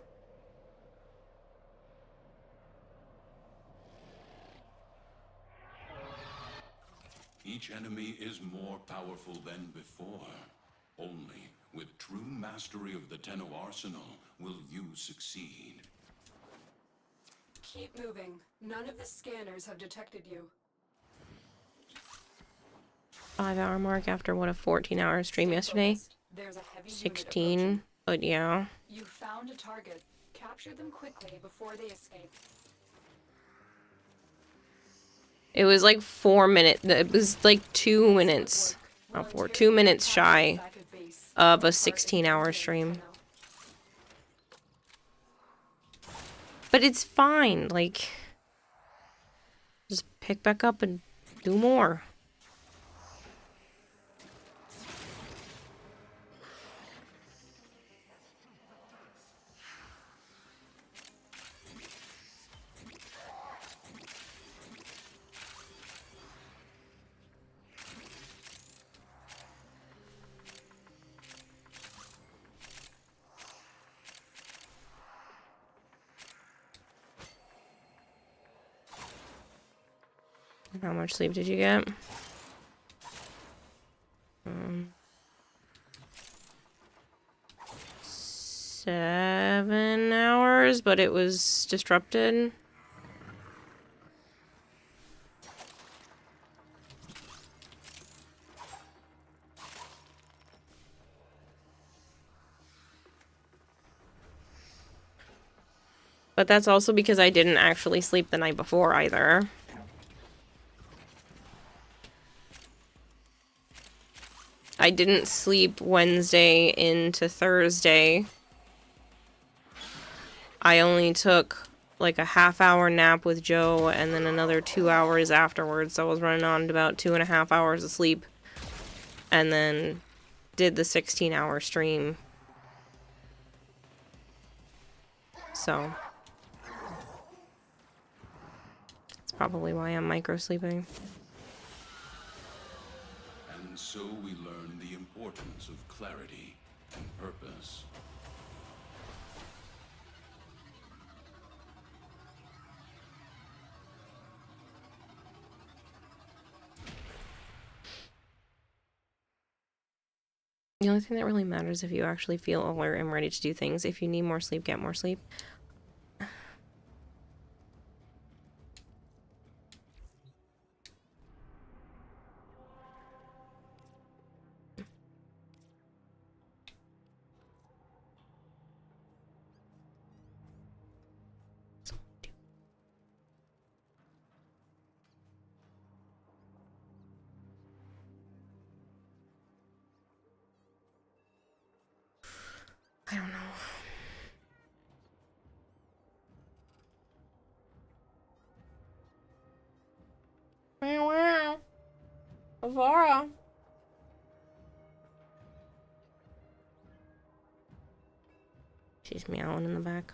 Each enemy is more powerful than before. Only with true mastery of the Tenno arsenal will you succeed. Keep moving. None of the scanners have detected you. 5-hour mark after what, a 14-hour stream yesterday? There's a heavy 16, but yeah. You found a target. Capture them quickly before they escape. It was like 4 minutes. It was like 2 minutes. Not 4. 2 minutes shy of a 16-hour stream. But it's fine. Like, just pick back up and do more. How much sleep did you get? 7 hours, but it was disrupted. But that's also because I didn't actually sleep the night before either. I didn't sleep Wednesday into Thursday. I only took like a half-hour nap with Joe and then another 2 hours afterwards. So I was running on to about 2.5 hours of sleep. And then did the 16-hour stream. So that's probably why I'm micro-sleeping. And so we learn the importance of clarity and purpose. The only thing that really matters if you actually feel alert and ready to do things. If you need more sleep, get more sleep. I don't know. Wow. Avara. She's meowing in the back.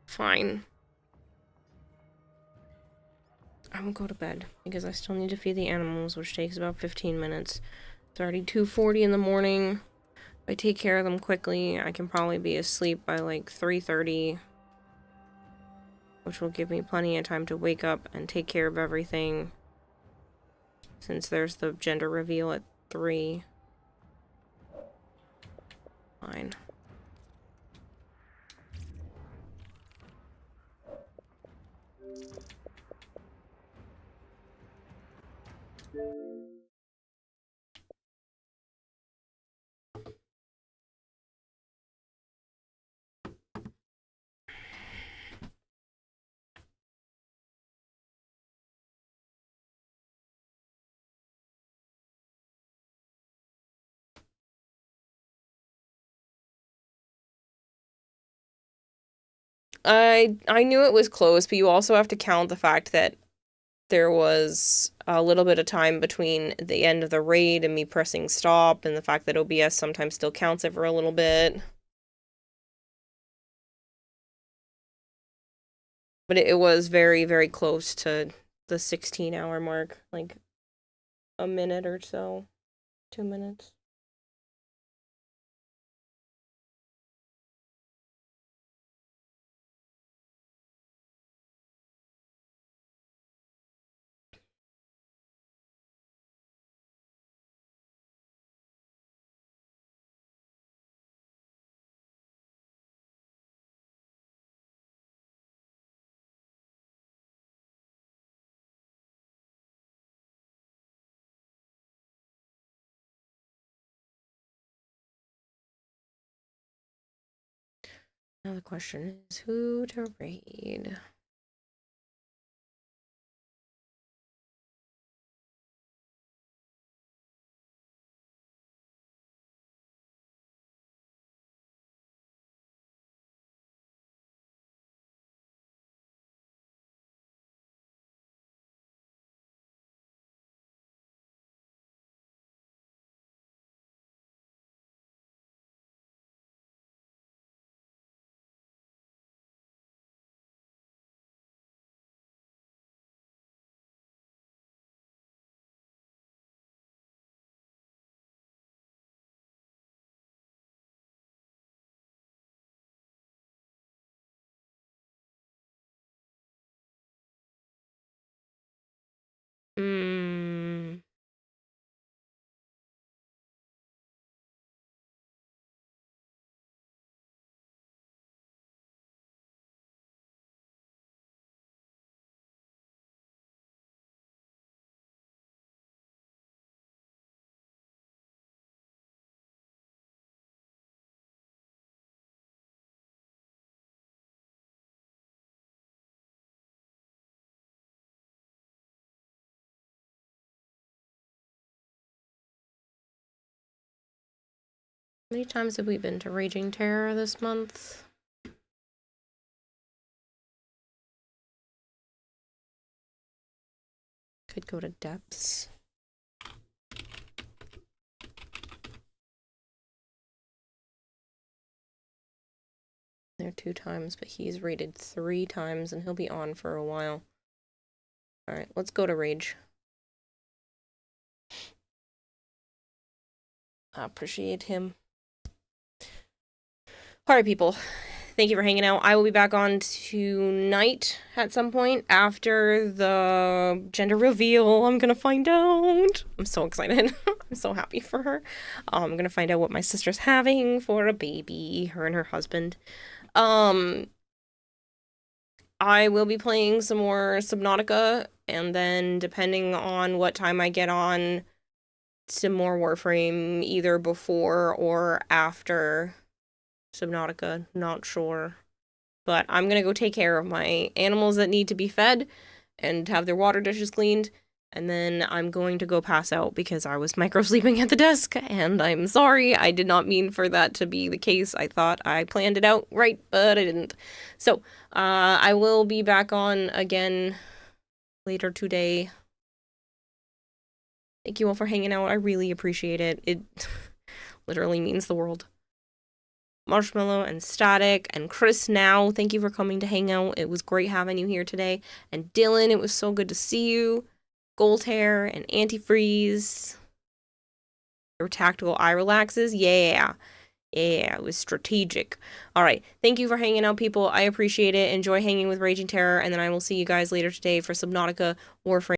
Fine. I will go to bed because I still need to feed the animals, which takes about 15 minutes. It's already 2:40 in the morning. If I take care of them quickly, I can probably be asleep by like 3:30, which will give me plenty of time to wake up and take care of everything, since there's the gender reveal at 3. Fine. I knew it was close, but you also have to count the fact that there was a little bit of time between the end of the raid and me pressing stop, and the fact that OBS sometimes still counts it for a little bit. But it was very, very close to the 16-hour mark, like a minute or so, 2 minutes. Now the question is who to raid. many times have we been to Raging Terror this month? Could go to Depths. There 2 times, but he's rated 3 times and he'll be on for a while. Alright, let's go to Rage. I appreciate him. Alright, people. Thank you for hanging out. I will be back on tonight at some point after the gender reveal. I'm gonna find out. I'm so excited. I'm so happy for her. I'm gonna find out what my sister's having for a baby, her and her husband. I will be playing some more Subnautica, and then depending on what time I get on, some more Warframe, either before or after Subnautica, not sure. But I'm gonna go take care of my animals that need to be fed and have their water dishes cleaned, and then I'm going to go pass out because I was micro-sleeping at the desk, and I'm sorry, I did not mean for that to be the case. I thought I planned it out right, but I didn't. So, I will be back on again later today. Thank you all for hanging out. I really appreciate it. It literally means the world. Marshmallow and Static and Chris Now, thank you for coming to hang out. It was great having you here today. And Dylan, it was so good to see you. Gold Hair and Antifreeze. Your tactical eye relaxes. Yeah, it was strategic. Alright, thank you for hanging out, people. I appreciate it. Enjoy hanging with Raging Terror, and then I will see you guys later today for Subnautica Warframe.